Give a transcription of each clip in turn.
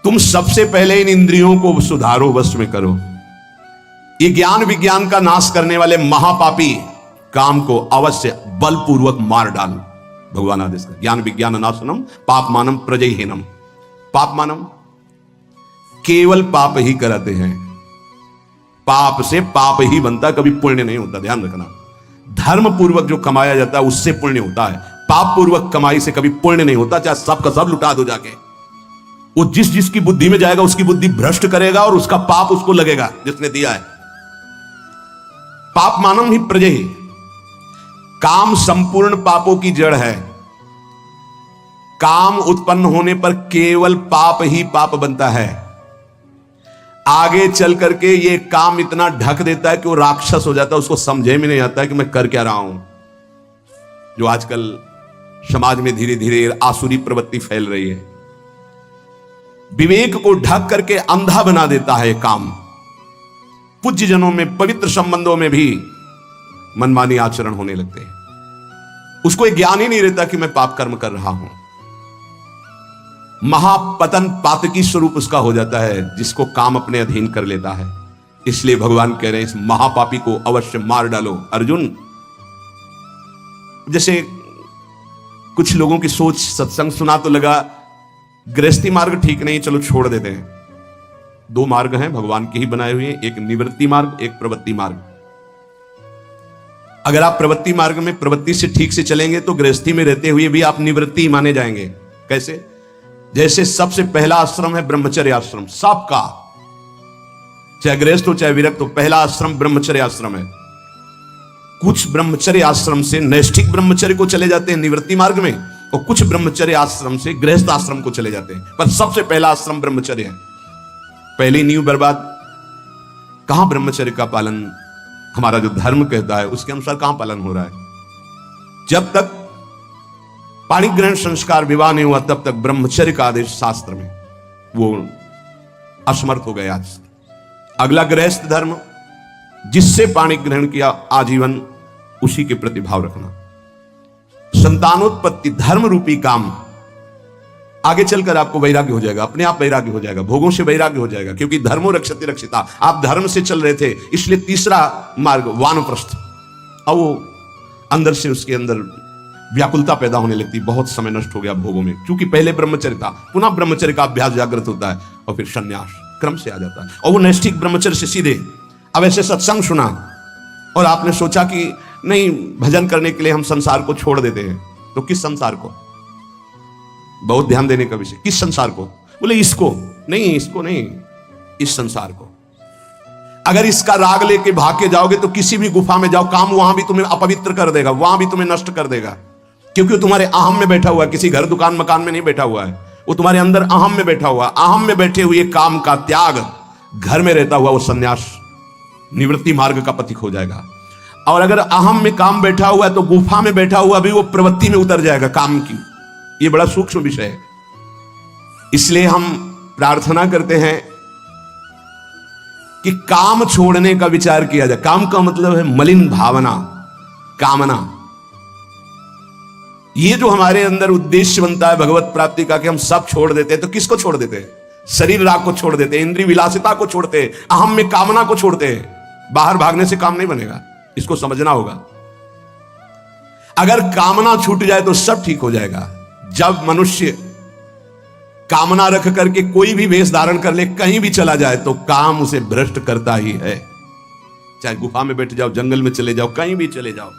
तुम सबसे पहले इन इंद्रियों को सुधारो, वश में करो। ये ज्ञान विज्ञान का नाश करने वाले महापापी काम को अवश्य बलपूर्वक मार डाल। भगवान आदेश कर, ज्ञान विज्ञान नाशनम पाप मानम प्रजहीनम। पाप मानम केवल पाप ही कराते हैं, पाप से पाप ही बनता, कभी पुण्य नहीं होता, ध्यान रखना। धर्म पूर्वक जो कमाया जाता है उससे पुण्य होता है, पाप पूर्वक कमाई से कभी पुण्य नहीं होता, चाहे सब का सब लुटा दो जाके। वो जिस जिसकी बुद्धि में जाएगा उसकी बुद्धि भ्रष्ट करेगा और उसका पाप उसको लगेगा जिसने दिया है। पाप मानम ही प्रजहि, काम संपूर्ण पापों की जड़ है। काम उत्पन्न होने पर केवल पाप ही पाप बनता है। आगे चल करके ये काम इतना ढक देता है कि वो राक्षस हो जाता है, उसको समझे में नहीं आता है कि मैं कर क्या रहा हूं। जो आजकल समाज में धीरे धीरे आसुरी प्रवृत्ति फैल रही है, विवेक को ढक करके अंधा बना देता है काम। पूज्य जनों में, पवित्र संबंधों में भी मनमानी आचरण होने लगते हैं। उसको एक ज्ञान ही नहीं रहता कि मैं पाप कर्म कर रहा हूं। महापतन पातकी स्वरूप उसका हो जाता है जिसको काम अपने अधीन कर लेता है। इसलिए भगवान कह रहे हैं इस महापापी को अवश्य मार डालो। अर्जुन, जैसे कुछ लोगों की सोच, सत्संग सुना तो लगा गृहस्थी मार्ग ठीक नहीं, चलो छोड़ देते हैं। दो मार्ग हैं भगवान के ही बनाए हुए, एक निवृत्ति मार्ग, एक प्रवृत्ति मार्ग। अगर आप प्रवृत्ति मार्ग में प्रवृत्ति से ठीक से चलेंगे तो गृहस्थी में रहते हुए भी आप निवृत्ति माने जाएंगे। कैसे? जैसे सबसे पहला आश्रम है ब्रह्मचर्य आश्रम, सबका, चाहे गृहस्थ हो चाहे विरक्त हो, पहला आश्रम ब्रह्मचर्य आश्रम है। कुछ ब्रह्मचर्य आश्रम से नैष्ठिक ब्रह्मचर्य को चले जाते हैं निवृत्ति मार्ग में, और कुछ ब्रह्मचर्य आश्रम से गृहस्थ आश्रम को चले जाते हैं, पर सबसे पहला आश्रम ब्रह्मचर्य है। पहली नींव बर्बाद। कहां ब्रह्मचर्य का पालन, हमारा जो धर्म कहता है उसके अनुसार कहां पालन हो रहा है? जब तक पाणी ग्रहण संस्कार विवाह नहीं हुआ तब तक ब्रह्मचर्य का आदेश शास्त्र में वो असमर्थ हो गए। आज अगला गृहस्थ धर्म, जिससे पाणी ग्रहण किया आजीवन उसी के प्रति भाव रखना। संतानोत्पत्ति धर्म रूपी काम, आगे चलकर आपको वैराग्य हो जाएगा, अपने आप वैराग्य हो जाएगा, भोगों से वैराग्य हो जाएगा, क्योंकि धर्मो रक्षति रक्षिता। आप धर्म से चल रहे थे, इसलिए तीसरा मार्ग वानप्रस्थ। अब वो अंदर से उसके अंदर व्याकुलता पैदा होने लगती, बहुत समय नष्ट हो गया भोगों में, क्योंकि पहले ब्रह्मचर्य था, पुनः ब्रह्मचर्य का अभ्यास जागृत होता है और फिर संन्यास क्रम से आ जाता है। और वो नैष्ठिक ब्रह्मचर्य से सीधे, अब ऐसे सत्संग सुना और आपने सोचा कि नहीं, भजन करने के लिए हम संसार को छोड़ देते हैं, तो किस संसार को? बहुत ध्यान देने का विषय, किस संसार को? बोले इसको नहीं, इसको नहीं, इस संसार को। अगर इसका राग लेके भाग के जाओगे तो किसी भी गुफा में जाओ, काम वहां भी तुम्हें अपवित्र कर देगा, वहां भी तुम्हें नष्ट कर देगा, क्योंकि वो तुम्हारे अहम में बैठा हुआ है, किसी घर दुकान मकान में नहीं बैठा हुआ है, वो तुम्हारे अंदर अहम में बैठा हुआ है। अहम में बैठे हुए काम का त्याग, घर में रहता हुआ वो संन्यास निवृत्ति मार्ग का पथिक हो जाएगा। और अगर अहम में काम बैठा हुआ है तो गुफा में बैठा हुआ भी वो प्रवृत्ति में उतर जाएगा काम की। ये बड़ा सूक्ष्म विषय है। इसलिए हम प्रार्थना करते हैं कि काम छोड़ने का विचार किया जाए। काम का मतलब है मलिन भावना, कामना। ये जो हमारे अंदर उद्देश्य बनता है भगवत प्राप्ति का कि हम सब छोड़ देते हैं, तो किसको छोड़ देते हैं? शरीर राग को छोड़ देते हैं, इंद्रिय विलासिता को छोड़ते हैं, अहम में कामना को छोड़ते हैं। बाहर भागने से काम नहीं बनेगा, इसको समझना होगा। अगर कामना छूट जाए तो सब ठीक हो जाएगा। जब मनुष्य कामना रख करके कोई भी वेश धारण कर ले, कहीं भी चला जाए, तो काम उसे भ्रष्ट करता ही है। चाहे गुफा में बैठ जाओ, जंगल में चले जाओ, कहीं भी चले जाओ,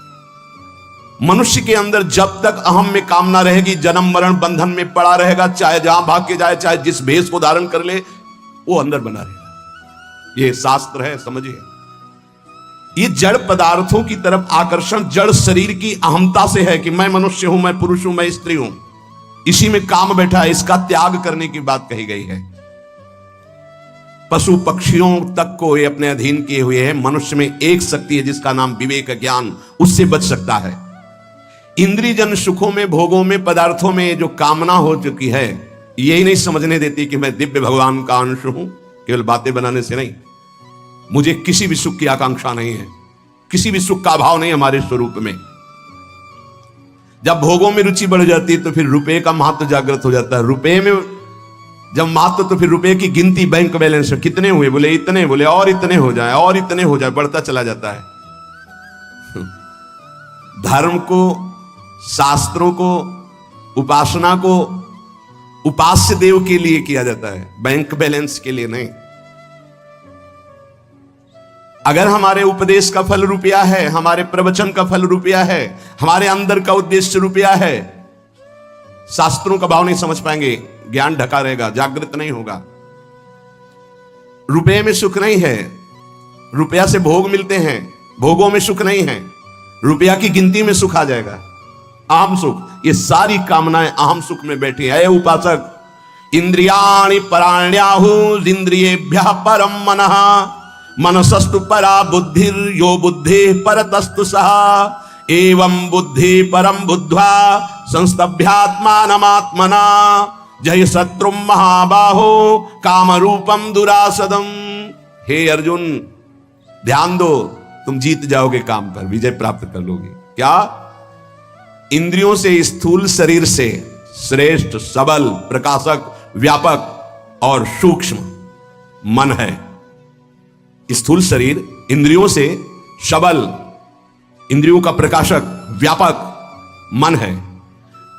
मनुष्य के अंदर जब तक अहम में कामना रहेगी, जन्म मरण बंधन में पड़ा रहेगा। चाहे जहां भाग के जाए, चाहे जिस भेष को धारण कर ले, वो अंदर बना रहेगा। ये शास्त्र है, समझिए। ये जड़ पदार्थों की तरफ आकर्षण जड़ शरीर की अहमता से है कि मैं मनुष्य हूं, मैं पुरुष हूं, मैं स्त्री हूं, इसी में काम बैठा है। इसका त्याग करने की बात कही गई है। पशु पक्षियों तक को ये अपने अधीन किए हुए हैं। मनुष्य में एक शक्ति है जिसका नाम विवेक ज्ञान, उससे बच सकता है। इंद्रिय जन सुखों में, भोगों में, पदार्थों में जो कामना हो चुकी है, यही नहीं समझने देती कि मैं दिव्य भगवान का अंश हूं। केवल बातें बनाने से नहीं, मुझे किसी भी सुख की आकांक्षा नहीं है, किसी भी सुख का अभाव नहीं हमारे स्वरूप में। जब भोगों में रुचि बढ़ जाती है तो फिर रुपए का महत्व जागृत हो जाता है। रुपए में जब मात्र तो फिर रुपए की गिनती बैंक बैलेंस में कितने हुए, बोले इतने, बोले और इतने हो जाए और इतने हो जाए, बढ़ता चला जाता है। धर्म को, शास्त्रों को, उपासना को उपास्य देव के लिए किया जाता है, बैंक बैलेंस के लिए नहीं। अगर हमारे उपदेश का फल रुपया है, हमारे प्रवचन का फल रुपया है, हमारे अंदर का उद्देश्य रुपया है, शास्त्रों का भाव नहीं समझ पाएंगे, ज्ञान ढका रहेगा, जागृत नहीं होगा। रुपये में सुख नहीं है, रुपया से भोग मिलते हैं, भोगों में सुख नहीं है, रुपया की गिनती में सुख आ जाएगा, अहम सुख। ये सारी कामनाएं अहम सुख में बैठी है। उपासक, इंद्रियाणि पराण्याहु इंद्रियेभ्यः परम मनः मनसस्तु परा बुद्धिर यो बुद्धि परतस्तु सः एवं बुद्धि परम बुद्ध्वा संस्तभ्यात्मानमात्मना जय शत्रु महाबाहो काम रूपम दुरासदम। हे अर्जुन, ध्यान दो, तुम जीत जाओगे, काम पर विजय प्राप्त कर लोगे। क्या? इंद्रियों से, स्थूल शरीर से श्रेष्ठ, सबल, प्रकाशक, व्यापक और सूक्ष्म मन है। स्थूल शरीर इंद्रियों से सबल, इंद्रियों का प्रकाशक, व्यापक मन है।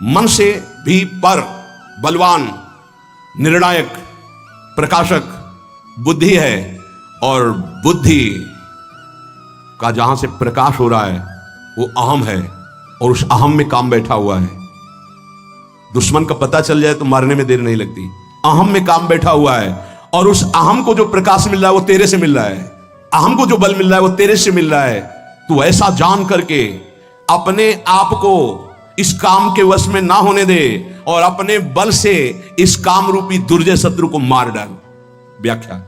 मन से भी पर, बलवान, निर्णायक, प्रकाशक बुद्धि है, और बुद्धि का जहां से प्रकाश हो रहा है वो अहम है, और उस अहम में काम बैठा हुआ है। दुश्मन का पता चल जाए तो मारने में देर नहीं लगती। अहम में काम बैठा हुआ है, और उस अहम को जो प्रकाश मिल रहा है वो तेरे से मिल रहा है, अहम को जो बल मिल रहा है वो तेरे से मिल रहा है। तू ऐसा जान करके अपने आप को इस काम के वश में ना होने दे, और अपने बल से इस काम रूपी दुर्जय शत्रु को मार डाल। व्याख्या,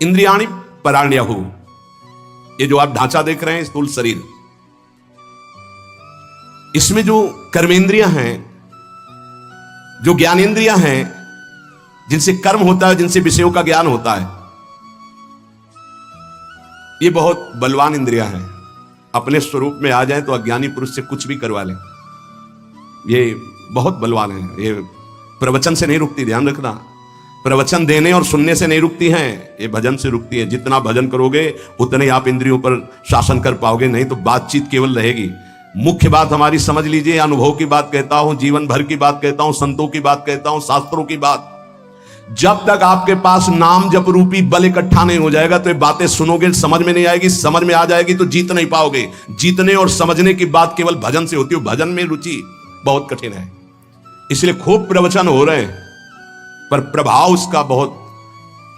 इंद्रियाणि पराण्याहु, ये जो आप ढांचा देख रहे हैं स्थूल शरीर, इसमें जो कर्मेंद्रियां हैं, जो ज्ञानेंद्रियां हैं, जिनसे कर्म होता है, जिनसे विषयों का ज्ञान होता है, ये बहुत बलवान इंद्रियां हैं। अपने स्वरूप में आ जाए तो अज्ञानी पुरुष से कुछ भी करवा लें, ये बहुत बलवान है। ये प्रवचन से नहीं रुकती, ध्यान रखना। प्रवचन देने और सुनने से नहीं रुकती हैं, ये भजन से रुकती है। जितना भजन करोगे उतने ही आप इंद्रियों पर शासन कर पाओगे, नहीं तो बातचीत केवल रहेगी। मुख्य बात हमारी समझ लीजिए, अनुभव की बात कहता हूं, जीवन भर की बात कहता हूं, संतों की बात कहता हूं, शास्त्रों की बात। जब तक आपके पास नाम जप रूपी बल इकट्ठा नहीं हो जाएगा तो ये बातें सुनोगे, समझ में नहीं आएगी, समझ में आ जाएगी तो जीत नहीं पाओगे। जीतने और समझने की बात केवल भजन से होती है, भजन में रुचि बहुत कठिन है। इसलिए खूब प्रवचन हो रहे हैं, पर प्रभाव उसका बहुत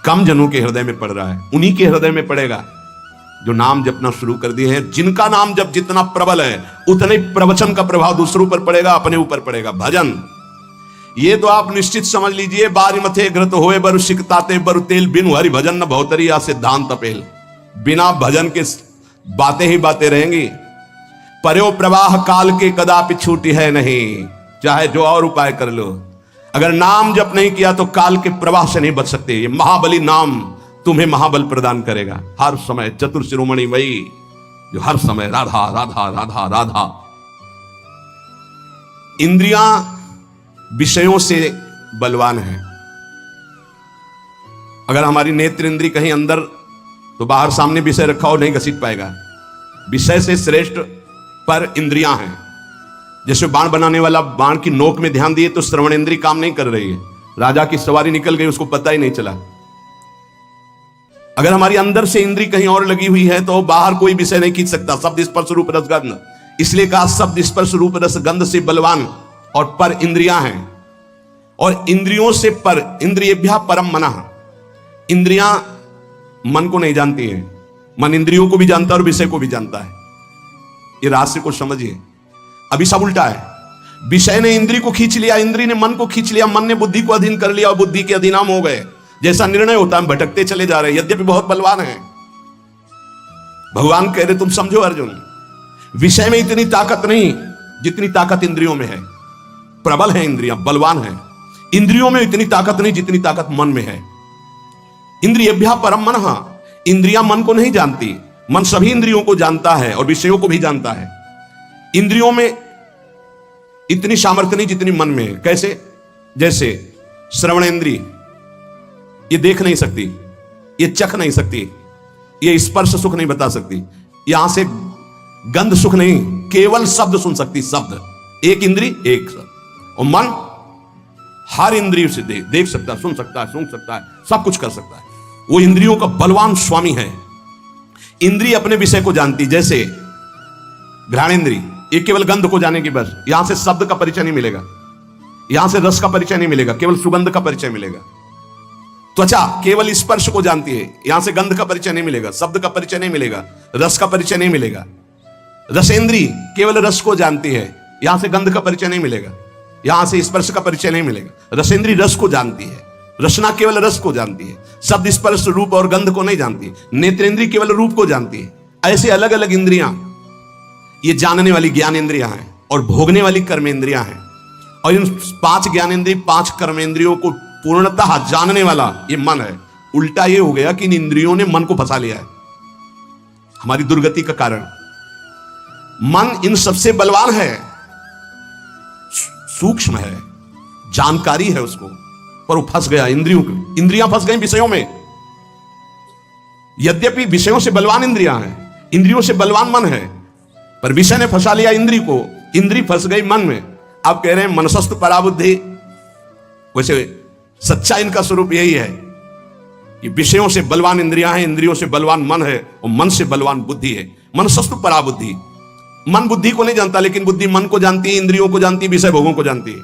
कम जनों के हृदय में पड़ रहा है। उन्हीं के हृदय में पड़ेगा जो नाम जपना शुरू कर दिए हैं। जिनका नाम जप जितना प्रबल है, उतने प्रवचन का प्रभाव दूसरों पर पड़ेगा, अपने ऊपर पड़ेगा। भजन, ये तो आप निश्चित समझ लीजिए। बारी मथे घृत होए बरु सिकताते बरु तेल, बिनु हरि भजन न भौतरी या सिद्धांत अपेल। बिना भजन के बातें ही बातें रहेंगी। पर्यो प्रवाह काल के कदापि छूटी है नहीं, चाहे जो और उपाय कर लो, अगर नाम जप नहीं किया तो काल के प्रवाह से नहीं बच सकते। ये महाबली नाम तुम्हें महाबल प्रदान करेगा हर समय। चतुर शिरोमणि वही जो हर समय राधा राधा राधा राधा। इंद्रियां विषयों से बलवान है। अगर हमारी नेत्र इंद्री कहीं अंदर, तो बाहर सामने विषय रखा हो नहीं घसीट पाएगा। विषय से श्रेष्ठ पर इंद्रियां हैं। जैसे बाण बनाने वाला बाण की नोक में ध्यान दिए तो श्रवण इंद्री काम नहीं कर रही है, राजा की सवारी निकल गई, उसको पता ही नहीं चला। अगर हमारी अंदर से इंद्री कहीं और लगी हुई है तो बाहर कोई विषय नहीं खींच सकता। शब्द स्पर्श रूप रस गंध, इसलिए कहा शब्द स्पर्श रूप रस गंध से बलवान और पर इंद्रियां हैं। और इंद्रियों से पर, इंद्रियेभ्यः परम मनः। इंद्रियां मन को नहीं जानती हैं, मन इंद्रियों को भी जानता है और विषय को भी जानता है। ये रहस्य को समझिए। अभी सब उल्टा है। विषय ने इंद्री को खींच लिया, इंद्री ने मन को खींच लिया, मन ने बुद्धि को अधीन कर लिया और बुद्धि के अधीनाम हो गए। जैसा निर्णय होता है हम भटकते चले जा रहे हैं, यद्यपि बहुत बलवान है। भगवान कह रहे तुम समझो अर्जुन, विषय में इतनी ताकत नहीं जितनी ताकत इंद्रियों में है। प्रबल है इंद्रियां, बलवान है। इंद्रियों में इतनी ताकत नहीं जितनी ताकत मन में है। इंद्रियेभ्यः परम मनः। इंद्रियां मन को नहीं जानती, मन सभी इंद्रियों को जानता है और विषयों को भी जानता है। इंद्रियों में इतनी सामर्थ्य नहीं जितनी मन में है। कैसे? जैसे श्रवण इंद्री ये देख नहीं सकती, ये चख नहीं सकती, ये स्पर्श सुख नहीं बता सकती, यहां से गंध सुख नहीं, केवल शब्द सुन सकती, शब्द। एक इंद्री एक शब्द। और मन हर इंद्रियों से देख सकता है, सुन सकता है, सूंघ सकता है, सब कुछ कर सकता है। वो इंद्रियों का बलवान स्वामी है। इंद्री अपने विषय को जानती, जैसे घ्राणेंद्री, ये केवल गंध को जाने की बस, यहां से शब्द का परिचय नहीं मिलेगा, यहां से रस का परिचय नहीं मिलेगा, केवल सुगंध का परिचय मिलेगा। त्वचा केवल स्पर्श को जानती है, यहां से गंध का परिचय नहीं मिलेगा, शब्द का परिचय नहीं मिलेगा, रस का परिचय नहीं मिलेगा। रसेंद्री केवल रस को जानती है, यहां से गंध का परिचय नहीं मिलेगा, यहां से स्पर्श का परिचय नहीं मिलेगा। रसेंद्री रस को जानती है, रसना केवल रस को जानती है, शब्द स्पर्श रूप और गंध को नहीं जानती। नेत्रेंद्री केवल रूप को जानती है। ऐसे अलग अलग इंद्रियां, ये जानने वाली ज्ञानेंद्रियां हैं और भोगने वाली कर्मेंद्रियां हैं। और इन 5 ज्ञानेंद्रिय 5 कर्मेंद्रियों को पूर्णतः जानने वाला ये मन है। उल्टा ये हो गया कि इन इंद्रियों ने मन को फंसा लिया है, हमारी दुर्गति का कारण। मन इन सबसे बलवान है, सूक्ष्म है, जानकारी है उसको, पर वो फंस गया इंद्रियां फंस गई विषयों में। यद्यपि विषयों से बलवान इंद्रियां हैं, इंद्रियों से बलवान मन है, पर विषय ने फंसा लिया इंद्री को, इंद्री फंस गई मन में। आप कह रहे हैं मनसस्तु पराबुद्धि, वैसे सच्चा इनका स्वरूप यही है कि विषयों से बलवान इंद्रियां हैं, इंद्रियों से बलवान मन है, और मन से बलवान बुद्धि है। मनसस्तु पराबुद्धि, मन बुद्धि को नहीं जानता, लेकिन बुद्धि मन को जानती है, इंद्रियों को जानती है, विषय भोगों को जानती है।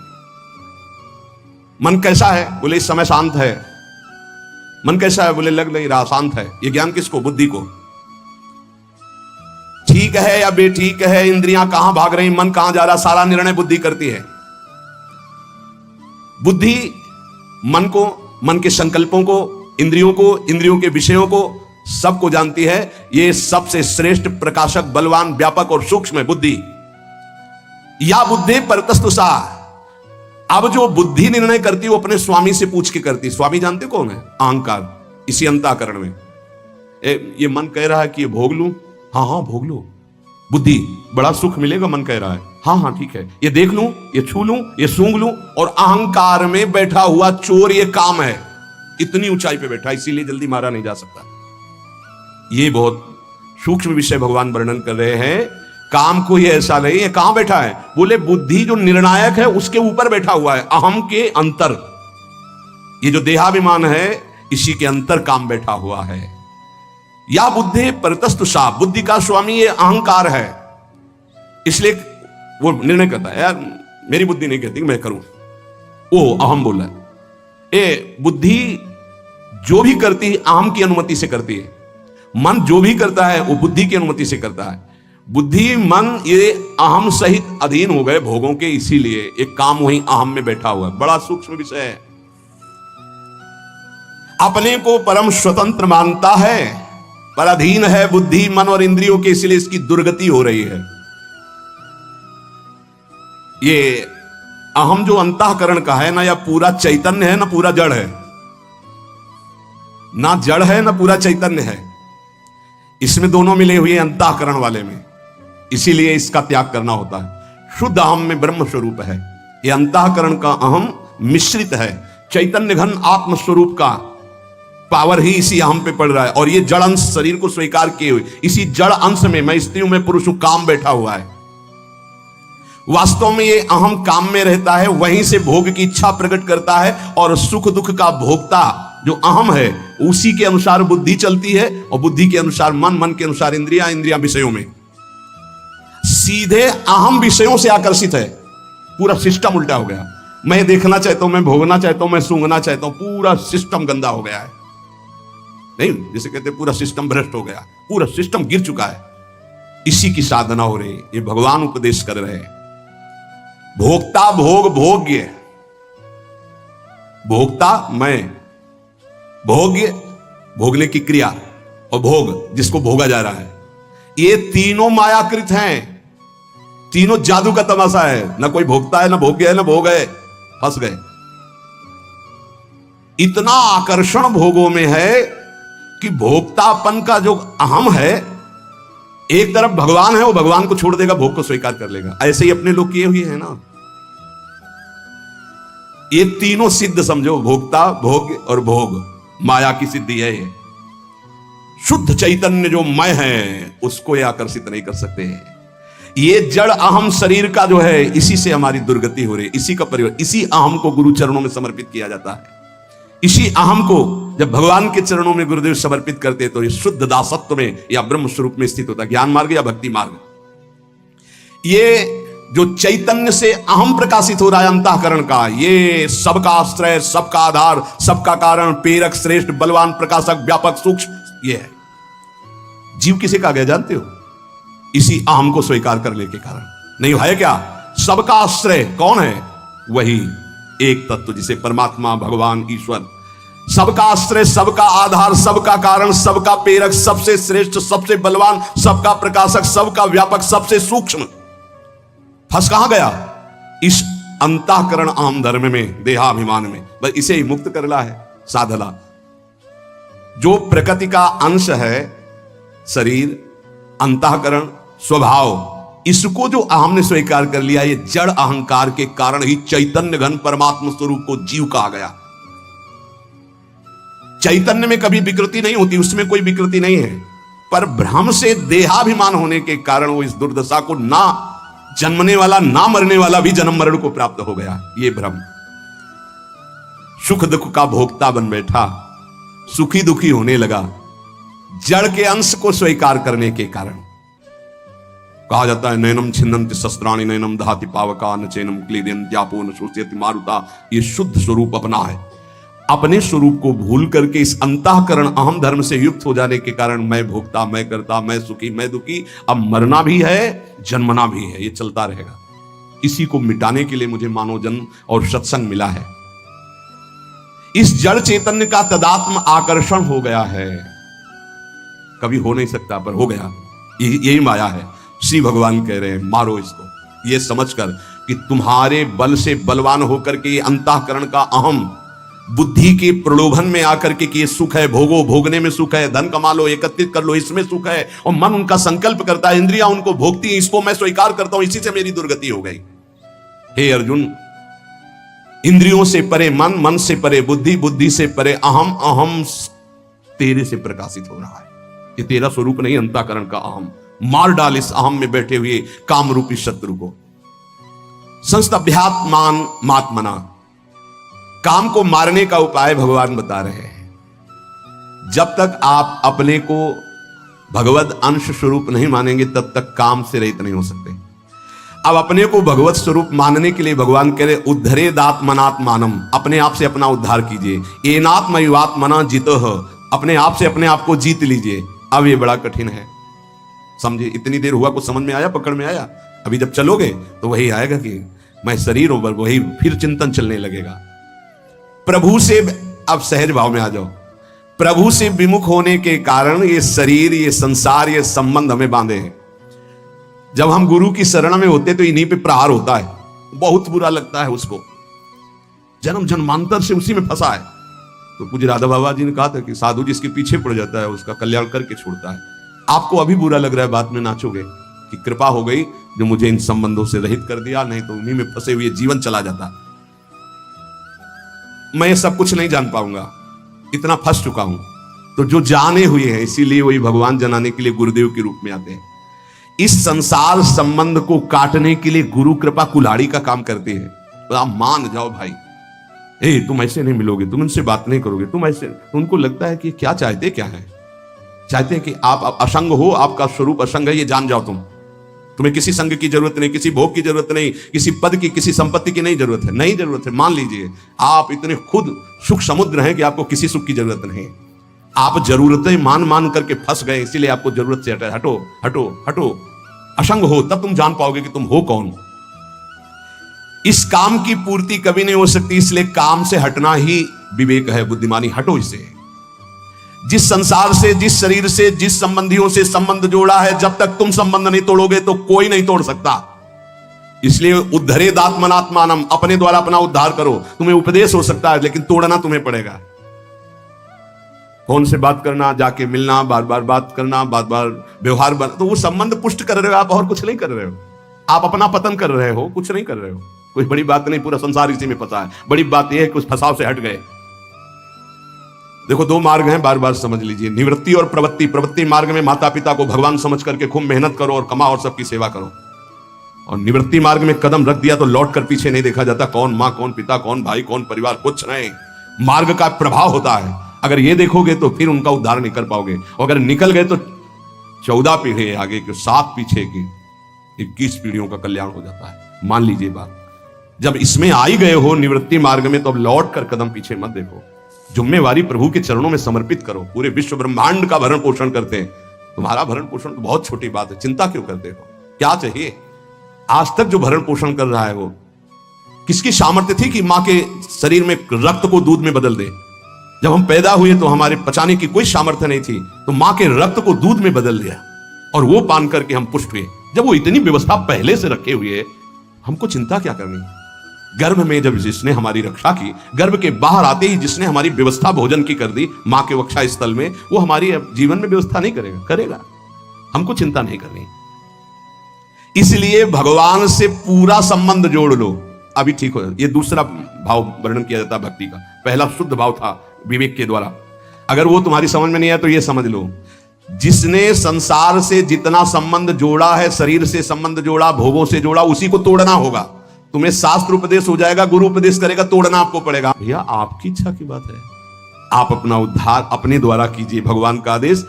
मन कैसा है? बोले इस समय शांत है। मन कैसा है? बोले लग नहीं रहा शांत है। ये ज्ञान किसको? बुद्धि को। ठीक है या बेठीक है, इंद्रियां कहां भाग रही, मन कहां जा रहा, सारा निर्णय बुद्धि करती है। बुद्धि मन को, मन के संकल्पों को, इंद्रियों को, इंद्रियों के विषयों को, सबको जानती है। ये सबसे श्रेष्ठ प्रकाशक, बलवान, व्यापक और सूक्ष्म है बुद्धि। या बुद्धि परतस्तुषा। अब जो बुद्धि निर्णय करती वो अपने स्वामी से पूछ के करती। स्वामी जानते कौन है? अहंकार। इसी अंतःकरण में ये मन कह रहा है कि ये भोग लूं, हाँ हाँ भोग लो। बुद्धि, बड़ा सुख मिलेगा, मन कह रहा है, हाँ हाँ ठीक है। ये देख लूं, ये छू लूं, ये सूंघ लूं। और अहंकार में बैठा हुआ चोर ये काम है, इतनी ऊंचाई पे बैठा, इसीलिए जल्दी मारा नहीं जा सकता। ये बहुत सूक्ष्म विषय भगवान वर्णन कर रहे हैं। काम को ही ऐसा नहीं, ये कहां बैठा है? बोले बुद्धि जो निर्णायक है उसके ऊपर बैठा हुआ है, अहम के अंतर। ये जो देहाभिमान है इसी के अंतर काम बैठा हुआ है। या बुद्धि परतस्तुषा, बुद्धि का स्वामी ये अहंकार है, इसलिए वो निर्णय करता है। यार मेरी बुद्धि नहीं कहती मैं करूं, वो अहम बोला है। ये बुद्धि जो भी करती है अहम की अनुमति से करती है, मन जो भी करता है वो बुद्धि की अनुमति से करता है। बुद्धि मन ये अहम सहित अधीन हो गए भोगों के, इसीलिए एक काम वहीं अहम में बैठा हुआ है। बड़ा सूक्ष्म विषय है। अपने को परम स्वतंत्र मानता है, पर अधीन है बुद्धि, मन और इंद्रियों के, इसलिए इसकी दुर्गति हो रही है। ये अहम जो अंतःकरण का है ना, या पूरा चैतन्य है ना पूरा जड़ है, ना जड़ है ना पूरा चैतन्य है, इसमें दोनों मिले हुए अंतःकरण वाले में, इसीलिए इसका त्याग करना होता है। शुद्ध अहम में ब्रह्म स्वरूप है, ये अंतःकरण का अहम मिश्रित है। चैतन्य घन आत्म स्वरूप का पावर ही इसी अहम पे पड़ रहा है, और ये जड़ अंश शरीर को स्वीकार किए हुए इसी जड़ अंश में, मैं स्त्री हूं मैं पुरुष हूं, काम बैठा हुआ है। वास्तव में ये अहम काम में रहता है, वहीं से भोग की इच्छा प्रकट करता है, और सुख दुख का भोक्ता जो अहम है उसी के अनुसार बुद्धि चलती है, और बुद्धि के अनुसार मन, मन के अनुसार इंद्रियां, इंद्रियां विषयों में। सीधे अहम विषयों से आकर्षित है, पूरा सिस्टम उल्टा हो गया। मैं देखना चाहता हूं, मैं भोगना चाहता हूं, मैं सूंघना चाहता हूं, पूरा सिस्टम गंदा हो गया है। नहीं, जिसे कहते हैं पूरा सिस्टम भ्रष्ट हो गया, पूरा सिस्टम गिर चुका है। इसी की साधना हो रही है, ये भगवान उपदेश कर रहे हैं। भोक्ता भोग भोग्य, भोक्ता मैं, भोग्य भोगने की क्रिया, और भोग जिसको भोगा जा रहा है, ये तीनों मायाकृत हैं, तीनों जादू का तमाशा है। ना कोई भोगता है, ना भोग्य है, ना भोग है, फंस गए। इतना आकर्षण भोगों में है कि भोक्तापन का जो अहम है, एक तरफ भगवान है, वो भगवान को छोड़ देगा, भोग को स्वीकार कर लेगा। ऐसे ही अपने लोग किए हुए हैं ना। ये तीनों सिद्ध समझो, भोक्ता, भोग और भोग, माया की सिद्धि है ये। शुद्ध चैतन्य जो मैं है उसको ये आकर्षित नहीं कर सकते। ये जड़ अहम शरीर का जो है, इसी से हमारी दुर्गति हो रही है, इसी का परिवर्तन, इसी अहम को गुरु चरणों में समर्पित किया जाता है। इसी अहम को जब भगवान के चरणों में गुरुदेव समर्पित करते तो ये शुद्ध दासत्व में या ब्रह्म स्वरूप में स्थित होता, ज्ञान मार्ग या भक्ति मार्ग। ये जो चैतन्य से अहम प्रकाशित हो रहा है अंतःकरण का, ये सबका आश्रय, सबका आधार, सबका कारण, प्रेरक, श्रेष्ठ, बलवान, प्रकाशक, व्यापक, सूक्ष्म, ये है। जीव किसे कहा गया जानते हो? इसी अहम को स्वीकार करने के कारण। नहीं है क्या? सबका आश्रय कौन है? वही एक तत्व जिसे परमात्मा, भगवान, ईश्वर, सबका आश्रय, सबका आधार, सबका कारण, सबका प्रेरक, सबसे श्रेष्ठ, सबसे बलवान, सबका प्रकाशक, सबका व्यापक, सबसे सूक्ष्म। फंस कहां गया? इस अंतःकरण अहम धर्म में, देहाभिमान में। बस इसे ही मुक्त करला है साधला। जो प्रकृति का अंश है, शरीर, अंतःकरण, स्वभाव, इसको जो अहम ने स्वीकार कर लिया, ये जड़ अहंकार के कारण ही चैतन्य घन परमात्मा स्वरूप को जीव कहा गया। चैतन्य में कभी विकृति नहीं होती, उसमें कोई विकृति नहीं है, पर भ्रम से देहाभिमान होने के कारण वो इस दुर्दशा को, ना जन्मने वाला ना मरने वाला भी जन्म मरण को प्राप्त हो गया। ये भ्रम सुख दुख का भोक्ता बन बैठा, सुखी दुखी होने लगा, जड़ के अंश को स्वीकार करने के कारण। कहा जाता है नैनम छिन्नन्ति शस्त्राणि नैनम दहाति पावका न चैनम क्लेदयन् द्यापो न शोष्यति मारुता। ये शुद्ध स्वरूप अपना है। अपने स्वरूप को भूल करके इस अंतःकरण अहम धर्म से युक्त हो जाने के कारण मैं भोक्ता, मैं करता, मैं सुखी, मैं दुखी, अब मरना भी है, जन्मना भी है, ये चलता रहेगा। इसी को मिटाने के लिए मुझे मानव जन्म और सत्संग मिला है। इस जड़ चैतन्य का तदात्म आकर्षण हो गया है, कभी हो नहीं सकता पर हो गया। यही माया है। श्री भगवान कह रहे हैं मारो इसको, ये समझकर कि तुम्हारे बल से बलवान होकर के ये अंतःकरण का अहम बुद्धि के प्रलोभन में आकर के कि ये सुख है, भोगो, भोगने में सुख है, धन कमा लो, एकत्रित कर लो, इसमें सुख है, और मन उनका संकल्प करता है, इंद्रियां उनको भोगती हैं, इसको मैं स्वीकार करता हूं, इसी से मेरी दुर्गति हो गई। हे अर्जुन, इंद्रियों से परे मन, मन से परे बुद्धि, बुद्धि से परे अहम, अहम तेरे से प्रकाशित हो रहा है। ये तेरा स्वरूप नहीं, अंतःकरण का अहम। मार डाल इस अहम में बैठे हुए काम रूपी शत्रु को। संस्तभ्यात्मान मात्मना, काम को मारने का उपाय भगवान बता रहे हैं। जब तक आप अपने को भगवत अंश स्वरूप नहीं मानेंगे तब तक काम से रहित नहीं हो सकते। अब अपने को भगवत स्वरूप मानने के लिए भगवान कह रहे उद्धरेदात्मनात्मानम, अपने आप से अपना उद्धार कीजिए। एनात्मयुवात्मना जितोह, अपने आप से अपने आप को जीत लीजिए। अब ये बड़ा कठिन है, समझिए। इतनी देर हुआ, कुछ समझ में आया, पकड़ में आया? अभी जब चलोगे तो वही आएगा कि मैं शरीर हूं, पर वही फिर चिंतन चलने लगेगा। प्रभु से, अब सहज भाव में आ जाओ, प्रभु से विमुख होने के कारण ये शरीर, ये संसार, ये संबंध हमें बांधे हैं। जब हम गुरु की शरण में होते तो इन्हीं पे प्रहार होता है, बहुत बुरा लगता है उसको, जन्म जन्मांतर से उसी में फंसा है। तो पूज्य राधा बाबा जी ने कहा था कि साधु जिसके पीछे पड़ जाता है उसका कल्याण करके छोड़ता है। आपको अभी बुरा लग रहा है, बाद में नाचोगे कि कृपा हो गई जो मुझे इन संबंधों से रहित कर दिया, नहीं तो उन्हीं में फंसे हुए जीवन चला जाता। मैं ये सब कुछ नहीं जान पाऊंगा, इतना फंस चुका हूं। तो जो जाने हुए हैं, इसीलिए वही भगवान जनाने के लिए गुरुदेव के रूप में आते हैं। इस संसार संबंध को काटने के लिए गुरु कृपा कुल्हाड़ी का काम करती है। तो आप मान जाओ भाई, तुम ऐसे नहीं मिलोगे, तुम इनसे बात नहीं करोगे, तुम ऐसे। तो उनको लगता है कि क्या चाहते क्या है, चाहते हैं कि आप असंग हो, आपका स्वरूप असंग है, ये जान जाओ। तुम्हें किसी संग की जरूरत नहीं, किसी भोग की जरूरत नहीं, किसी पद की, किसी संपत्ति की नहीं जरूरत है, नहीं जरूरत है। मान लीजिए आप इतने खुद सुख समुद्र हैं कि आपको किसी सुख की जरूरत नहीं। आप जरूरतें मान मान करके फंस गए, इसीलिए आपको जरूरत से हटो हटो हटो। असंग हो तब तुम जान पाओगे कि तुम हो कौन। इस काम की पूर्ति कभी नहीं हो सकती, इसलिए काम से हटना ही विवेक है, बुद्धिमानी। हटो इससे। जिस संसार से, जिस शरीर से, जिस संबंधियों से संबंध जोड़ा है, जब तक तुम संबंध नहीं तोड़ोगे तो कोई नहीं तोड़ सकता। इसलिए उद्धरेदात्मनात्मानम, अपने द्वारा अपना उद्धार करो। तुम्हें उपदेश हो सकता है लेकिन तोड़ना तुम्हें पड़ेगा। फोन से बात करना, जाके मिलना, बार बार बात करना, बार बार व्यवहार बना, तो वो संबंध पुष्ट कर रहे हो आप, और कुछ नहीं कर रहे हो। आप अपना पतन कर रहे हो, कुछ नहीं कर रहे हो। कोई बड़ी बात नहीं, पूरा संसार इसी में फंसा है। बड़ी बात यह है कि उस फंसाव से हट गए। देखो दो मार्ग हैं, बार बार समझ लीजिए, निवृत्ति और प्रवृत्ति। प्रवृत्ति मार्ग में माता पिता को भगवान समझ करके खूब मेहनत करो और कमाओ और सबकी सेवा करो, और निवृत्ति मार्ग में कदम रख दिया तो लौट कर पीछे नहीं देखा जाता, कौन माँ कौन पिता कौन भाई कौन परिवार, कुछ नहीं। मार्ग का प्रभाव होता है, अगर ये देखोगे तो फिर उनका उद्धार नहीं कर पाओगे, और अगर निकल गए तो 14 पीढ़ी आगे के 7 पीछे की 21 पीढ़ियों का कल्याण हो जाता है। मान लीजिए बात, जब इसमें आ ही गए हो निवृत्ति मार्ग में, तो अब लौट कर कदम पीछे मत देखो, जिम्मेवारी प्रभु के चरणों में समर्पित करो। पूरे विश्व ब्रह्मांड का भरण पोषण करते हैं, तुम्हारा भरण पोषण तो बहुत छोटी बात है, चिंता क्यों करते हो? क्या चाहिए? आज तक जो भरण पोषण कर रहा है वो किसकी सामर्थ्य थी कि मां के शरीर में रक्त को दूध में बदल दे? जब हम पैदा हुए तो हमारे पचाने की कोई सामर्थ्य नहीं थी, तो मां के रक्त को दूध में बदल दिया और वो पान करके हम पुष्ट हुए। जब वो इतनी व्यवस्था पहले से रखे हुए, हमको चिंता क्या करनी? गर्भ में जब जिसने हमारी रक्षा की, गर्भ के बाहर आते ही जिसने हमारी व्यवस्था भोजन की कर दी मां के वक्षा स्थल में, वो हमारी जीवन में व्यवस्था नहीं करेगा? करेगा। हमको चिंता नहीं करनी। इसलिए भगवान से पूरा संबंध जोड़ लो, अभी ठीक हो। ये दूसरा भाव वर्णन किया जाता है भक्ति का। पहला शुद्ध भाव था विवेक के द्वारा, अगर वो तुम्हारी समझ में नहीं आया तो ये समझ लो, जिसने संसार से जितना संबंध जोड़ा है, शरीर से संबंध जोड़ा, भोगों से जोड़ा, उसी को तोड़ना होगा। तुम्हें शास्त्र उपदेश हो जाएगा, गुरु उपदेश करेगा, तोड़ना आपको पड़ेगा। भैया आपकी इच्छा की बात है, आप अपना उद्धार अपने द्वारा कीजिए, भगवान का आदेश।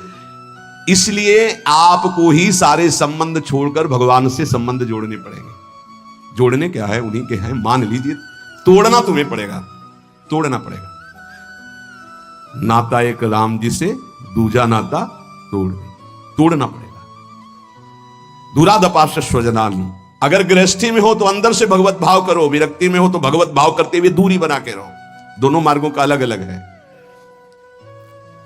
इसलिए आपको ही सारे संबंध छोड़कर भगवान से संबंध जोड़ने पड़ेंगे। जोड़ने क्या है? उन्हीं के हैं, मान लीजिए। तोड़ना तुम्हें पड़ेगा, तोड़ना पड़ेगा। नाता एक राम जी से, दूजा नाता तोड़ना पड़ेगा। दुरादपाश स्वजनान। अगर गृहस्थी में हो तो अंदर से भगवत भाव करो, विरक्ति में हो तो भगवत भाव करते हुए दूरी बना के रहो। दोनों मार्गों का अलग अलग है।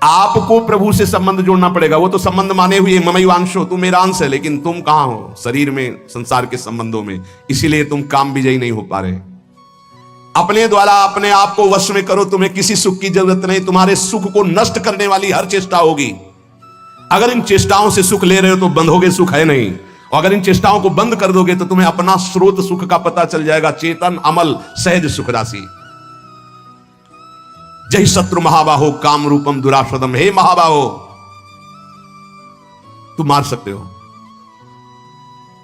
आपको प्रभु से संबंध जोड़ना पड़ेगा। वो तो संबंध माने हुए, ममैवांशो, तू मेरा अंश है, लेकिन तुम कहां हो शरीर में, संसार के संबंधों में। इसीलिए तुम काम विजयी नहीं हो पा रहे। अपने द्वारा अपने आप को वश में करो, तुम्हें किसी सुख की जरूरत नहीं। तुम्हारे सुख को नष्ट करने वाली हर चेष्टा होगी। अगर इन चेष्टाओं से सुख ले रहे हो तो बंधोगे, सुख है नहीं। और अगर इन चेष्टाओं को बंद कर दोगे तो तुम्हें अपना स्रोत सुख का पता चल जाएगा। चेतन अमल सहज सुख राशि। जय शत्रु महाबाहो काम रूपम दुराशदम। हे महाबाहो, तुम मार सकते हो,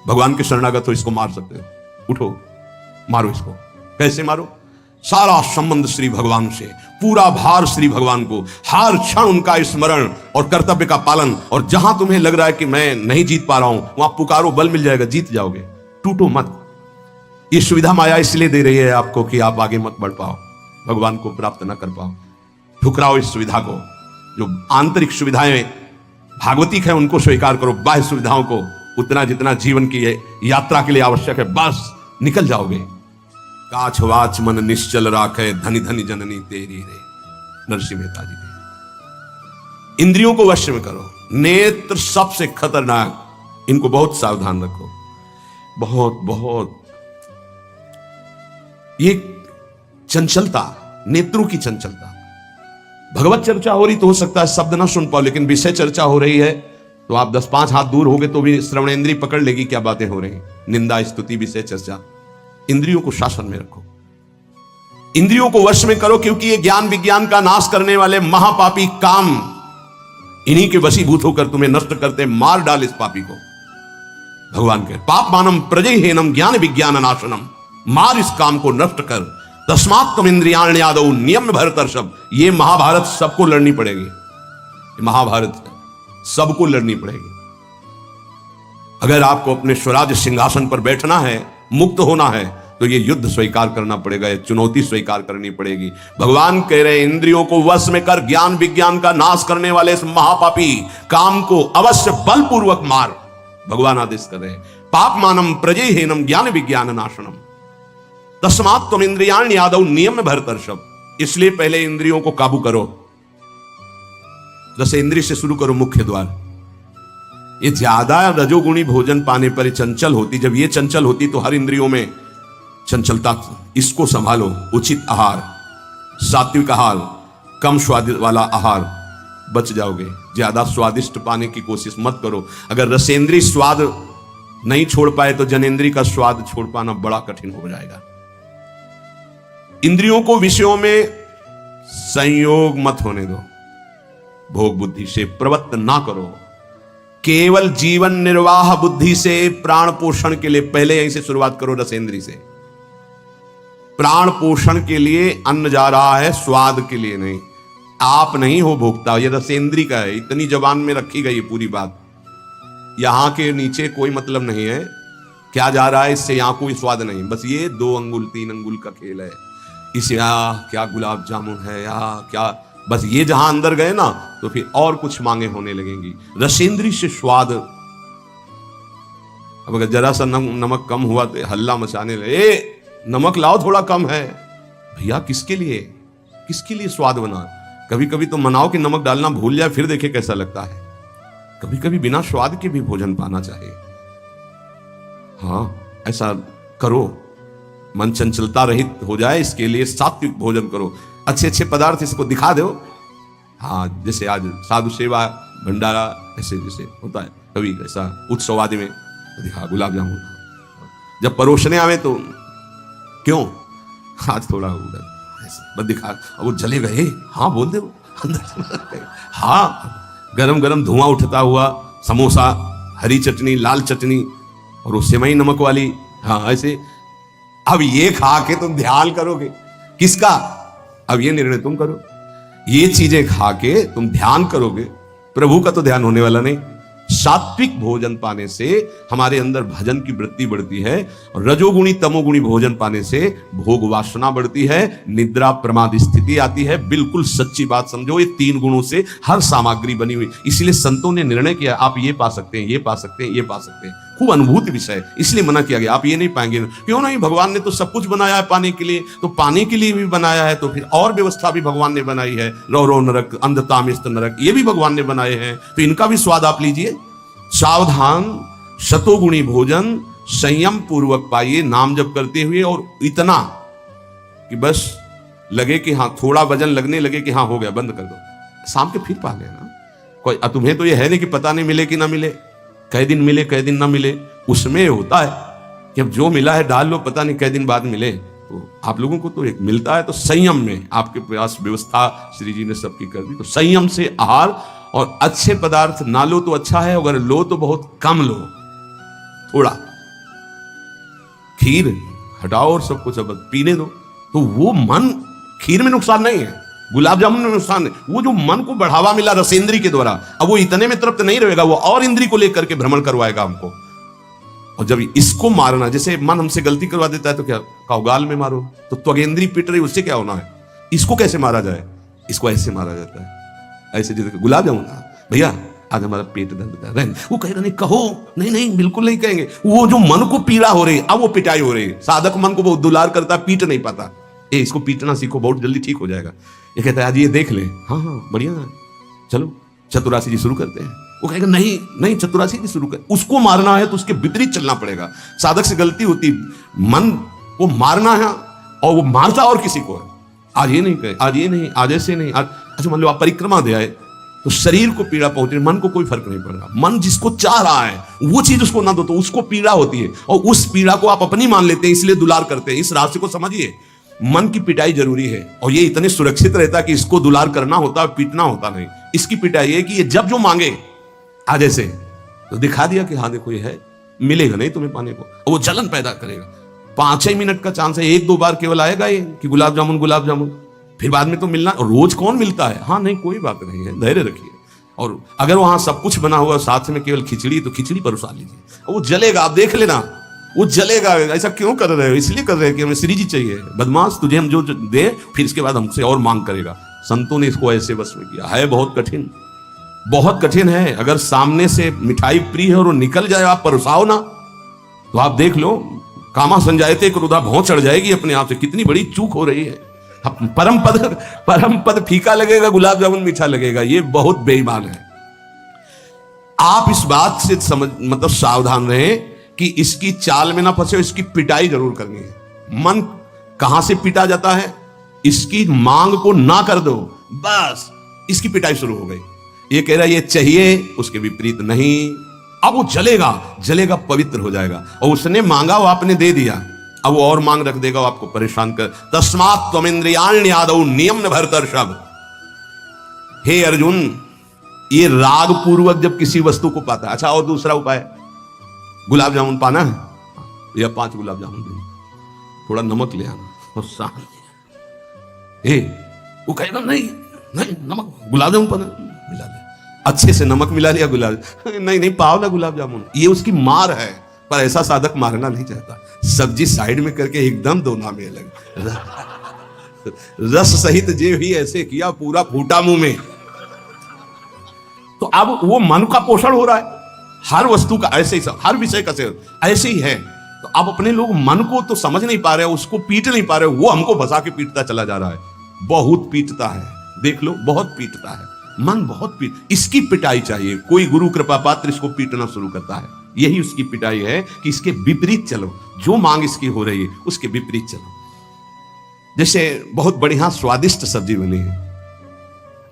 भगवान के शरणागत हो, इसको मार सकते हो। उठो, मारो इसको। कैसे मारो? सारा संबंध श्री भगवान से, पूरा भार श्री भगवान को, हर क्षण उनका स्मरण और कर्तव्य का पालन। और जहां तुम्हें लग रहा है कि मैं नहीं जीत पा रहा हूं, वहां पुकारो, बल मिल जाएगा, जीत जाओगे। टूटो मत। ये सुविधा माया इसलिए दे रही है आपको कि आप आगे मत बढ़ पाओ, भगवान को प्राप्त न कर पाओ। ठुकराओ इस सुविधा को। जो आंतरिक सुविधाएं भागवतिक है उनको स्वीकार करो, बाह्य सुविधाओं को उतना जितना जीवन की यात्रा के लिए आवश्यक है, बस निकल जाओगे। काछ वाच मन निश्चल राखे, धनी धनी जननी तेरी रे। नरसिंह मेहता जी के। इंद्रियों को वश में करो। नेत्र सबसे खतरनाक, इनको बहुत सावधान रखो, बहुत बहुत। ये चंचलता, नेत्रों की चंचलता। भगवत चर्चा हो रही तो हो सकता है शब्द ना सुन पाओ, लेकिन विषय चर्चा हो रही है तो आप 10-5 हाथ दूर होगे तो भी श्रवणेंद्रिय पकड़ लेगी क्या बातें हो रही। निंदा स्तुति विषय चर्चा। इंद्रियों को शासन में रखो, इंद्रियों को वश में करो, क्योंकि ये ज्ञान विज्ञान का नाश करने वाले महापापी काम इन्हीं के वशीभूत होकर तुम्हें नष्ट करते। मार डाल इस पापी को। भगवान के पाप मानम प्रजहेनम ज्ञान विज्ञान नाशनम। मार इस काम को, नष्ट कर। तस्मात् तुम इंद्रियाण यादव नियम भरतर्षभ। ये महाभारत सबको लड़नी पड़ेगी, महाभारत सबको लड़नी पड़ेगी। अगर आपको अपने स्वराज सिंहासन पर बैठना है, मुक्त होना है, तो ये युद्ध स्वीकार करना पड़ेगा, ये चुनौती स्वीकार करनी पड़ेगी। भगवान कह रहे हैं इंद्रियों को वश में कर, ज्ञान विज्ञान का नाश करने वाले इस महापापी काम को अवश्य बलपूर्वक मार। भगवान आदेश कर रहे हैं। पाप मानम प्रजहेनम ज्ञान विज्ञान नाशनम। तस्मात् तुम इंद्रियाण यादव नियम भरतर्षभ। इसलिए पहले इंद्रियों को काबू करो। जैसे इंद्रिय से शुरू करो, मुख्य द्वार। ये ज्यादा रजोगुणी भोजन पाने पर चंचल होती। जब ये चंचल होती तो हर इंद्रियों में चंचलता। इसको संभालो। उचित आहार, सात्विक आहार, कम स्वाद वाला आहार, बच जाओगे। ज्यादा स्वादिष्ट पाने की कोशिश मत करो। अगर रसेंद्रीय स्वाद नहीं छोड़ पाए तो जनेंद्रीय का स्वाद छोड़ पाना बड़ा कठिन हो जाएगा। इंद्रियों को विषयों में संयोग मत होने दो। भोग बुद्धि से प्रवृत्त ना करो। केवल जीवन निर्वाह बुद्धि से, प्राण पोषण के लिए पहले यहीं से शुरुआत करो, रसेंद्री से। प्राण पोषण के लिए अन्न जा रहा है, स्वाद के लिए नहीं। आप नहीं हो भोक्ता, ये रसेंद्री का है। इतनी जबान में रखी गई पूरी बात। यहां के नीचे कोई मतलब नहीं है क्या जा रहा है, इससे यहां कोई स्वाद नहीं। बस ये 2 अंगुल 3 अंगुल का खेल है। इसे क्या गुलाब जामुन है या क्या, बस ये जहां अंदर गए ना तो फिर और कुछ मांगे होने लगेंगी। रसेंद्री से स्वाद। अब अगर जरा सा नमक कम हुआ तो हल्ला मचाने लगे, नमक लाओ थोड़ा कम है। भैया किसके लिए स्वाद बना? कभी कभी तो मनाओ कि नमक डालना भूल जाए, फिर देखे कैसा लगता है। कभी कभी बिना स्वाद के भी भोजन पाना चाहिए। हाँ, ऐसा करो, मन चंचलता रहित हो जाए, इसके लिए सात्विक भोजन करो। अच्छे अच्छे पदार्थ इसको दिखा दो। हाँ, जैसे आज साधु सेवा भंडारा ऐसे जैसे होता है कभी ऐसा उत्सव आदि में दिखा, गुलाब जामुन जब परोसने आवे तो क्यों आज थोड़ा बस दिखा, वो जले गए। हाँ बोल दे अंदर। हाँ, गरम गरम धुआं उठता हुआ समोसा, हरी चटनी, लाल चटनी और वो सेवई नमक वाली। हाँ ऐसे। अब ये खा के तुम ध्यान करोगे किसका? अब ये निर्णय तुम करो। ये चीजें खा के तुम ध्यान करोगे, प्रभु का तो ध्यान होने वाला नहीं। सात्विक भोजन पाने से हमारे अंदर भजन की वृत्ति बढ़ती है, और रजोगुणी तमोगुणी भोजन पाने से भोग वासना बढ़ती है, निद्रा प्रमाद स्थिति आती है। बिल्कुल सच्ची बात समझो, ये 3 गुणों से हर सामग्री बनी हुई। इसलिए संतों ने निर्णय किया आप ये पा सकते हैं, ये पा सकते हैं, ये पा सकते हैं। खूब अनुभूति विषय, इसलिए मना किया गया आप ये नहीं पाएंगे। क्यों नहीं? भगवान ने तो सब कुछ बनाया है पाने के लिए, तो पाने के लिए भी बनाया है, तो फिर और व्यवस्था भी भगवान ने बनाई है। रौरव नरक, अंधतामिस्त नरक, ये भी भगवान ने बनाए हैं, तो इनका भी स्वाद आप लीजिए। सावधान, शतोगुणी भोजन संयम पूर्वक पाइए नाम जप करते हुए, और इतना कि बस लगे कि हाँ, थोड़ा वजन लगने लगे कि हाँ हो गया, बंद कर दो, शाम के फिर पा लेना। कोई तुम्हें तो ये है नहीं कि पता नहीं मिले कि ना मिले, कई दिन मिले कई दिन ना मिले। उसमें होता है कि अब जो मिला है डाल लो, पता नहीं कई दिन बाद मिले। तो आप लोगों को तो एक मिलता है, तो संयम में आपके प्रयास व्यवस्था श्री जी ने सबकी कर दी। तो संयम से आहार, और अच्छे पदार्थ ना लो तो अच्छा है, अगर लो तो बहुत कम लो, थोड़ा। खीर हटाओ और सब कुछ अब पीने दो, तो वो मन, खीर में नुकसान नहीं है, गुलाब जामुन में नुकसान है, वो जो मन को बढ़ावा मिला रसेंद्री के द्वारा, अब वो इतने में तृप्त नहीं रहेगा, वो और इंद्री को लेकर के भ्रमण करवाएगा हमको। और जब इसको मारना, जैसे मन हमसे गलती करवा देता है तो क्या काउगाल में मारो, तो त्वगेंद्री पिट रही, उससे क्या होना है? इसको कैसे मारा जाए? इसको ऐसे मारा जाता है, ऐसे जैसे गुलाब जामुन। भैया आज हमारा पेट दर्द कर रहा है, वो कह रहा नहीं, कहो नहीं नहीं बिल्कुल नहीं कहेंगे। वो जो मन को पीड़ा हो रही है, अब वो पिटाई हो रही है। साधक मन को बहुत दुलार करता, पीट नहीं पाता। इसको पीटना सीखो, बहुत जल्दी ठीक हो जाएगा। ये कहता है आज ये देख ले, हाँ हाँ बढ़िया है, चलो चतुरासी जी शुरू करते हैं। वो कहेगा नहीं नहीं चतुरासी जी शुरू कर। उसको मारना है तो उसके विपरीत चलना पड़ेगा। साधक से गलती होती, मन को मारना है और वो मारता और किसी को है। आज ये नहीं कहे, आज ये नहीं, आज ऐसे नहीं, आज अच्छा मान लो आप परिक्रमा दे आए तो शरीर को पीड़ा पहुंचे, मन को कोई फर्क नहीं पड़ रहा। मन जिसको चाह रहा है वो चीज उसको ना दो तो उसको पीड़ा होती है, और उस पीड़ा को आप अपनी मान लेते हैं, इसलिए दुलार करते हैं। इस रास्ते को समझिए, मन की पिटाई जरूरी है, और ये इतने सुरक्षित रहता है कि इसको दुलार करना होता है, पीटना होता नहीं। इसकी पिटाई है कि ये जब जो मांगे आज ऐसे तो दिखा दिया कि हाँ देखो ये है, मिलेगा नहीं तुम्हें पाने को, और वो जलन पैदा करेगा। 5-6 मिनट का चांस है, 1-2 बार केवल आएगा ये कि गुलाब जामुन, फिर बाद में तो मिलना। रोज कौन मिलता है? हाँ नहीं कोई बात नहीं है, धैर्य रखिए। और अगर वहां सब कुछ बना हुआ साथ में केवल खिचड़ी, तो खिचड़ी परोसा लीजिए, और वो जलेगा, आप देख लेना वो जलेगा। ऐसा क्यों कर रहे हो? इसलिए कर रहे हैं कि हमें श्री जी चाहिए। बदमाश, तुझे हम जो दे फिर इसके बाद हमसे और मांग करेगा। संतों ने इसको ऐसे बस में किया है। बहुत कठिन, बहुत कठिन है। अगर सामने से मिठाई प्रिय है और वो निकल जाए, आप परोसाओ ना, तो आप देख लो कामा संजायते क्रोधा भौं चढ़ जाएगी अपने आप से। कितनी बड़ी चूक हो रही है। परम पद फीका लगेगा, गुलाब जामुन मीठा लगेगा, ये बहुत बेईमान है। आप इस बात से मतलब सावधान रहें कि इसकी चाल में ना फंसे, इसकी पिटाई जरूर करनी है। मन कहां से पीटा जाता है? इसकी मांग को ना कर दो, बस इसकी पिटाई शुरू हो गई। ये कह रहा है ये चाहिए, उसके विपरीत नहीं। अब वो जलेगा, पवित्र हो जाएगा। और उसने मांगा, वो आपने दे दिया, अब वो और मांग रख देगा, वो आपको परेशान कर। तस्मात् त्वमिन्द्रियाण्यदौ नियम्य भरतर्षभ। हे अर्जुन, ये राग पूर्वक जब किसी वस्तु को पाता है। अच्छा, और दूसरा उपाय, गुलाब जामुन पाना है या 5 गुलाब जामुन दे, थोड़ा नमक ले आना और साथ वो कहेगा नहीं नहीं नमक, गुलाब जामुन पाना, मिला दे, अच्छे से नमक मिला लिया, गुलाब नहीं नहीं पाओ ना गुलाब जामुन। ये उसकी मार है, पर ऐसा साधक मारना नहीं चाहता। सब्जी साइड में करके एकदम दोना में लग, रस सहित जे ही ऐसे किया, पूरा फूटा मुंह में। तो अब वो मन का पोषण हो रहा है, हर वस्तु का ऐसे ही, हर विषय का ऐसे ही है। तो अब अपने लोग मन को तो समझ नहीं पा रहे, उसको पीट नहीं पा रहे, वो हमको फंसा के पीटता चला जा रहा है। बहुत पीटता है, देख लो, बहुत पीटता है मन, बहुत पीट, इसकी पिटाई चाहिए। कोई गुरु कृपा पात्र इसको पीटना शुरू करता है, यही उसकी पिटाई है कि इसके विपरीत चलो, जो मांग इसकी हो रही है उसके विपरीत चलो। जैसे बहुत बढ़िया स्वादिष्ट सब्जी बनी है,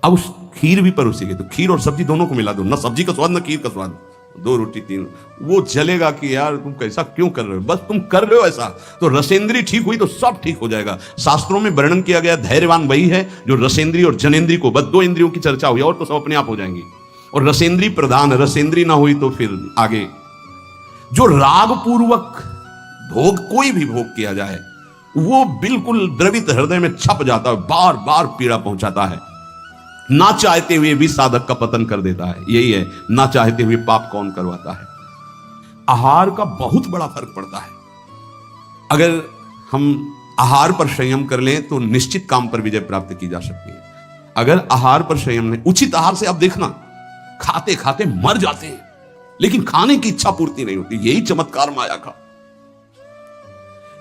अब उस खीर भी परोसी गई, तो खीर और सब्जी दोनों को मिला दो, ना सब्जी का स्वाद ना खीर का स्वाद, 2 रोटी 3, वो जलेगा कि यार तुम कैसा क्यों कर रहे हो, बस तुम कर रहे हो ऐसा। तो रसेंद्री ठीक हुई तो सब ठीक हो जाएगा। शास्त्रों में वर्णन किया गया, धैर्यवान वही है जो रसेंद्री और जनेंद्री को, बस 2 इंद्रियों की चर्चा हुई और तो सब अपने आप हो जाएंगी। और रसेंद्री प्रधान, रसेंद्री ना हुई तो फिर आगे जो राग पूर्वक भोग, कोई भी भोग किया जाए, वो बिल्कुल द्रवित हृदय में छप जाता है, बार बार पीड़ा पहुंचाता है, ना चाहते हुए भी साधक का पतन कर देता है। यही है, ना चाहते हुए पाप कौन करवाता है। आहार का बहुत बड़ा फर्क पड़ता है। अगर हम आहार पर संयम कर लें तो निश्चित काम पर विजय प्राप्त की जा सकती है। अगर आहार पर संयम नहीं, उचित आहार से आप देखना, खाते खाते मर जाते हैं, लेकिन खाने की इच्छा पूर्ति नहीं होती। यही चमत्कार माया का।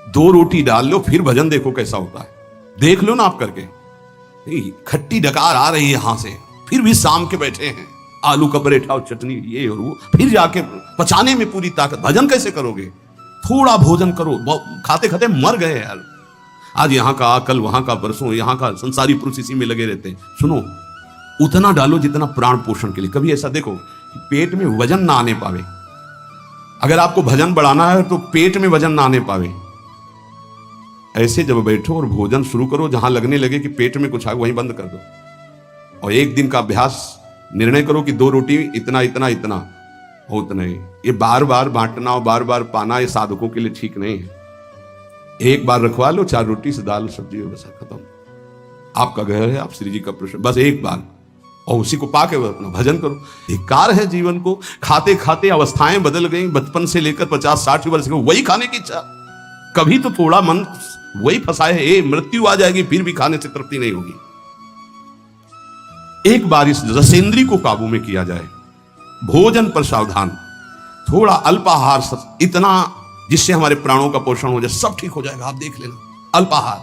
2 रोटी डाल लो, फिर भजन देखो कैसा होता है, देख लो ना आप करके। खट्टी डकार आ रही है यहां से, फिर भी शाम के बैठे हैं, आलू का पराठा और चटनी ये और वो, फिर जाके पचाने में पूरी ताकत। भजन कैसे करोगे? थोड़ा भोजन करो, खाते खाते मर गए यार। आज यहां का, कल वहां का, परसों यहां का, संसारी पुरुष इसी में लगे रहते हैं। सुनो, उतना डालो जितना प्राण पोषण के लिए। कभी ऐसा देखो कि पेट में वजन ना आने पावे। अगर आपको भजन बढ़ाना है तो पेट में वजन ना आने पावे। ऐसे जब बैठो और भोजन शुरू करो, जहां लगने लगे कि पेट में कुछ आ, वहीं बंद कर दो। और 1 दिन का अभ्यास, निर्णय करो कि 2 रोटी इतना इतना इतना हो, उतना ही। ये बार बार बांटना और बार बार पाना, ये साधकों के लिए ठीक नहीं है। एक बार रखवा लो, 4 रोटी से दाल सब्जी बस खत्म। आपका घर है, आप श्री जी का प्रश्न, बस एक बार, और उसी को पाके अपना भजन करो। धिक्कार है जीवन को, खाते खाते अवस्थाएं बदल गई, बचपन से लेकर 50-60 वर्ष के, वही खाने की इच्छा। कभी तो थोड़ा मन वही फंसाए है, मृत्यु आ जाएगी फिर भी खाने से तृप्ति नहीं होगी। एक बार इस रसेंद्री को काबू में किया जाए, भोजन पर सावधान, थोड़ा अल्पाहार, इतना जिससे हमारे प्राणों का पोषण हो जाए, सब ठीक हो जाएगा। आप देख लेना, अल्पाहार।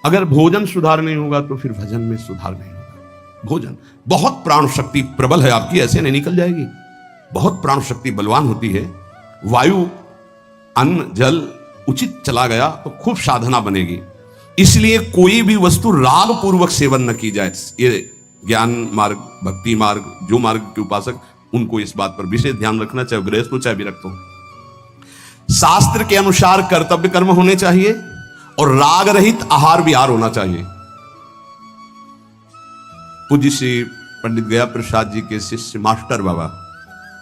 अगर भोजन सुधार नहीं होगा तो फिर भजन में सुधार नहीं होगा। भोजन, बहुत प्राण शक्ति प्रबल है आपकी, ऐसे नहीं निकल जाएगी। बहुत प्राण शक्ति बलवान होती है। वायु, अन्न, जल उचित चला गया तो खूब साधना बनेगी। इसलिए कोई भी वस्तु राग पूर्वक सेवन न की जाए। ये ज्ञान मार्ग, भक्ति मार्ग, जो मार्ग के उपासक, उनको इस बात पर विशेष ध्यान रखना, चाहे गृहस्थ हो चाहे विरक्त हो। शास्त्र के अनुसार कर्तव्य कर्म होने चाहिए और राग रहित आहार विहार होना चाहिए। पूज्य श्री पंडित गया प्रसाद जी के शिष्य मास्टर बाबा,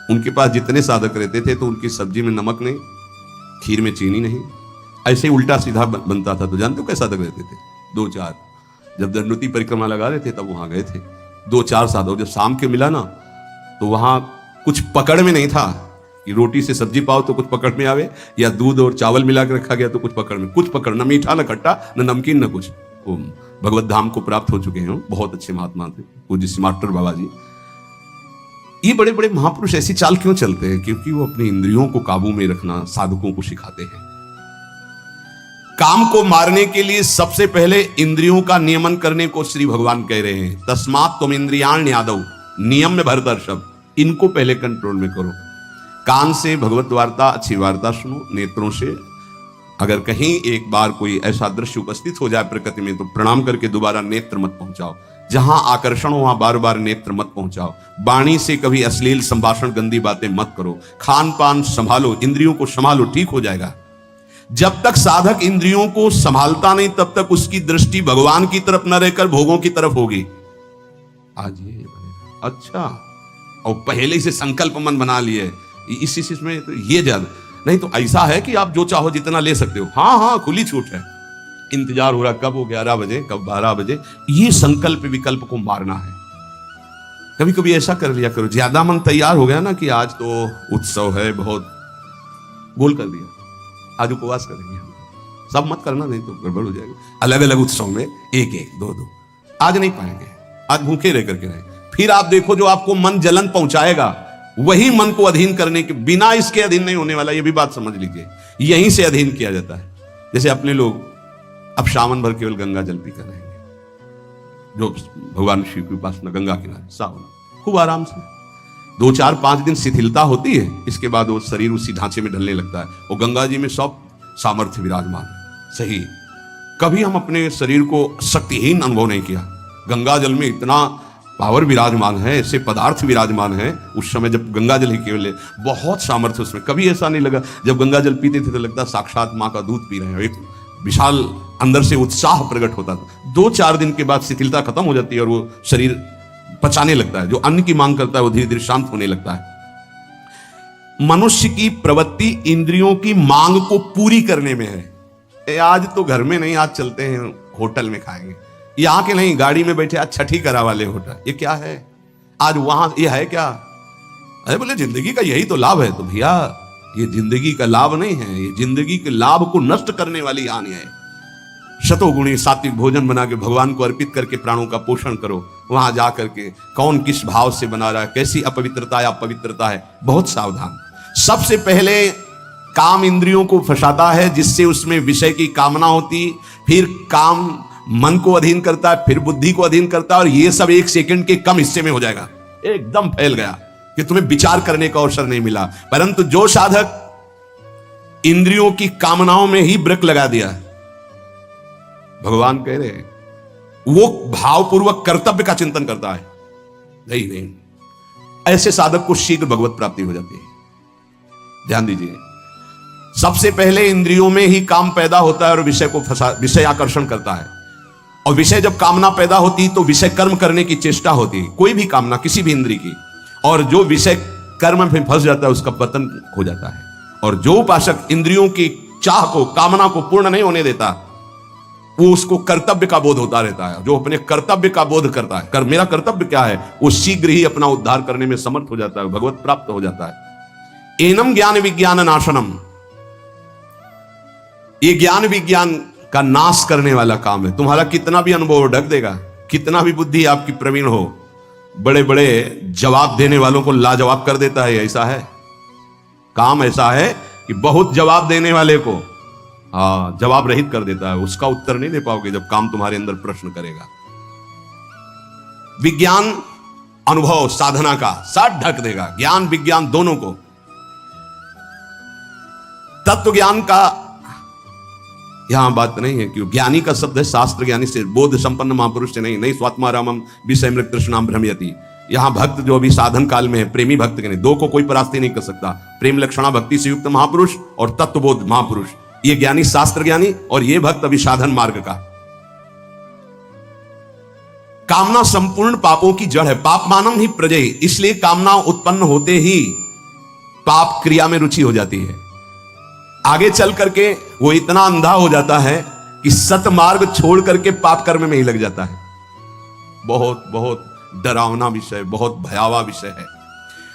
उनके पास जितने साधक रहते थे तो उनकी सब्जी में नमक नहीं, खीर में चीनी नहीं, ऐसे ही उल्टा सीधा बनता था। तो जानते हो कैसा साधक रहते थे? 2-4, जब दंडोती परिक्रमा लगा रहे थे तब वहां गए थे 2-4 साधक। जब शाम के मिला ना तो वहां कुछ पकड़ में नहीं था कि रोटी से सब्जी पाओ तो कुछ पकड़ में आवे, या दूध और चावल मिला के रखा गया तो कुछ पकड़ में, कुछ पकड़, न मीठा न खट्टा न नमकीन न कुछ। वो भगवत धाम को प्राप्त हो चुके हैं, बहुत अच्छे महात्मा थे पूज्य मास्टर बाबा जी। ये बड़े बड़े महापुरुष ऐसी चाल क्यों चलते हैं? क्योंकि वो अपनी इंद्रियों को काबू में रखना साधकों को सिखाते हैं। काम को मारने के लिए सबसे पहले इंद्रियों का नियमन करने को श्री भगवान कह रहे हैं। तस्मात् त्वम इंद्रियाण न्यादौ, नियम में भरतर्षभ, इनको पहले कंट्रोल में करो। कान से भगवत वार्ता, अच्छी वार्ता सुनो। नेत्रों से अगर कहीं एक बार कोई ऐसा दृश्य उपस्थित हो जाए प्रकृति में तो प्रणाम करके दोबारा नेत्र मत पहुंचाओ। जहां आकर्षण हो वहां बार बार नेत्र मत पहुंचाओ। वाणी से कभी अश्लील संभाषण, गंदी बातें मत करो। खान पान संभालो, इंद्रियों को संभालो, ठीक हो जाएगा। जब तक साधक इंद्रियों को संभालता नहीं तब तक उसकी दृष्टि भगवान की तरफ न रहकर भोगों की तरफ होगी। आज ये बनेगा। अच्छा, और पहले से संकल्प मन बना लिए इस में तो ये ज्यादा नहीं, तो ऐसा है कि आप जो चाहो जितना ले सकते हो। हाँ हाँ, खुली छूट है। इंतजार हो रहा कब वो 11 बजे, कब 12 बजे। ये संकल्प विकल्प को मारना है। कभी कभी ऐसा कर लिया करो, ज्यादा मन तैयार हो गया ना कि आज तो उत्सव है, बहुत गोल कर दिया, आज उपवास करेंगे हम, सब मत करना नहीं तो गड़बड़ हो जाएगी। अलग अलग उत्सव में एक एक दो दो, आज नहीं पाएंगे, आज भूखे रह करके रहे। फिर आप देखो जो आपको मन जलन पहुंचाएगा वही मन को अधीन करने के बिना इसके अधीन नहीं होने वाला। ये भी बात समझ लीजिए, यहीं से अधीन किया जाता है। जैसे अपने लोग अब सावन भर केवल गंगा जल पी कर रहेंगे, जो भगवान शिव की उपासना गंगा किनारे सावन खूब आराम से 2 4 5 दिन शिथिलता होती है, इसके बाद वो शरीर उसी ढांचे में ढलने लगता है। वो गंगा जी में सब सामर्थ्य विराजमान है। सही, कभी हम अपने शरीर को शक्तिहीन अनुभव नहीं किया। गंगा जल में इतना पावर विराजमान है, ऐसे पदार्थ विराजमान है। उस समय जब गंगा जल ही केवल बहुत सामर्थ्य उसमें, कभी ऐसा नहीं लगा। जब गंगा जल पीते थे तो लगता साक्षात माँ का दूध पी रहे हैं। एक विशाल अंदर से उत्साह प्रकट होता था। 2 4 दिन के बाद शिथिलता खत्म हो जाती है और वो शरीर पचाने लगता है। जो अन्न की मांग करता है वो धीरे धीरे शांत होने लगता है। मनुष्य की प्रवृत्ति इंद्रियों की मांग को पूरी करने में है। आज तो घर में नहीं, आज चलते हैं होटल में खाएंगे, यहाँ के नहीं, गाड़ी में बैठे आज छठी करा वाले होटल, ये क्या है आज वहां, ये है क्या? अरे बोले जिंदगी का यही तो लाभ है। तो भैया ये जिंदगी का लाभ नहीं है, ये जिंदगी के लाभ को नष्ट करने वाली हानि है। शतोगुणी सात्विक भोजन बना के भगवान को अर्पित करके प्राणों का पोषण करो। वहां जा करके कौन किस भाव से बना रहा है, कैसी अपवित्रता या पवित्रता है, बहुत सावधान। सबसे पहले काम इंद्रियों को फंसाता है, जिससे उसमें विषय की कामना होती, फिर काम मन को अधीन करता है, फिर बुद्धि को अधीन करता है, और ये सब 1 सेकंड के कम हिस्से में हो जाएगा। एकदम फैल गया कि तुम्हें विचार करने का अवसर नहीं मिला। परंतु जो साधक इंद्रियों की कामनाओं में ही ब्रेक लगा दिया, भगवान कह रहे हैं वो भावपूर्वक कर्तव्य का चिंतन करता है, नहीं, ऐसे साधक को शीघ्र भगवत प्राप्ति हो जाती है। ध्यान दीजिए, सबसे पहले इंद्रियों में ही काम पैदा होता है और विषय आकर्षण करता है। और विषय जब कामना पैदा होती तो विषय कर्म करने की चेष्टा होती है, कोई भी कामना किसी भी इंद्रिय की। और जो विषय कर्म में फंस जाता है उसका पतन हो जाता है। और जो उपासक इंद्रियों की चाह को, कामना को पूर्ण नहीं होने देता, वो उसको कर्तव्य का बोध होता रहता है। जो अपने कर्तव्य का बोध करता है, मेरा कर्तव्य क्या है, वो शीघ्र ही अपना उद्धार करने में समर्थ हो जाता है, भगवत प्राप्त हो जाता है। एनम ज्ञान विज्ञान नाशनम, ये ज्ञान विज्ञान का नाश करने वाला काम है। तुम्हारा कितना भी अनुभव ढक देगा, कितना भी बुद्धि आपकी प्रवीण हो, बड़े बड़े जवाब देने वालों को लाजवाब कर देता है। ऐसा है, काम ऐसा है कि बहुत जवाब देने वाले को जवाब रहित कर देता है। उसका उत्तर नहीं दे पाओगे जब काम तुम्हारे अंदर प्रश्न करेगा। विज्ञान अनुभव साधना का साथ ढक देगा, ज्ञान विज्ञान दोनों को। तत्व ज्ञान का यहां बात नहीं है, क्यों? ज्ञानी का शब्द है शास्त्र ज्ञानी से, बोध संपन्न महापुरुष से नहीं स्वात्मारामम विषयमृत तृष्णाम भ्रमयति। यहां भक्त जो अभी साधन काल में है, प्रेमी भक्त के नहीं, दो को कोई परास्ती नहीं कर सकता। प्रेम लक्षणा भक्ति से युक्त महापुरुष और तत्वबोध महापुरुष, ये ज्ञानी शास्त्र ज्ञानी, और ये भक्त अभी साधन मार्ग का। कामना संपूर्ण पापों की जड़ है। पापमानम ही प्रजय, इसलिए कामना उत्पन्न होते ही पाप क्रिया में रुचि हो जाती है। आगे चल करके वो इतना अंधा हो जाता है कि सतमार्ग छोड़ करके पाप कर्म में ही लग जाता है। बहुत बहुत डरावना विषय, बहुत भयावह विषय है।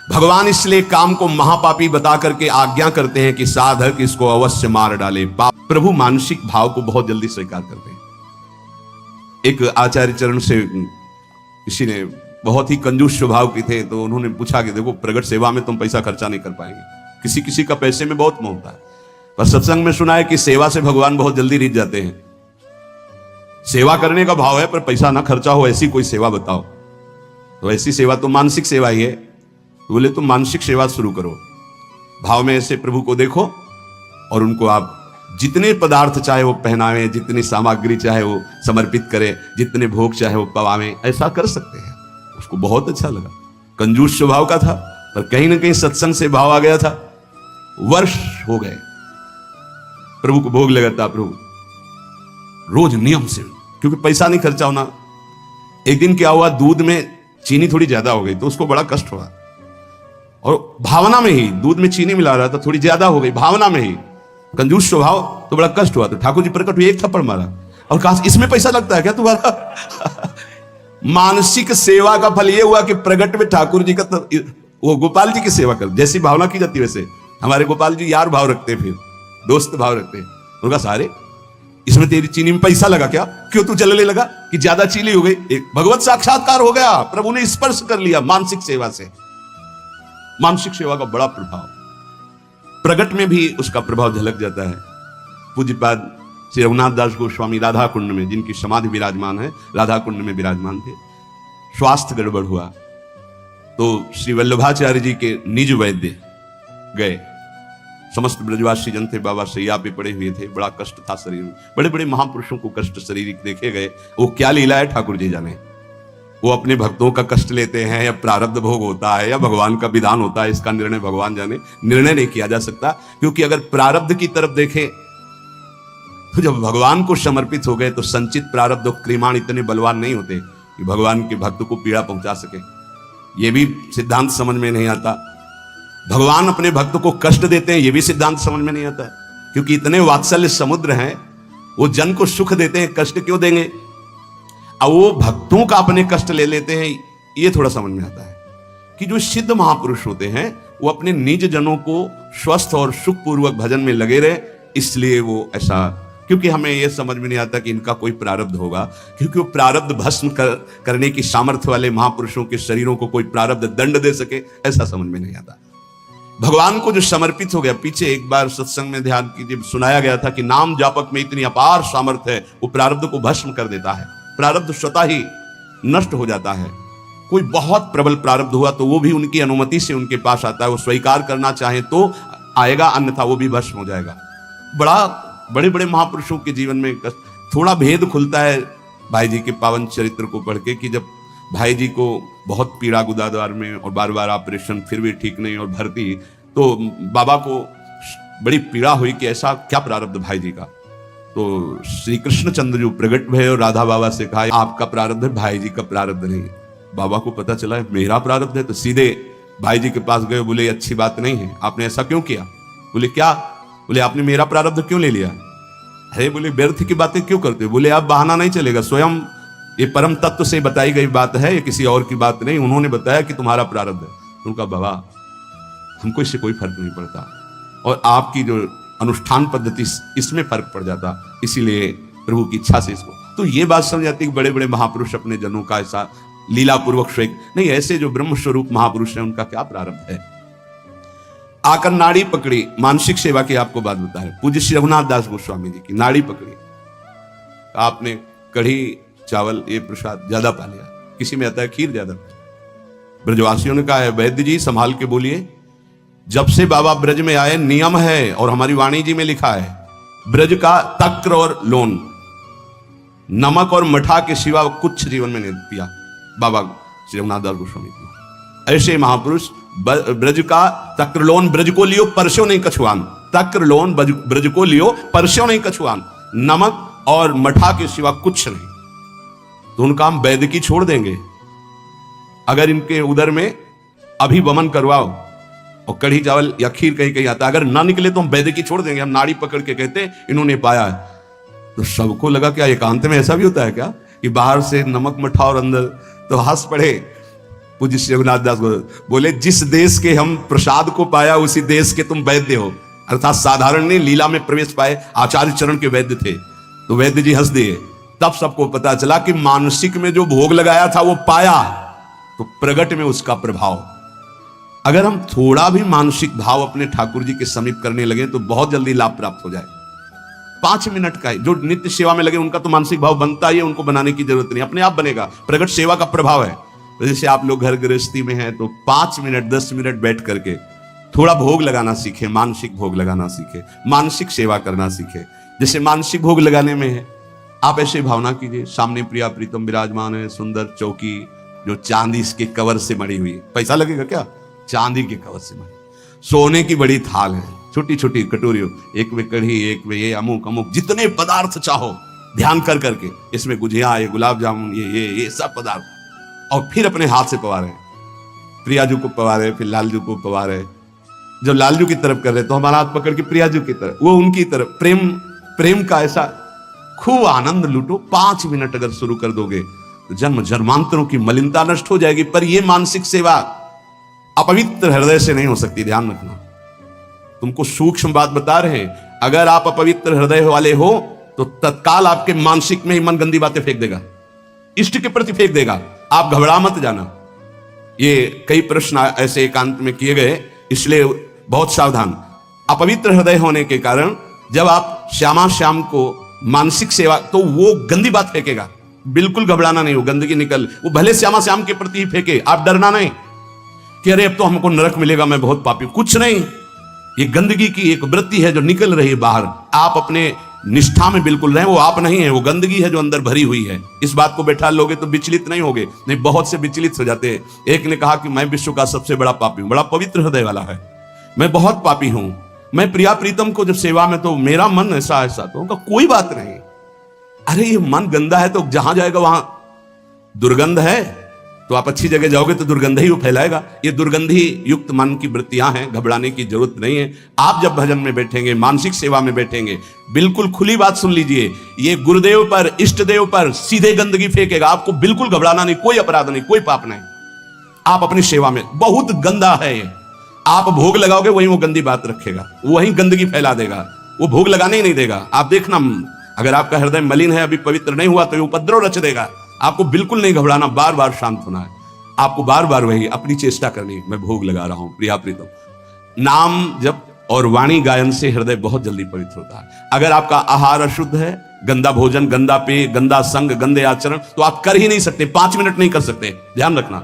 भगवान इसलिए काम को महापापी बता करके आज्ञा करते हैं कि साधक इसको अवश्य मार डाले। प्रभु मानसिक भाव को बहुत जल्दी स्वीकार करते हैं। एक आचार्य चरण से किसी ने, बहुत ही कंजूस स्वभाव के थे, तो उन्होंने पूछा कि देखो प्रगट सेवा में तुम पैसा खर्चा नहीं कर पाएंगे, किसी किसी का पैसे में बहुत मोह होता है, पर सत्संग में सुना है कि सेवा से भगवान बहुत जल्दी रिझ जाते हैं। सेवा करने का भाव है पर पैसा ना खर्चा हो, ऐसी कोई सेवा बताओ। तो ऐसी सेवा तो मानसिक सेवा ही है। तो बोले तुम मानसिक सेवा शुरू करो, भाव में ऐसे प्रभु को देखो और उनको आप जितने पदार्थ चाहे वो पहनावे, जितनी सामग्री चाहे वो समर्पित करे, जितने भोग चाहे वो पवावे, ऐसा कर सकते हैं। उसको बहुत अच्छा लगा। कंजूस स्वभाव का था पर कहीं ना कहीं सत्संग से भाव आ गया था। वर्ष हो गए प्रभु को भोग लगाता, प्रभु रोज नियम से, क्योंकि पैसा नहीं खर्चा होना। एक दिन क्या हुआ, दूध में चीनी थोड़ी ज्यादा हो गई तो उसको बड़ा कष्ट हुआ, और भावना में ही दूध में चीनी मिला रहा था, थोड़ी ज्यादा हो गई भावना में ही, कंजूस स्वभाव, तो बड़ा कष्ट हुआ। तो ठाकुर जी प्रकट हुए, एक थप्पड़ मारा और कहा इसमें पैसा लगता है क्या तुम्हारा? मानसिक सेवा का फल ये हुआ कि प्रकट में ठाकुर जी का वो गोपाल जी की सेवा कर, जैसी भावना की जाती वैसे हमारे गोपाल जी यार भाव रखते, फिर दोस्त भाव रखते। उनका सारे इसमें तेरी चीनी में पैसा लगा क्या, क्यों तू जलने लगा कि ज्यादा चीनी हो गई? एक भगवत साक्षात्कार हो गया, प्रभु ने स्पर्श कर लिया मानसिक सेवा से। मानसिक सेवा का बड़ा प्रभाव प्रगट में भी उसका प्रभाव झलक जाता है। पूज्यपाद श्री रघुनाथ दास गोस्वामी राधा कुंड में, जिनकी समाधि विराजमान है, राधा कुंड में विराजमान थे। स्वास्थ्य गड़बड़ हुआ तो श्री वल्लभाचार्य जी के निज वैद्य गए। समस्त ब्रजवासी जन थे, बाबा सैया पे पड़े हुए थे, बड़ा कष्ट था शरीर में। बड़े बड़े महापुरुषों को कष्ट शरीर देखे गए, वो क्या लीला है ठाकुर जी जाने। वो अपने भक्तों का कष्ट लेते हैं या प्रारब्ध भोग होता है या भगवान का विधान होता है, इसका निर्णय भगवान जाने। निर्णय नहीं किया जा सकता, क्योंकि अगर प्रारब्ध की तरफ देखें तो जब भगवान को समर्पित हो गए तो संचित प्रारब्ध क्रिमाण इतने बलवान नहीं होते कि भगवान के भक्त को पीड़ा पहुंचा सके। ये भी सिद्धांत समझ में नहीं आता। भगवान अपने भक्त को कष्ट देते हैं, ये भी सिद्धांत समझ में नहीं आता, क्योंकि इतने वात्सल्य समुद्र हैं, वो जन को सुख देते हैं, कष्ट क्यों देंगे? अब वो भक्तों का अपने कष्ट ले लेते हैं, ये थोड़ा समझ में आता है कि जो सिद्ध महापुरुष होते हैं वो अपने निज जनों को स्वस्थ और सुखपूर्वक भजन में लगे रहे, इसलिए वो ऐसा। क्योंकि हमें यह समझ में नहीं आता कि इनका कोई प्रारब्ध होगा, क्योंकि वो प्रारब्ध भस्म करने की सामर्थ्य वाले महापुरुषों के शरीरों को कोई प्रारब्ध दंड दे सके, ऐसा समझ में नहीं आता। भगवान को जो समर्पित हो गया, पीछे एक बार सत्संग में ध्यान कीजिए, सुनाया गया था कि नाम जापक में इतनी अपार सामर्थ्य है, वो प्रारब्ध को भस्म कर देता है, प्रारब्ध स्वतः ही नष्ट हो जाता है। कोई बहुत प्रबल प्रारब्ध हुआ तो वो भी उनकी अनुमति से उनके पास आता है, वो स्वीकार करना चाहे तो आएगा, अन्यथा वो भी भस्म हो जाएगा। बड़े बड़े महापुरुषों के जीवन में थोड़ा भेद खुलता है भाई जी के पावन चरित्र को पढ़ के, कि जब भाई जी को बहुत पीड़ा गुदाद्वार में और बार बार ऑपरेशन, फिर भी ठीक नहीं और भर्ती, तो बाबा को बड़ी पीड़ा हुई कि ऐसा क्या प्रारब्ध भाई जी का। तो श्री कृष्णचंद्र जो प्रगट भय और राधा बाबा से कहा आपका प्रारब्ध है, भाई जी का प्रारब्ध नहीं। बाबा को पता चला मेरा प्रारब्ध है, तो सीधे भाई जी के पास गए, बोले अच्छी बात नहीं है, आपने ऐसा क्यों किया? बोले क्या? बोले आपने मेरा प्रारब्ध क्यों ले लिया? अरे बोले व्यर्थ की बातें क्यों करते हो? बोले आप बहाना नहीं चलेगा, स्वयं ये परम तत्व से बताई गई बात है, ये किसी और की बात नहीं, उन्होंने बताया कि तुम्हारा प्रारब्ध है। उनका बाबा हमको इससे कोई फर्क नहीं पड़ता, और आपकी जो अनुष्ठान पद्धति इसमें फर्क पड़ जाता, इसीलिए प्रभु की इच्छा से इसको। तो ये बात समझ जाती है कि बड़े बड़े महापुरुष अपने जनों का ऐसा लीला पूर्वक स्वेक नहीं, ऐसे जो ब्रह्म स्वरूप महापुरुष हैं उनका क्या प्रारब्ध है। आकर नाड़ी पकड़ी, मानसिक सेवा की आपको बात बता है। पूज्य श्री रघुनाथ दास गोस्वामी जी की नाड़ी पकड़ी, आपने कढ़ी चावल ये प्रसाद ज्यादा पा लिया, किसी में आता है खीर ज्यादा। ब्रजवासियों ने कहा है वैद्य जी संभाल के बोलिए, जब से बाबा ब्रज में आए नियम है और हमारी वाणी जी में लिखा है, ब्रज का तक्र और लोन, नमक और मठा के सिवा कुछ जीवन में नहीं पिया बाबा श्री रघुनाथ दास गोस्वामी जी। ऐसे महापुरुष ब्रज का तक्र लोन ब्रज को लियो परस्यो नहीं कछुआन, तक्र लोन ब्रज को लियो परस्यो नहीं कछुआन, नमक और मठा के सिवा कुछ नहीं। तो उनका हम वैद्य की छोड़ देंगे, अगर इनके उदर में अभी वमन करवाओ और कढ़ी चावल या खीर कहीं कहीं आता, अगर ना निकले तो हम वैद्य की छोड़ देंगे। हम नाड़ी पकड़ के कहते इन्होंने पाया है। तो सबको लगा क्या एकांत में ऐसा भी होता है क्या कि बाहर से नमक मठा और अंदर, तो हंस पड़े पूज्य श्री रघुनाथ दास बोले जिस देश के हम प्रसाद को पाया उसी देश के तुम वैद्य हो, अर्थात साधारण ने लीला में प्रवेश पाए, आचार्य चरण के वैद्य थे। तो वैद्य जी हंस दिए। तब सबको पता चला कि मानसिक में जो भोग लगाया था वो पाया, तो प्रगट में उसका प्रभाव। अगर हम थोड़ा भी मानसिक भाव अपने ठाकुर जी के समीप करने लगे तो बहुत जल्दी लाभ प्राप्त हो जाए। 5 मिनट का है, जो नित्य सेवा में लगे उनका तो मानसिक भाव बनता ही है, उनको बनाने की जरूरत नहीं, अपने आप बनेगा। प्रगट सेवा का प्रभाव है। जैसे आप लोग घर गृहस्थी में हैं तो 5 मिनट 10 मिनट बैठ करके थोड़ा भोग लगाना सीखे, मानसिक भोग लगाना सीखे, मानसिक सेवा करना सीखे। जैसे मानसिक भोग लगाने में है, आप ऐसे भावना कीजिए सामने प्रिया प्रीतम विराजमान है, सुंदर चौकी जो चांदी के कवर से मड़ी हुई, पैसा लगेगा क्या? चांदी के कवर से मड़ी, सोने की बड़ी थाल है, छोटी छोटी कटोरियों, एक में कढ़ी, एक में ये अमुक अमुक, जितने पदार्थ चाहो ध्यान कर करके, इसमें गुजिया, ये गुलाब जामुन, ये सब पदार्थ, और फिर अपने हाथ से पवारे, प्रियाजू को पवारे, फिर लालजू को पवारे। जब लालजू की तरफ कर रहे तो हमारा हाथ पकड़ के प्रियाजू की तरफ, वो उनकी तरफ, प्रेम का ऐसा खूब आनंद लूटो। 5 मिनट अगर शुरू कर दोगे तो जन्म जन्मांतरों की मलिनता नष्ट हो जाएगी। पर यह मानसिक सेवा अपवित्र हृदय से नहीं हो सकती, ध्यान रखना। तुमको सूक्ष्म बात बता रहे हैं, अगर आप अपवित्र हृदय वाले हो तो तत्काल आपके मानसिक में ही मन गंदी बातें फेंक देगा, इष्ट के प्रति फेंक देगा। आप घबरा मत जाना। ये कई प्रश्न ऐसे एकांत में किए गए, इसलिए बहुत सावधान। अपवित्र हृदय होने के कारण जब आप श्यामा श्याम को मानसिक सेवा, तो वो गंदी बात फेंकेगा, बिल्कुल घबराना नहीं, वो गंदगी निकल, वो भले श्यामा श्याम के प्रति ही फेंके, आप डरना नहीं कि अरे अब तो हमको नरक मिलेगा, मैं बहुत पापी, कुछ नहीं। ये गंदगी की एक वृत्ति है जो निकल रही है बाहर। आप अपने निष्ठा में बिल्कुल रहे, वो आप नहीं है, वो गंदगी है जो अंदर भरी हुई है। इस बात को बैठा लोगे तो विचलित नहीं होगे। नहीं, बहुत से विचलित हो जाते हैं। एक ने कहा कि मैं विश्व का सबसे बड़ा पापी हूं, बड़ा पवित्र हृदय वाला है, मैं बहुत पापी हूं, मैं प्रिया प्रीतम को जब सेवा में तो मेरा मन ऐसा ऐसा, तो उनका कोई बात नहीं। अरे ये मन गंदा है तो जहां जाएगा वहां दुर्गंध है, तो आप अच्छी जगह जाओगे तो दुर्गंध ही वो फैलाएगा। ये दुर्गंधी युक्त मन की वृत्तियां हैं, घबराने की जरूरत नहीं है। आप जब भजन में बैठेंगे, मानसिक सेवा में बैठेंगे, बिल्कुल खुली बात सुन लीजिए, ये गुरुदेव पर, इष्ट देव पर सीधे गंदगी फेंकेगा। आपको बिल्कुल घबराना नहीं, कोई अपराध नहीं, कोई पाप नहीं। आप अपनी सेवा में, बहुत गंदा है ये, आप भोग लगाओगे वहीं वो गंदी बात रखेगा, वहीं गंदगी फैला देगा, वो भोग लगाने ही नहीं देगा। आप देखना, अगर आपका हृदय मलिन है, अभी पवित्र नहीं हुआ, तो ये उपद्रव रच देगा। आपको बिल्कुल नहीं घबराना, बार बार शांत होना है। आपको बार बार वही अपनी चेष्टा करनी, मैं भोग लगा रहा हूं प्रिया प्रीतम। नाम जप और वाणी गायन से हृदय बहुत जल्दी पवित्र होता है। अगर आपका आहार अशुद्ध है, गंदा भोजन, गंदा पेय, गंदा संग, गंदे आचरण, तो आप कर ही नहीं सकते, 5 मिनट नहीं कर सकते। ध्यान रखना,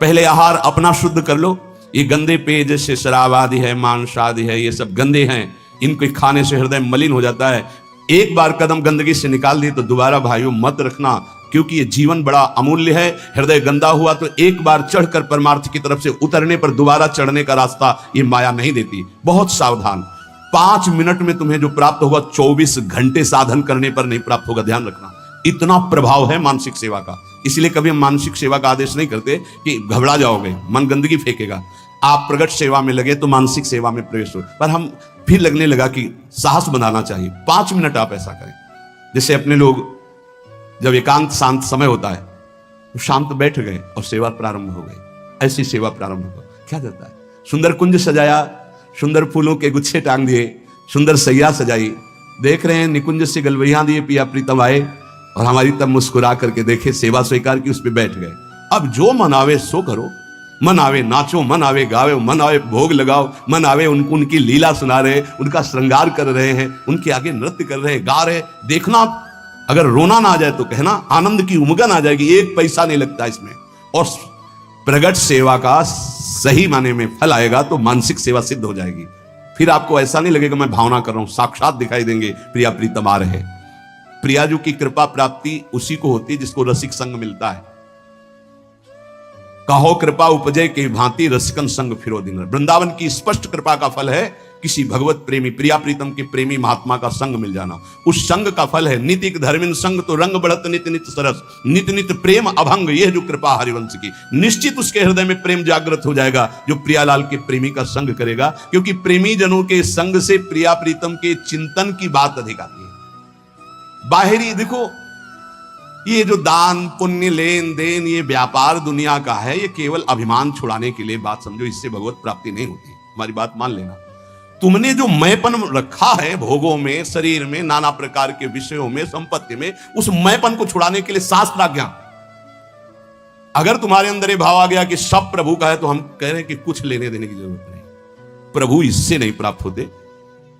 पहले आहार अपना शुद्ध कर लो। ये गंदे पेय जैसे शराब आदि है, मांस आदि है, ये सब गंदे हैं, इनको खाने से हृदय मलिन हो जाता है। एक बार कदम गंदगी से निकाल दी तो दोबारा भाइयों मत रखना, क्योंकि ये जीवन बड़ा अमूल्य है। हृदय गंदा हुआ तो एक बार चढ़कर परमार्थ की तरफ से उतरने पर दोबारा चढ़ने का रास्ता ये माया नहीं देती। बहुत सावधान। 5 मिनट में तुम्हें जो प्राप्त होगा 24 घंटे साधन करने पर नहीं प्राप्त होगा, ध्यान रखना। इतना प्रभाव है मानसिक सेवा का। इसलिए कभी हम मानसिक सेवा का आदेश नहीं करते कि घबरा जाओगे, मन गंदगी फेंकेगा। आप प्रगट सेवा में लगे तो मानसिक सेवा में प्रवेश हो, पर हम फिर लगने लगा कि साहस बनाना चाहिए। 5 मिनट आप ऐसा करें, जैसे अपने लोग जब एकांत शांत समय होता है तो शांत बैठ गए और सेवा प्रारंभ हो गई। ऐसी सेवा प्रारंभ हो, क्या जाता है, सुंदर कुंज सजाया, सुंदर फूलों के गुच्छे टांग दिए, सुंदर सैया सजाई, देख रहे हैं निकुंज से गलवैया दिए, पिया प्रीतम आए और हमारी तब मुस्कुरा करके देखे, सेवा स्वीकार की, उस पर बैठ गए। अब जो मन आवे सो करो, मन आवे नाचो, मन आवे गावे, मन आवे भोग लगाओ, मन आवे उनकी लीला सुना रहे, उनका श्रृंगार कर रहे हैं, उनके आगे नृत्य कर रहे हैं, गा रहे। देखना, अगर रोना ना आ जाए तो कहना, आनंद की उमगन आ जाएगी। 1 पैसा नहीं लगता इसमें। और प्रगट सेवा का सही माने में फल आएगा तो मानसिक सेवा सिद्ध हो जाएगी। फिर आपको ऐसा नहीं लगेगा मैं भावना कर रहा हूं, साक्षात दिखाई देंगे प्रिया प्रीतम आ रहे। प्रियाजू की कृपा प्राप्ति उसी को होती है जिसको रसिक संग मिलता है। कहो कृपा उपजय के भांति रसिकन संग फिरो दिन। वृंदावन की स्पष्ट कृपा का फल है किसी भगवत प्रेमी, प्रिया प्रीतम के प्रेमी महात्मा का संग मिल जाना। उस संग का फल है नितिक धर्मिन संग तो रंग बढ़त नित नित सरस, नित नित प्रेम अभंग। यह जो कृपा हरिवंश की, निश्चित उसके हृदय में प्रेम जागृत हो जाएगा जो प्रियालाल के प्रेमी का संग करेगा। क्योंकि प्रेमी जनों के संग से प्रिया प्रीतम के चिंतन की बात अधिक आती है। बाहरी देखो, ये जो दान पुण्य लेन देन, ये व्यापार दुनिया का है, ये केवल अभिमान छुड़ाने के लिए बात समझो, इससे भगवत प्राप्ति नहीं होती। हमारी बात मान लेना। तुमने जो मैंपन रखा है भोगों में, शरीर में, नाना प्रकार के विषयों में, संपत्ति में, उस मैंपन को छुड़ाने के लिए शास्त्र आज्ञा। अगर तुम्हारे अंदर ये भाव आ गया कि सब प्रभु का है, तो हम कह रहे हैं कि कुछ लेने देने की जरूरत नहीं। प्रभु इससे नहीं प्राप्त होते।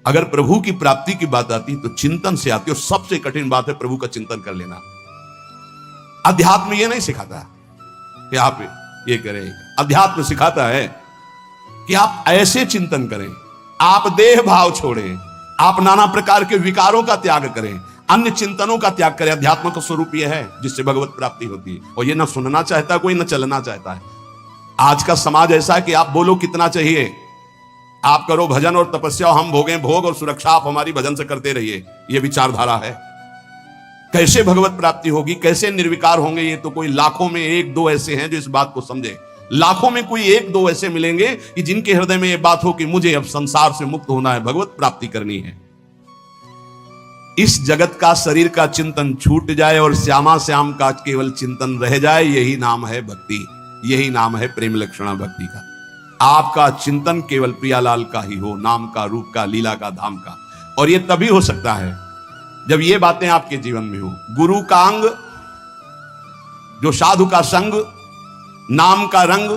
अगर प्रभु की प्राप्ति की बात आती तो चिंतन से आती, और सबसे कठिन बात है प्रभु का चिंतन कर लेना। अध्यात्म ये नहीं सिखाता कि आप ये करें, अध्यात्म सिखाता है कि आप ऐसे चिंतन करें, आप देह भाव छोड़ें, आप नाना प्रकार के विकारों का त्याग करें, अन्य चिंतनों का त्याग करें। अध्यात्म का स्वरूप यह है जिससे भगवत प्राप्ति होती है। और ये ना सुनना चाहता कोई, ना चलना चाहता है। आज का समाज ऐसा है कि आप बोलो कितना चाहिए, आप करो भजन और तपस्या, हम भोगें भोग और सुरक्षा आप हमारी भजन से करते रहिए, ये विचारधारा है। कैसे भगवत प्राप्ति होगी, कैसे निर्विकार होंगे, ये तो कोई लाखों में एक दो ऐसे हैं जो इस बात को समझे। लाखों में कोई एक दो ऐसे मिलेंगे कि जिनके हृदय में ये बात हो कि मुझे अब संसार से मुक्त होना है, भगवत प्राप्ति करनी है। इस जगत का शरीर का चिंतन छूट जाए और श्यामा श्याम का केवल चिंतन रह जाए, यही नाम है भक्ति, यही नाम है प्रेम लक्षणा भक्ति का। आपका चिंतन केवल प्रियालाल का ही हो, नाम का, रूप का, लीला का, धाम का। और यह तभी हो सकता है जब ये बातें आपके जीवन में हो। गुरु का अंग, जो साधु का संग, नाम का रंग,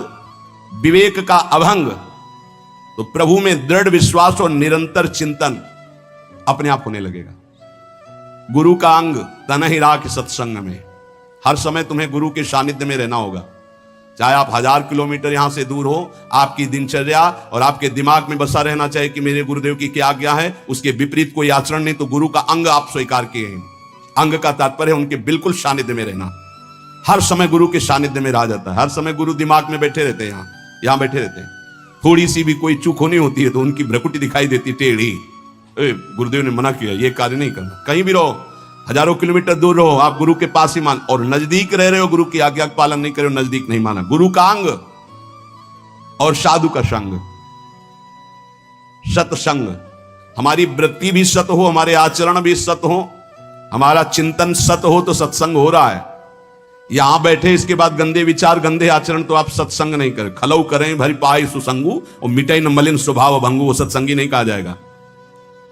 विवेक का अभंग, तो प्रभु में दृढ़ विश्वास और निरंतर चिंतन अपने आप होने लगेगा। गुरु का अंग तन ही राख सत्संग में, हर समय तुम्हें गुरु के सानिध्य में रहना होगा। चाहे आप 1000 किलोमीटर यहां से दूर हो, आपकी दिनचर्या और आपके दिमाग में बसा रहना चाहिए कि मेरे गुरुदेव की क्या आज्ञा है, उसके विपरीत कोई आचरण नहीं, तो गुरु का अंग आप स्वीकार किए हैं। अंग का तात्पर्य है उनके बिल्कुल सानिध्य में रहना। हर समय गुरु के सानिध्य में रहा जाता है, हर समय गुरु दिमाग में बैठे रहते हैं, यहां बैठे रहते हैं। थोड़ी सी भी कोई चूक होनी होती है तो उनकी भ्रकुटी दिखाई देती टेढ़ी, गुरुदेव ने मना किया, ये कार्य नहीं करना। कहीं भी रहो, हजारों किलोमीटर दूर रहो, आप गुरु के पास ही मान, और नजदीक रह रहे हो, गुरु की आज्ञा का पालन नहीं करे हो, नजदीक नहीं माना। गुरु का अंग और साधु का संग, सत्संग। हमारी वृत्ति भी सत हो, हमारे आचरण भी सत हो, हमारा चिंतन सत हो, तो सत्संग हो रहा है। यहां बैठे इसके बाद गंदे विचार, गंदे आचरण, तो आप सत्संग नहीं करें। खलऊ करें भरी पाई सुसंगु और मिटाई न मलिन स्वभाव भंगु, वो सत्संगी नहीं कहा जाएगा।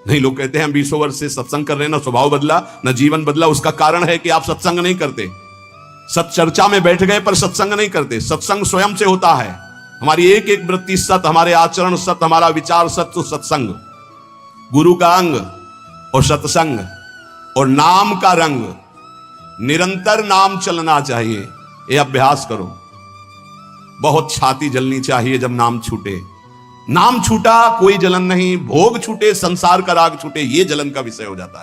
नहीं, लोग कहते हैं हम 20 वर्ष से सत्संग कर रहे हैं, ना स्वभाव बदला ना जीवन बदला। उसका कारण है कि आप सत्संग नहीं करते। सत्चर्चा में बैठ गए पर सत्संग नहीं करते। सत्संग स्वयं से होता है। हमारी एक एक वृत्ति सत, हमारे आचरण सत, हमारा विचार सत, तो सत्संग। गुरु का अंग और सत्संग और नाम का रंग, निरंतर नाम चलना चाहिए। ये अभ्यास करो। बहुत छाती जलनी चाहिए जब नाम छूटे। नाम छूटा कोई जलन नहीं, भोग छूटे संसार का राग छूटे, ये जलन का विषय हो जाता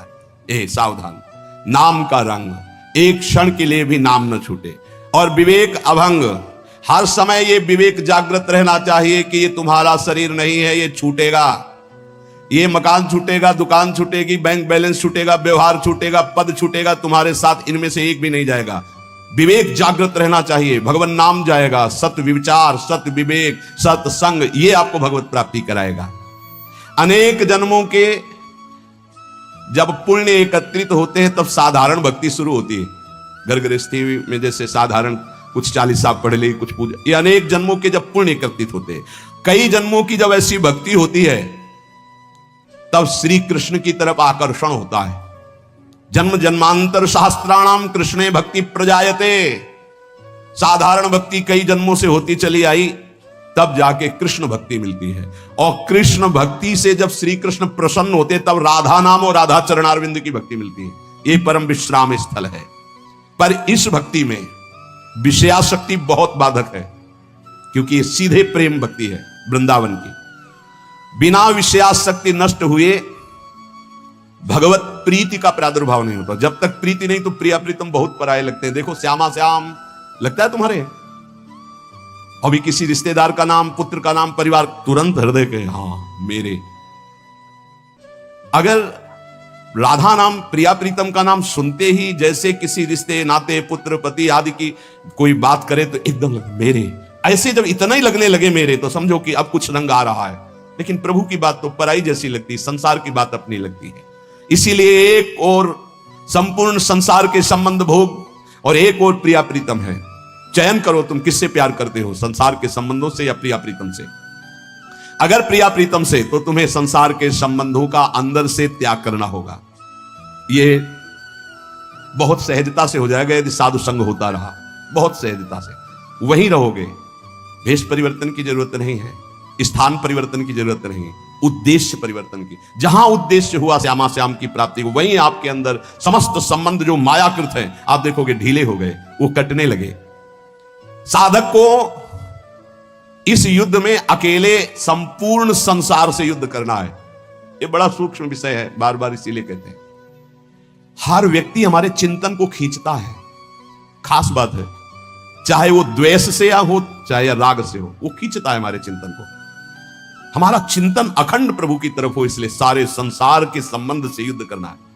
है। सावधान, नाम का रंग, एक क्षण के लिए भी नाम न छूटे। और विवेक अभंग, हर समय ये विवेक जागृत रहना चाहिए कि ये तुम्हारा शरीर नहीं है, ये छूटेगा। ये मकान छूटेगा, दुकान छूटेगी, बैंक बैलेंस छूटेगा, व्यवहार छूटेगा, पद छूटेगा, तुम्हारे साथ इनमें से एक भी नहीं जाएगा। विवेक जागृत रहना चाहिए, भगवान नाम जाएगा, सत्य विचार, सत्य विवेक, सत्संग, ये आपको भगवत प्राप्ति कराएगा। अनेक जन्मों के जब पुण्य एकत्रित होते हैं तब साधारण भक्ति शुरू होती है। घर गृहस्थी में जैसे साधारण कुछ 40 साल पढ़ ली, कुछ पूजा, ये अनेक जन्मों के जब पुण्य एकत्रित होते हैं, कई जन्मों की जब ऐसी भक्ति होती है तब श्री कृष्ण की तरफ आकर्षण होता है। जन्म जन्मांतर सहस्त्राणाम कृष्णे भक्ति प्रजायते। साधारण भक्ति कई जन्मों से होती चली आई, तब जाके कृष्ण भक्ति मिलती है। और कृष्ण भक्ति से जब श्री कृष्ण प्रसन्न होते तब राधा नाम और राधा चरणारविंद की भक्ति मिलती है। ये परम विश्राम स्थल है। पर इस भक्ति में विषयाशक्ति बहुत बाधक है, क्योंकि ये सीधे प्रेम भक्ति है वृंदावन की। बिना विषयाशक्ति नष्ट हुए भगवत प्रीति का प्रादुर्भाव नहीं होता। जब तक प्रीति नहीं तो प्रिया प्रीतम बहुत पराये लगते हैं। देखो श्यामा श्याम लगता है तुम्हारे, अभी किसी रिश्तेदार का नाम, पुत्र का नाम, परिवार, तुरंत हृदय के हाँ मेरे। अगर राधा नाम, प्रिया प्रीतम का नाम सुनते ही जैसे किसी रिश्ते नाते, पुत्र पति आदि की कोई बात करे तो एकदम लगे मेरे। ऐसे जब इतना ही लगने लगे मेरे, तो समझो कि अब कुछ रंग आ रहा है। लेकिन प्रभु की बात तो पराई जैसी लगती है, संसार की बात अपनी लगती है। इसीलिए एक और संपूर्ण संसार के संबंध भोग और एक और प्रिया प्रीतम है। चयन करो तुम किससे प्यार करते हो, संसार के संबंधों से या प्रिया प्रीतम से। अगर प्रिया प्रीतम से, तो तुम्हें संसार के संबंधों का अंदर से त्याग करना होगा। ये बहुत सहजता से हो जाएगा यदि साधु संग होता रहा, बहुत सहजता से वहीं रहोगे। भेष परिवर्तन की जरूरत नहीं है, स्थान परिवर्तन की जरूरत नहीं है, उद्देश्य परिवर्तन की। जहां उद्देश्य हुआ श्यामा श्याम की प्राप्ति को, वहीं आपके अंदर समस्त संबंध जो मायाकृत है आप देखोगे ढीले हो गए, वो कटने लगे। साधक को इस युद्ध में अकेले संपूर्ण संसार से युद्ध करना है। ये बड़ा सूक्ष्म विषय है, बार बार इसीलिए कहते हैं। हर व्यक्ति हमारे चिंतन को खींचता है, खास बात है। चाहे वो द्वेष से या हो, चाहे राग से हो, वो खींचता है हमारे चिंतन को। हमारा चिंतन अखंड प्रभु की तरफ हो, इसलिए सारे संसार के संबंध से युद्ध करना है।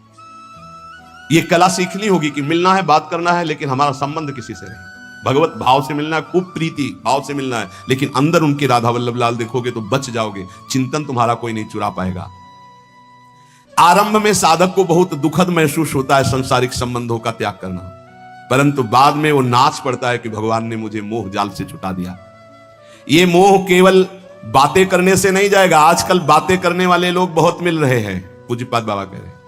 ये कला सीखनी होगी कि मिलना है, बात करना है, लेकिन हमारा संबंध किसी से नहीं। भगवत भाव से मिलना है, खूब प्रीति भाव से मिलना है, लेकिन अंदर उनके राधा वल्लभ लाल देखोगे तो बच जाओगे, चिंतन तुम्हारा कोई नहीं चुरा पाएगा। आरंभ में साधक को बहुत दुखद महसूस होता है सांसारिक संबंधों का त्याग करना, परंतु बाद में वो नाच पड़ता है कि भगवान ने मुझे मोह जाल से छुटा दिया। ये मोह केवल बातें करने से नहीं जाएगा। आजकल बातें करने वाले लोग बहुत मिल रहे हैं, पूज्यपाद बाबा कह रहे हैं,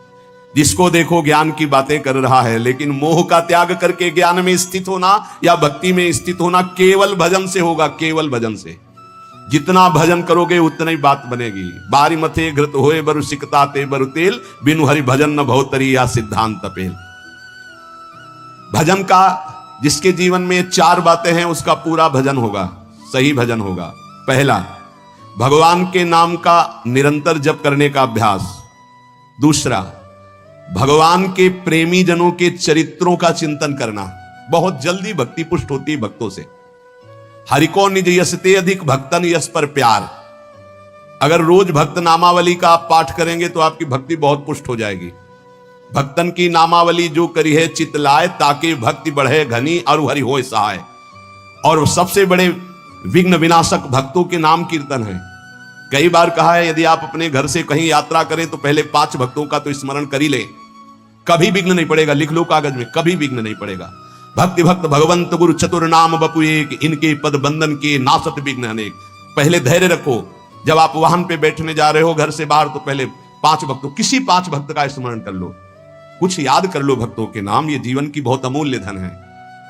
जिसको देखो ज्ञान की बातें कर रहा है, लेकिन मोह का त्याग करके ज्ञान में स्थित होना या भक्ति में स्थित होना केवल भजन से होगा, केवल भजन से। जितना भजन करोगे उतना ही बात बनेगी। बारी मथे घृत होए बरु सिकता ते बरु तेल, बिनु हरि भजन न भवतरी या सिद्धांत तपेल। भजन का जिसके जीवन में 4 बातें हैं उसका पूरा भजन होगा, सही भजन होगा। पहला, भगवान के नाम का निरंतर जप करने का अभ्यास। दूसरा, भगवान के प्रेमी जनों के चरित्रों का चिंतन करना। बहुत जल्दी भक्ति पुष्ट होती है भक्तों से। हरि को निज यसते अधिक भक्तन यस पर प्यार। अगर रोज भक्त नामावली का आप पाठ करेंगे तो आपकी भक्ति बहुत पुष्ट हो जाएगी। भक्तन की नामावली जो करी है चित लाए, ताकि भक्ति बढ़े घनी और हरि होए सहाय। और सबसे बड़े विघ्न विनाशक भक्तों के नाम कीर्तन है। कई बार कहा है, यदि आप अपने घर से कहीं यात्रा करें तो पहले 5 भक्तों का तो स्मरण कर ही ले, कभी विघ्न नहीं पड़ेगा। लिख लो कागज में, कभी विघ्न नहीं पड़ेगा। भक्ति भक्त भगवंत गुरु चतुर नाम बपु एक, इनके पद बंधन के नासत विघ्न अनेक। पहले धैर्य रखो। जब आप वाहन पे बैठने जा रहे हो घर से बाहर, तो पहले 5 भक्तों, किसी 5 भक्त का स्मरण कर लो, कुछ याद कर लो भक्तों के नाम। ये जीवन की बहुत अमूल्य धन है।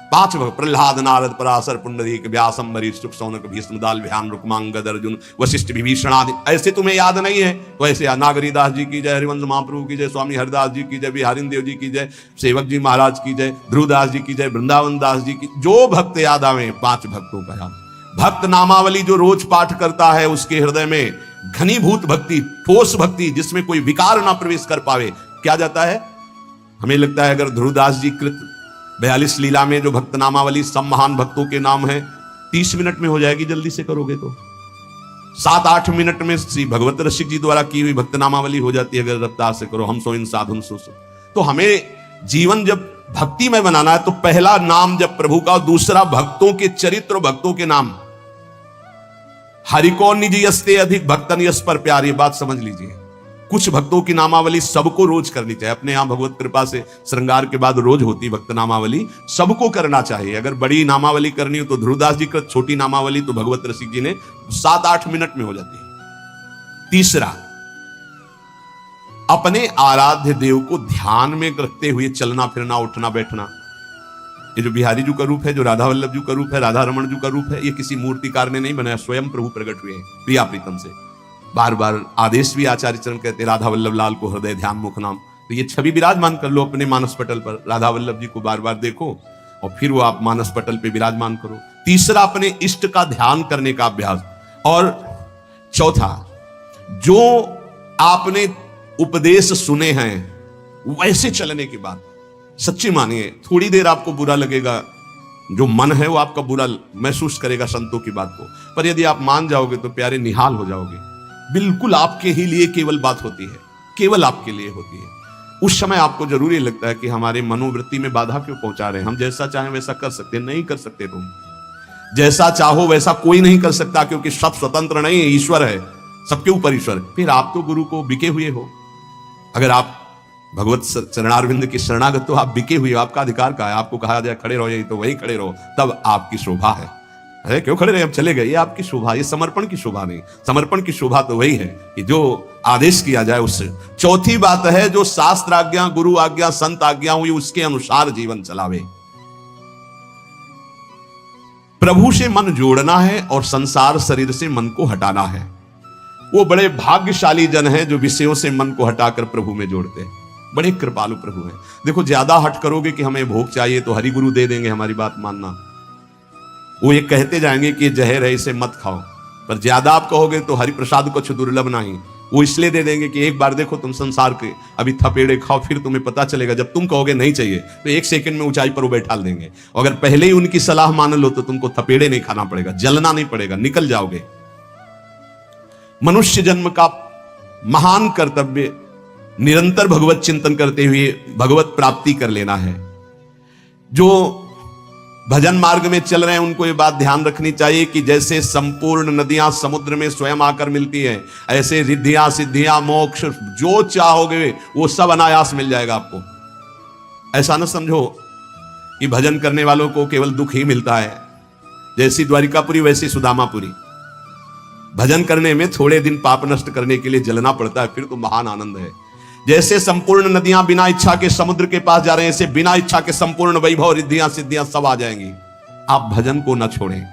5 भक्त, प्रहलाद नारद पराशर पुंडरीक व्यास अम्बरीश शुक शौनक भीष्म दाल विहान रुक्मांगद अर्जुन वशिष्ठ विभीषण आदि। ऐसे तुम्हें याद नहीं है तो ऐसे नागरीदास जी की जय, हरिवंश महाप्रभु की जय, स्वामी हरिदास जी की जय, बिहारिन देव जी की जय, सेवक जी महाराज की जय, ध्रुवदास जी की जय, वृंदावन दास जी की। जो भक्त याद आवे 5 भक्तों का याद। भक्त नामावली जो रोज पाठ करता है उसके हृदय में घनीभूत भक्ति, ठोस भक्ति, जिसमें कोई विकार ना प्रवेश कर पावे, क्या जाता है। हमें लगता है अगर ध्रुवदास जी कृत 42 लीला में जो भक्त नामावली सब महान भक्तों के नाम है 30 मिनट में हो जाएगी, जल्दी से करोगे तो 7-8 मिनट में श्री भगवत रसिक जी द्वारा की हुई भक्त नामावली हो जाती है, अगर रफ्तार से करो। हम सो इन साधुन सो। तो हमें जीवन जब भक्ति में बनाना है तो पहला नाम जब प्रभु का, दूसरा भक्तों के चरित्र, भक्तों के नाम। हरि को निज यस्ते अधिक भक्तन यस पर प्यार, ये बात समझ लीजिए। कुछ भक्तों की नामावली सबको रोज करनी चाहिए। अपने यहां भगवत कृपा से श्रृंगार के बाद रोज होती भक्त नामावली, सबको करना चाहिए। अगर बड़ी नामावली करनी हो तो ध्रुवदास जी कृत छोटी नामावली तो भगवत रसिक जी ने 7-8 मिनट में हो जाती है। तीसरा, अपने आराध्य देव को ध्यान में रखते हुए चलना फिरना, उठना बैठना। ये जो बिहारी जी का रूप है, जो राधा वल्लभ जी का रूप है, राधा रमन जी का रूप है, ये किसी मूर्तिकार ने नहीं बनाया, स्वयं प्रभु प्रकट हुए हैं प्रिया प्रीतम से। बार बार आदेश भी आचार्य चरण कहते, राधा वल्लभ लाल को हृदय ध्यान मुख नाम। तो ये छवि विराजमान कर लो अपने मानस पटल पर। राधा वल्लभ जी को बार बार देखो और फिर वो आप मानस पटल पे विराजमान करो। तीसरा, अपने इष्ट का ध्यान करने का अभ्यास। और चौथा, जो आपने उपदेश सुने हैं वैसे चलने की बात। सच्ची मानिए, थोड़ी देर आपको बुरा लगेगा, जो मन है वो आपका बुरा महसूस करेगा संतों की बात को, पर यदि आप मान जाओगे तो प्यारे निहाल हो जाओगे। बिल्कुल आपके ही लिए केवल बात होती है, केवल आपके लिए होती है। उस समय आपको जरूरी लगता है कि हमारे मनोवृत्ति में बाधा क्यों पहुंचा रहे हैं। हम जैसा चाहें वैसा कर सकते, नहीं कर सकते। तुम जैसा चाहो वैसा कोई नहीं कर सकता, क्योंकि सब स्वतंत्र नहीं है, ईश्वर है, सबके ऊपर ईश्वर। फिर आप तो गुरु को बिके हुए हो। अगर आप भगवत चरणारविंद की शरणागत, तो आप बिके हुए हो। आपका अधिकार का है, आपको कहा जाए खड़े रहो, यही तो वही खड़े रहो, तब आपकी शोभा है। अरे क्यों खड़े रहे, हम चले गए, ये आपकी शोभा, ये समर्पण की शोभा नहीं। समर्पण की शोभा तो वही है कि जो आदेश किया जाए उससे। चौथी बात है, जो शास्त्र आज्ञा, गुरु आज्ञा, संत आज्ञा हुई उसके अनुसार जीवन चलावे। प्रभु से मन जोड़ना है और संसार शरीर से मन को हटाना है। वो बड़े भाग्यशाली जन हैं जो विषयों से मन को हटाकर प्रभु में जोड़ते हैं। बड़े कृपालु प्रभु हैं। देखो, ज्यादा हट करोगे कि हमें भोग चाहिए तो हरि गुरु दे देंगे, हमारी बात मानना। वो ये कहते जाएंगे कि जहर है इसे मत खाओ, पर ज्यादा आप कहोगे तो हरि प्रसाद कुछ दुर्लभ नहीं, वो इसलिए दे देंगे कि एक बार देखो तुम संसार के अभी थपेड़े खाओ, फिर तुम्हें पता चलेगा। जब तुम कहोगे नहीं चाहिए तो 1 सेकंड में ऊंचाई पर वो बैठा देंगे। अगर पहले ही उनकी सलाह मान लो तो तुमको थपेड़े नहीं खाना पड़ेगा, जलना नहीं पड़ेगा, निकल जाओगे। मनुष्य जन्म का महान कर्तव्य निरंतर भगवत चिंतन करते हुए भगवत प्राप्ति कर लेना है। जो भजन मार्ग में चल रहे हैं उनको ये बात ध्यान रखनी चाहिए कि जैसे संपूर्ण नदियां समुद्र में स्वयं आकर मिलती हैं, ऐसे रिद्धियां सिद्धियां मोक्ष जो चाहोगे वो सब अनायास मिल जाएगा आपको। ऐसा न समझो कि भजन करने वालों को केवल दुख ही मिलता है। जैसी द्वारिकापुरी वैसी सुदामापुरी। भजन करने में थोड़े दिन पाप नष्ट करने के लिए जलना पड़ता है, फिर तो महान आनंद है। जैसे संपूर्ण नदियां बिना इच्छा के समुद्र के पास जा रहे हैं, ऐसे बिना इच्छा के संपूर्ण वैभव रिद्धियां सिद्धियां सब आ जाएंगी। आप भजन को न छोड़ें।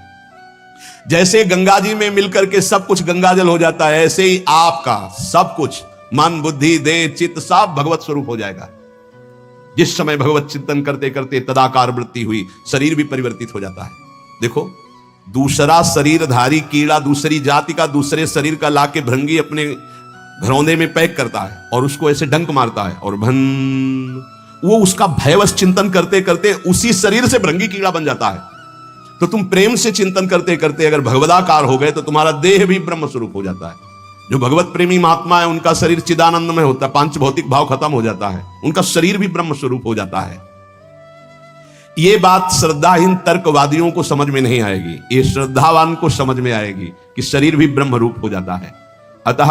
जैसे गंगा जी में मिलकर के सब कुछ गंगाजल हो जाता है, ऐसे ही आपका सब कुछ मन बुद्धि देह चित्त सब भगवत स्वरूप हो जाएगा। जिस समय भगवत चिंतन करते करते तदाकार वृत्ति हुई, शरीर भी परिवर्तित हो जाता है। देखो, दूसरा शरीरधारी कीड़ा दूसरी जाति का दूसरे शरीर का लाके भृंगी अपने घरौंदे में पैक करता है और उसको ऐसे डंक मारता है और भन, वो उसका भयवश चिंतन करते करते उसी शरीर से भृंगी कीड़ा बन जाता है। तो तुम प्रेम से चिंतन करते करते अगर भगवदाकार हो गए तो तुम्हारा देह भी ब्रह्म स्वरूप हो जाता है। जो भगवत प्रेमी महात्मा है उनका शरीर चिदानंद में होता है, पांच भौतिक भाव खत्म हो जाता है, उनका शरीर भी ब्रह्म स्वरूप हो जाता है। ये बात श्रद्धाहीन तर्कवादियों को समझ में नहीं आएगी, ये श्रद्धावान को समझ में आएगी कि शरीर भी ब्रह्म रूप हो जाता है। अतः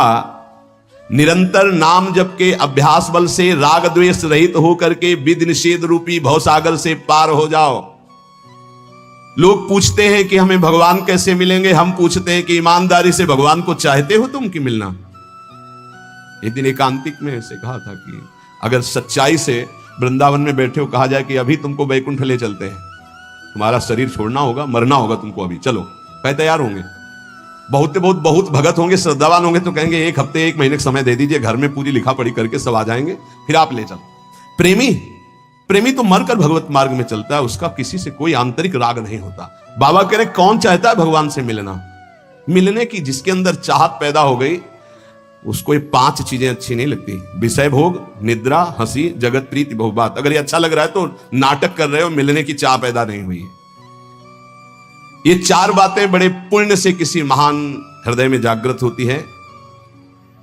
निरंतर नाम जप के अभ्यास बल से राग द्वेष रहित होकर के विधि निषेध रूपी भवसागर से पार हो जाओ। लोग पूछते हैं कि हमें भगवान कैसे मिलेंगे, हम पूछते हैं कि ईमानदारी से भगवान को चाहते हो तुम कि मिलना। एक दिन एकांतिक में ऐसे कहा था कि अगर सच्चाई से वृंदावन में बैठे हो, कहा जाए कि अभी तुमको वैकुंठ ले चलते हैं, तुम्हारा शरीर छोड़ना होगा, मरना होगा तुमको, अभी चलो, कह तैयार होंगे। बहुत भगत होंगे, श्रद्धावान होंगे तो कहेंगे एक हफ्ते एक महीने का समय दे दीजिए, घर में पूरी लिखा पढ़ी करके सब आ जाएंगे, फिर आप ले चलो। प्रेमी तो मरकर भगवत मार्ग में चलता है, उसका किसी से कोई आंतरिक राग नहीं होता। बाबा कह रहे कौन चाहता है भगवान से मिलना? मिलने की जिसके अंदर चाहत पैदा हो गई उसको ये पांच चीजें अच्छी नहीं लगती, विषय भोग, निद्रा, हंसी, जगत प्रीति, बहुबात। अगर ये अच्छा लग रहा है तो नाटक कर रहे हो, मिलने की चाह पैदा नहीं हुई है। ये चार बातें बड़े पुण्य से किसी महान हृदय में जागृत होती है।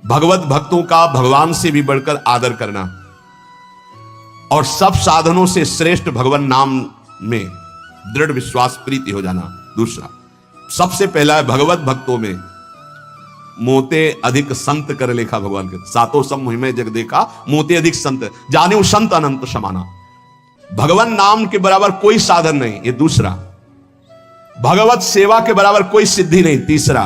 भगवत भक्तों का भगवान से भी बढ़कर आदर करना और सब साधनों से श्रेष्ठ भगवान नाम में दृढ़ विश्वास प्रीति हो जाना। दूसरा, सबसे पहला है भगवत भक्तों में मोते अधिक संत कर लेखा। भगवान के सातों सब मुहिमे जग देखा, मोते अधिक संत जाने संत अनंत समाना। भगवान नाम के बराबर कोई साधन नहीं, ये दूसरा। भगवत सेवा के बराबर कोई सिद्धि नहीं, तीसरा।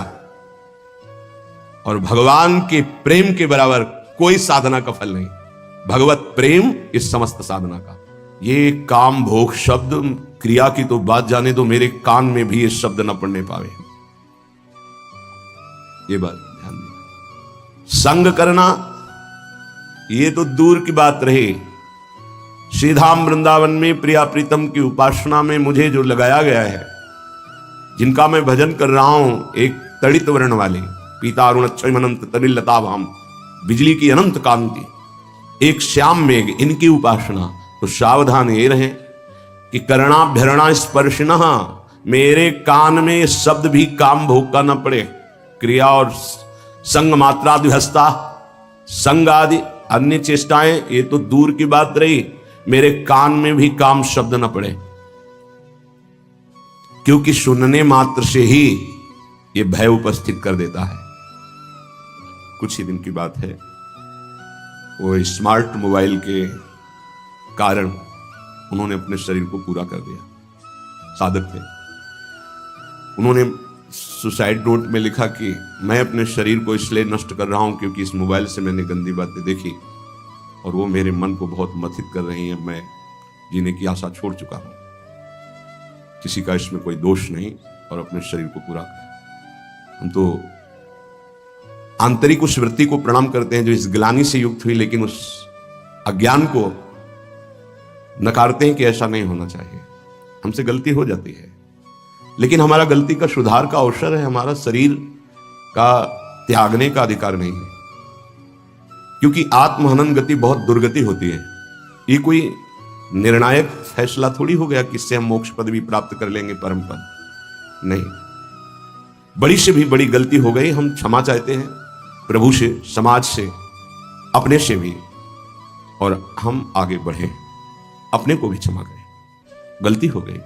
और भगवान के प्रेम के बराबर कोई साधना का फल नहीं। भगवत प्रेम इस समस्त साधना का। ये काम भोग शब्द क्रिया की तो बात जाने दो, मेरे कान में भी ये शब्द न पड़ने पावे, ये बात ध्यान देना। संग करना ये तो दूर की बात रही। श्रीधाम वृंदावन में प्रिया प्रीतम की उपासना में मुझे जो लगाया गया है, जिनका मैं भजन कर रहा हूं, एक तड़ित वर्ण वाली पीता अरुण अक्षय अनंत तनिल लता भाम, बिजली की अनंत कांति, एक श्याम मेघ, इनकी उपासना। तो सावधान ये रहे कि करणाभ्यरणा स्पर्शिना, मेरे कान में शब्द भी काम भोग का न पड़े। क्रिया और संग मात्रादिहस्ता, संग आदि अन्य चेष्टाएं ये तो दूर की बात रही, मेरे कान में भी काम शब्द न पड़े, क्योंकि सुनने मात्र से ही ये भय उपस्थित कर देता है। कुछ ही दिन की बात है, वो स्मार्ट मोबाइल के कारण उन्होंने अपने शरीर को पूरा कर दिया। साधक थे, उन्होंने सुसाइड नोट में लिखा कि मैं अपने शरीर को इसलिए नष्ट कर रहा हूं क्योंकि इस मोबाइल से मैंने गंदी बातें देखी और वो मेरे मन को बहुत मथित कर रही हैं। मैं जीने की आशा छोड़ चुका हूं, किसी का इसमें कोई दोष नहीं, और अपने शरीर को पूरा करें। हम तो आंतरिक उस वृत्ति को प्रणाम करते हैं जो इस ग्लानि से युक्त हुई, लेकिन उस अज्ञान को नकारते हैं कि ऐसा नहीं होना चाहिए। हमसे गलती हो जाती है, लेकिन हमारा गलती का सुधार का अवसर है, हमारा शरीर का त्यागने का अधिकार नहीं है। क्योंकि आत्महनन गति बहुत दुर्गति होती है। ये कोई निर्णायक फैसला थोड़ी हो गया कि इससे हम मोक्ष पद भी प्राप्त कर लेंगे, परम पद नहीं। बड़ी से भी बड़ी गलती हो गई, हम क्षमा चाहते हैं प्रभु से, समाज से, अपने से भी। और हम आगे बढ़ें, अपने को भी क्षमा करें, गलती हो गई।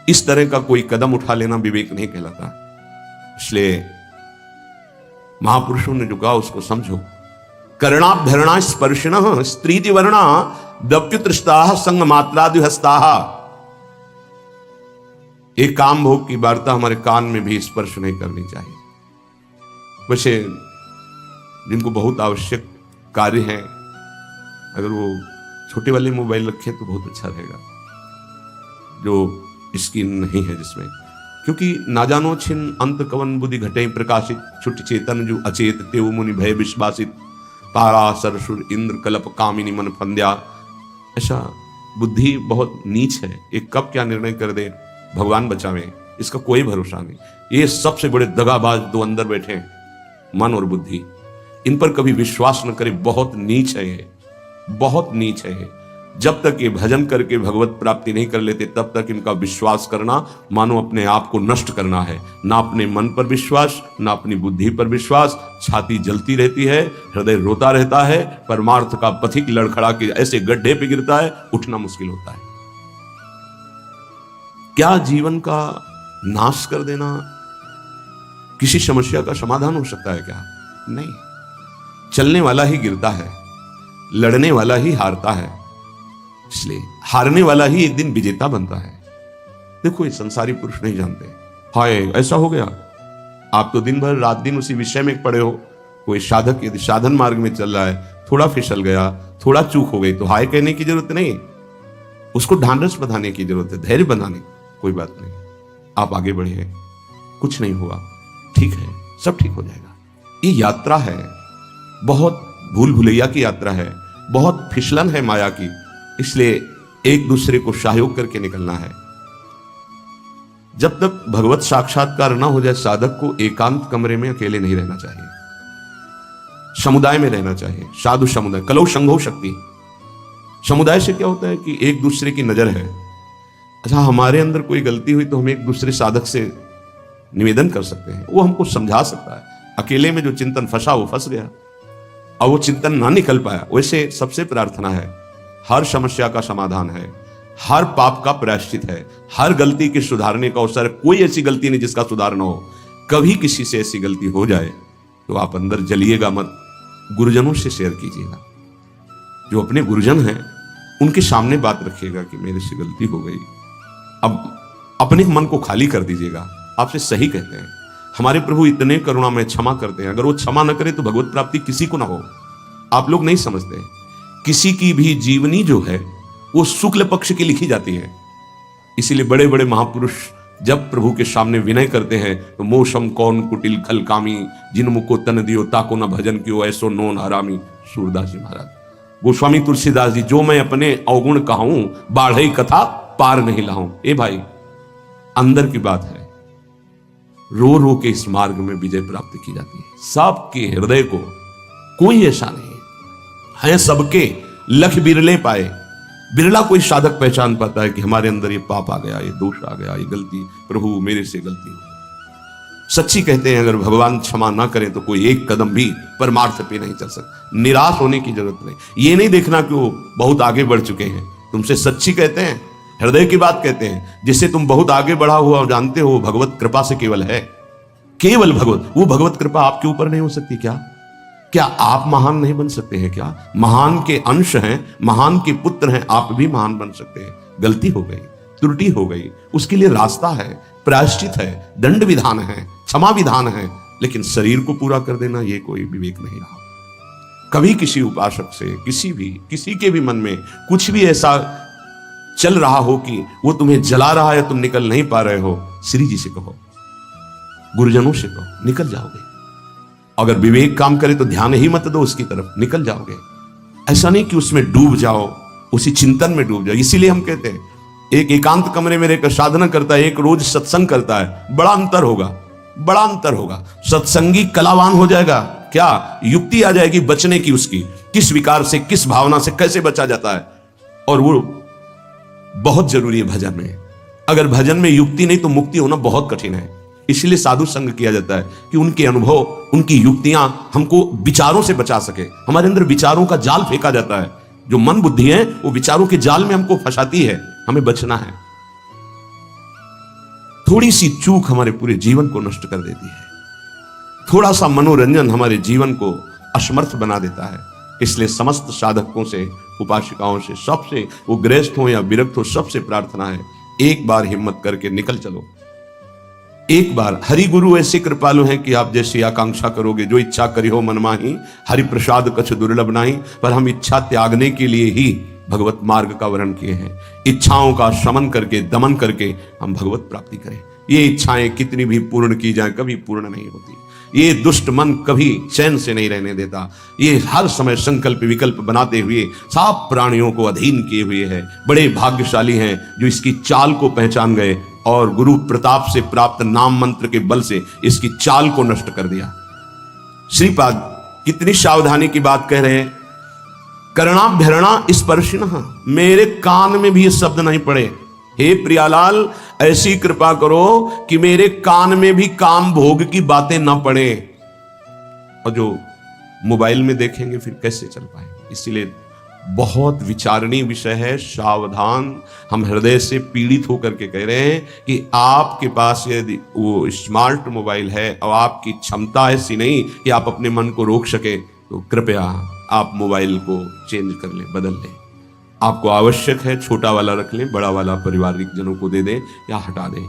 इस तरह का कोई कदम उठा लेना विवेक नहीं कहलाता। इसलिए महापुरुषों ने जो कहा उसको समझो। कर्णाभरणा स्पर्शिणः स्त्रीति वर्णा दप्युतृष्टाः संग मात्रादिहस्ताः। एक काम भोग की वार्ता हमारे कान में भी स्पर्श नहीं करनी चाहिए। वैसे जिनको बहुत आवश्यक कार्य है, अगर वो छोटे वाले मोबाइल रखे तो बहुत अच्छा रहेगा, जो स्क्रीन नहीं है जिसमें, क्योंकि ना जानो छिन अंत कवन बुद्धि घटे प्रकाशित छुट चेतन जो अचेत तेव मुनि भय विश्वासित तारा सरसुर इंद्र कलप कामिनी मन फंद्या। ऐसा बुद्धि बहुत नीच है, एक कब क्या निर्णय कर दे भगवान बचावे, इसका कोई भरोसा नहीं। ये सबसे बड़े दगाबाज दो अंदर बैठे हैं, मन और बुद्धि, इन पर कभी विश्वास न करे। बहुत नीच है ये, बहुत नीच है ये। जब तक ये भजन करके भगवत प्राप्ति नहीं कर लेते तब तक इनका विश्वास करना मानो अपने आप को नष्ट करना है। ना अपने मन पर विश्वास, ना अपनी बुद्धि पर विश्वास। छाती जलती रहती है, हृदय रोता रहता है, परमार्थ का पथिक लड़खड़ा के ऐसे गड्ढे पे गिरता है, उठना मुश्किल होता है। क्या जीवन का नाश कर देना किसी समस्या का समाधान हो सकता है क्या? नहीं। चलने वाला ही गिरता है, लड़ने वाला ही हारता है, इसलिए हारने वाला ही एक दिन विजेता बनता है। देखो ये संसारी पुरुष नहीं जानते, हाय ऐसा हो गया। आप तो दिन भर रात दिन उसी विषय में पड़े हो। कोई साधक यदि साधन मार्ग में चल रहा है, थोड़ा फिसल गया, थोड़ा चूक हो गई, तो हाय कहने की जरूरत नहीं, उसको ढांढस बंधाने की जरूरत है, धैर्य बंधाने। कोई बात नहीं, आप आगे बढ़िए, कुछ नहीं हुआ, ठीक है, सब ठीक हो जाएगा। ये यात्रा है, बहुत भूल भुलैया की यात्रा है, बहुत फिसलन है माया की, इसलिए एक दूसरे को सहयोग करके निकलना है। जब तक भगवत साक्षात्कार ना हो जाए, साधक को एकांत कमरे में अकेले नहीं रहना चाहिए, समुदाय में रहना चाहिए। साधु समुदाय, कलौ संघो शक्ति। समुदाय से क्या होता है कि एक दूसरे की नजर है। अच्छा, हमारे अंदर कोई गलती हुई तो हम एक दूसरे साधक से निवेदन कर सकते हैं, वो हमको समझा सकता है। अकेले में जो चिंतन फंसा वो फंस गया, और वो चिंतन ना निकल पाया। वैसे सबसे प्रार्थना है, हर समस्या का समाधान है, हर पाप का प्रायश्चित है, हर गलती के सुधारने का अवसर। कोई ऐसी गलती नहीं जिसका सुधार ना हो। कभी किसी से ऐसी गलती हो जाए तो आप अंदर जलिएगा मत, गुरुजनों से शेयर कीजिएगा। जो अपने गुरुजन हैं उनके सामने बात रखिएगा कि मेरे से गलती हो गई। अब अपने मन को खाली कर दीजिएगा। आपसे सही कहते हैं, हमारे प्रभु इतने करुणा में क्षमा करते हैं। अगर वो क्षमा न करे तो भगवत प्राप्ति किसी को ना हो। आप लोग नहीं समझते, किसी की भी जीवनी जो है वो शुक्ल पक्ष की लिखी जाती है। इसीलिए बड़े बड़े महापुरुष जब प्रभु के सामने विनय करते हैं तो मोशम कौन कुटिल खल कामी, जिन मुको तन दियो ताको न भजन कियो ऐसो नोन हरामी। सूरदास जी महाराज, गोस्वामी तुलसीदास जी, जो मैं अपने अवगुण कहूं बाढ़ई कथा पार नहीं लाऊं। ए भाई, अंदर की बात है, रो रो के इस मार्ग में विजय प्राप्त की जाती है। सबके हृदय को, कोई ऐसा नहीं है, सबके लख बिरले पाए। बिरला कोई साधक पहचान पाता है कि हमारे अंदर ये पाप आ गया, ये दोष आ गया, ये गलती, प्रभु मेरे से गलती हो। सच्ची कहते हैं, अगर भगवान क्षमा ना करें तो कोई एक कदम भी परमार्थ पे नहीं चल सकता। निराश होने की जरूरत नहीं, ये नहीं देखना कि वो बहुत आगे बढ़ चुके हैं। तुमसे सच्ची कहते हैं, हृदय की बात कहते हैं, जिससे तुम बहुत आगे बढ़ा हुआ और जानते हो भगवत कृपा से केवल है, केवल भगवत। वो भगवत कृपा आपके ऊपर नहीं हो सकती क्या? क्या आप महान नहीं बन सकते हैं क्या? महान के अंश हैं, महान के पुत्र हैं, आप भी महान बन सकते हैं। गलती हो गई, त्रुटि हो गई, उसके लिए रास्ता है, प्रायश्चित है, दंड विधान है, क्षमा विधान है, लेकिन शरीर को पूरा कर देना ये कोई विवेक नहीं रहा। कभी किसी उपासक से, किसी के भी मन में कुछ भी ऐसा चल रहा हो कि वो तुम्हें जला रहा है, तुम निकल नहीं पा रहे हो, श्री जी से कहो, गुरुजनों से कहो, निकल जाओगे। अगर विवेक काम करे तो ध्यान ही मत दो उसकी तरफ, निकल जाओगे। ऐसा नहीं कि उसमें डूब जाओ, उसी चिंतन में डूब जाओ। इसीलिए हम कहते हैं, एक एकांत कमरे में रहकर साधना करता है, एक रोज सत्संग करता है, बड़ा अंतर होगा, बड़ा अंतर होगा। सत्संगी कलावान हो जाएगा, क्या युक्ति आ जाएगी बचने की, उसकी किस विकार से, किस भावना से कैसे बचा जाता है। और वो बहुत जरूरी है भजन में। अगर भजन में युक्ति नहीं तो मुक्ति होना बहुत कठिन है। इसलिए साधु संग किया जाता है कि उनके अनुभव, उनकी युक्तियां हमको विचारों से बचा सके। हमारे अंदर विचारों का जाल फेंका जाता है जो मन बुद्धि है वो विचारों के जाल में हमको फंसाती है, हमें बचना है। थोड़ी सी चूक हमारे पूरे जीवन को नष्ट कर देती है, थोड़ा सा मनोरंजन हमारे जीवन को असमर्थ बना देता है। इसलिए समस्त साधकों से, उपासिकाओं से, सबसे, वो गृहस्थ हो या विरक्त हो, सबसे प्रार्थना है, एक बार हिम्मत करके निकल चलो। एक बार हरि गुरु ऐसे कृपालु हैं कि आप जैसी आकांक्षा करोगे, जो इच्छा करी हो मन माही, हरि प्रसाद कछ दुर्लभ नाही। पर हम इच्छा त्यागने के लिए ही भगवत मार्ग का वर्ण किए हैं। इच्छाओं का शमन करके, दमन करके हम भगवत प्राप्ति करें। ये इच्छाएं कितनी भी पूर्ण की जाए कभी पूर्ण नहीं होती। ये दुष्ट मन कभी चैन से नहीं रहने देता। ये हर समय संकल्प विकल्प बनाते हुए सब प्राणियों को अधीन किए हुए है। बड़े भाग्यशाली हैं जो इसकी चाल को पहचान गए और गुरु प्रताप से प्राप्त नाम मंत्र के बल से इसकी चाल को नष्ट कर दिया। श्रीपाद कितनी सावधानी की बात कह रहे हैं। कर्णाभ्यरणा स्पर्शिनः, मेरे कान में भी ये शब्द नहीं पड़े। हे प्रियालाल, ऐसी कृपा करो कि मेरे कान में भी काम भोग की बातें ना पड़े। और जो मोबाइल में देखेंगे फिर कैसे चल पाएंगे। इसीलिए बहुत विचारणीय विषय है, सावधान। हम हृदय से पीड़ित होकर के कह रहे हैं कि आपके पास यदि वो स्मार्ट मोबाइल है और आपकी क्षमता ऐसी नहीं कि आप अपने मन को रोक सके, तो कृपया आप मोबाइल को चेंज कर लें, बदल लें। आपको आवश्यक है छोटा वाला रख लें, बड़ा वाला परिवारिक जनों को दे दें या हटा दें।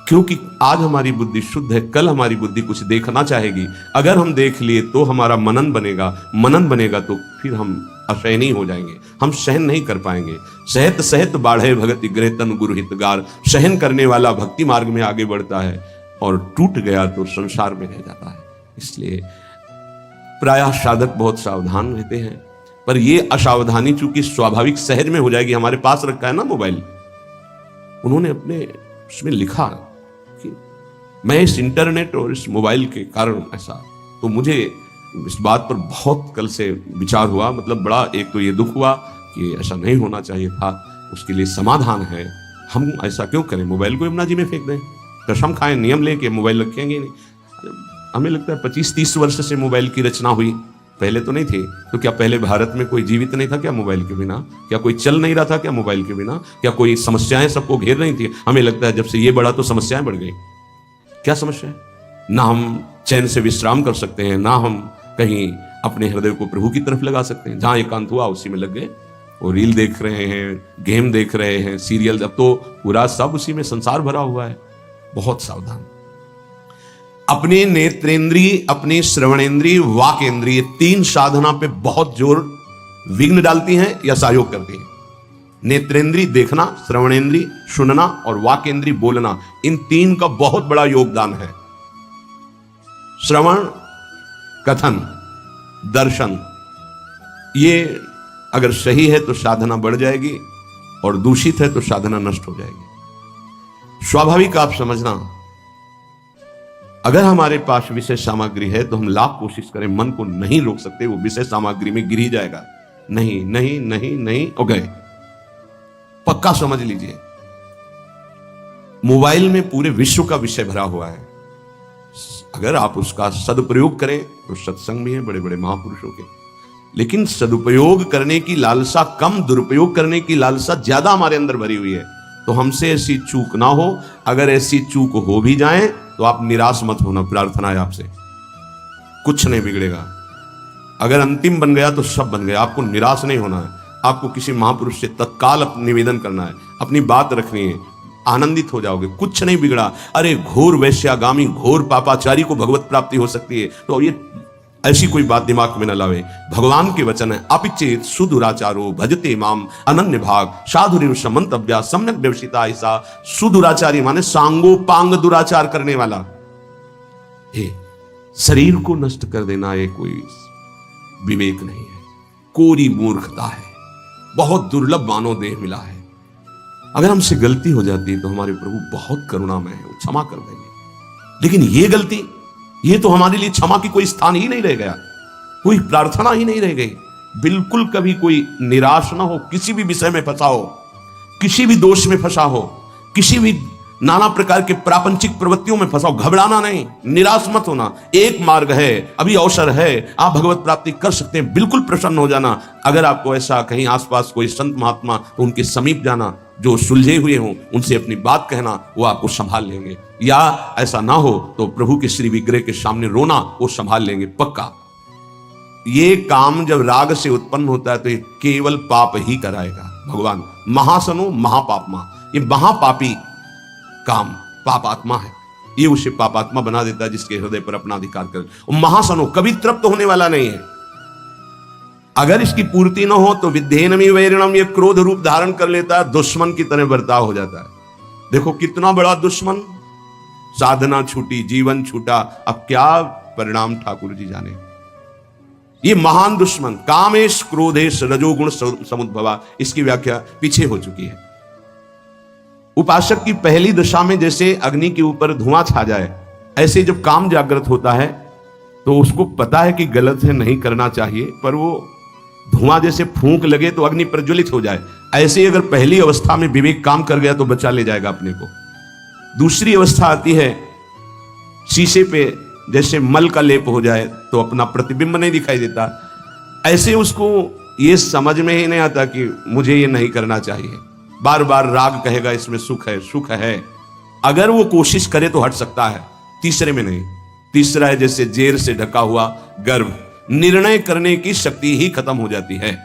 क्योंकि आज हमारी बुद्धि शुद्ध है, कल हमारी बुद्धि कुछ देखना चाहेगी। अगर हम देख लिए तो हमारा मनन बनेगा, मनन बनेगा तो फिर हम असहनीय हो जाएंगे, हम सहन नहीं कर पाएंगे। सहत सहत बाढ़े भगति गृह तन गुरु हितगार। सहन करने वाला भक्ति मार्ग में आगे बढ़ता है और टूट गया तो संसार में रह जाता है। इसलिए प्रायः साधक बहुत सावधान रहते हैं, पर यह असावधानी चूंकि स्वाभाविक सहज में हो जाएगी। हमारे पास रखा है ना मोबाइल, उन्होंने अपने उसमें लिखा कि मैं इस इंटरनेट और इस मोबाइल के कारण ऐसा, तो मुझे इस बात पर बहुत कल से विचार हुआ। मतलब बड़ा एक तो ये दुख हुआ कि ऐसा नहीं होना चाहिए था। उसके लिए समाधान है, हम ऐसा क्यों करें, मोबाइल को यमुना जी में फेंक दें, कसम खाएं, नियम लेके मोबाइल रखेंगे नहीं। हमें लगता है 25-30 वर्ष से मोबाइल की रचना हुई, पहले तो नहीं थे। तो क्या पहले भारत में कोई जीवित नहीं था क्या मोबाइल के बिना? क्या कोई चल नहीं रहा था क्या मोबाइल के बिना? क्या कोई समस्याएं सबको घेर रही थी? हमें लगता है जब से ये बढ़ा तो समस्याएं बढ़ गई। क्या समस्या है? ना हम चैन से विश्राम कर सकते हैं, ना हम कहीं अपने हृदय को प्रभु की तरफ लगा सकते हैं। जहां एकांत हुआ उसी में लग गए, वो रील देख रहे हैं, गेम देख रहे हैं, सीरियल, अब तो पूरा सब उसी में संसार भरा हुआ है। बहुत सावधान। अपने नेत्रेंद्रिय, अपने श्रवणेंद्रिय, वाकेंद्रिय, तीन साधना पे बहुत जोर विघ्न डालती हैं या सहयोग करती हैं। नेत्रेंद्रिय देखना, श्रवणेंद्रिय सुनना और वाकेंद्रिय बोलना, इन तीन का बहुत बड़ा योगदान है। श्रवण, कथन, दर्शन, ये अगर सही है तो साधना बढ़ जाएगी और दूषित है तो साधना नष्ट हो जाएगी। स्वाभाविक आप समझना, अगर हमारे पास विषय सामग्री है तो हम लाख कोशिश करें, मन को नहीं रोक सकते, वो विषय सामग्री में गिर ही जाएगा। नहीं नहीं नहीं नहीं हो गए, पक्का समझ लीजिए। मोबाइल में पूरे विश्व का विषय भरा हुआ है। अगर आप उसका सदुपयोग करें तो सत्संग भी है बड़े बड़े महापुरुषों के, लेकिन सदुपयोग करने की लालसा कम, दुरुपयोग करने की लालसा ज्यादा हमारे अंदर भरी हुई है। तो हमसे ऐसी चूक ना हो। अगर ऐसी चूक हो भी जाए तो आप निराश मत होना, प्रार्थना है आपसे, कुछ नहीं बिगड़ेगा। अगर अंतिम बन गया तो सब बन गया। आपको निराश नहीं होना है, आपको किसी महापुरुष से तत्काल निवेदन करना है, अपनी बात रखनी है, आनंदित हो जाओगे, कुछ नहीं बिगड़ा। अरे घोर वैश्यागामी, घोर पापाचारी को भगवत प्राप्ति हो सकती है, तो ये ऐसी कोई बात दिमाग में न लावे। भगवान के वचन है, अपिचेत सुदुराचारो भजते माम अनन्य भाग साधुरिव समंतव्या सम्यक व्यवसिता। ऐसा सुदुराचारी माने सांगोपांग दुराचार करने वाला। शरीर को नष्ट कर देना ये कोई विवेक नहीं है, कोरी मूर्खता है। बहुत दुर्लभ मानव देह मिला है। अगर हमसे गलती हो जाती है तो हमारे प्रभु बहुत करुणामय है, वो क्षमा कर देंगे। लेकिन ये गलती, ये तो हमारे लिए क्षमा की कोई स्थान ही नहीं रह गया, कोई प्रार्थना ही नहीं रह गई। बिल्कुल कभी कोई निराश ना हो, किसी भी विषय में फंसा हो, किसी भी दोष में फंसा हो, किसी भी नाना प्रकार के प्रापंचिक प्रवृत्तियों में फंसाओ, घबराना नहीं, निराश मत होना। एक मार्ग है, अभी अवसर है, आप भगवत प्राप्ति कर सकते हैं, बिल्कुल प्रसन्न हो जाना। अगर आपको ऐसा कहीं आसपास कोई संत महात्मा, तो उनके समीप जाना, जो सुलझे हुए हों उनसे अपनी बात कहना, वो आपको संभाल लेंगे। या ऐसा ना हो तो प्रभु के श्री विग्रह के सामने रोना, वो संभाल लेंगे पक्का। ये काम जब राग से उत्पन्न होता है तो ये केवल पाप ही कराएगा। भगवान महासनो महापापमा, ये महापापी काम पापात्मा है, ये उसे पापात्मा बना देता है जिसके हृदय पर अपना अधिकार कर। और महासनो कभी तृप्त होने वाला नहीं है। अगर इसकी पूर्ति न हो तो विद्धेनमी वैरिणम, ये क्रोध रूप धारण कर लेता है, दुश्मन की तरह बर्ताव हो जाता है। देखो कितना बड़ा दुश्मन, साधना छूटी, जीवन छूटा, अब क्या परिणाम ठाकुर जी जाने। ये महान दुश्मन कामेश क्रोधेश रजोगुण समुद्भवा, इसकी व्याख्या पीछे हो चुकी है। उपासक की पहली दशा में जैसे अग्नि के ऊपर धुआं छा जाए, ऐसे जब काम जागृत होता है तो उसको पता है कि गलत है, नहीं करना चाहिए, पर वो धुआं जैसे फूंक लगे तो अग्नि प्रज्वलित हो जाए, ऐसे अगर पहली अवस्था में विवेक काम कर गया तो बचा ले जाएगा अपने को। दूसरी अवस्था आती है, शीशे पे जैसे मल का लेप हो जाए तो अपना प्रतिबिंब नहीं दिखाई देता, ऐसे उसको ये समझ में ही नहीं आता कि मुझे ये नहीं करना चाहिए। बार बार राग कहेगा इसमें सुख है, सुख है, अगर वो कोशिश करे तो हट सकता है, तीसरे में नहीं। तीसरा है जैसे जेर से ढका हुआ गर्भ, निर्णय करने की शक्ति ही खत्म हो जाती है।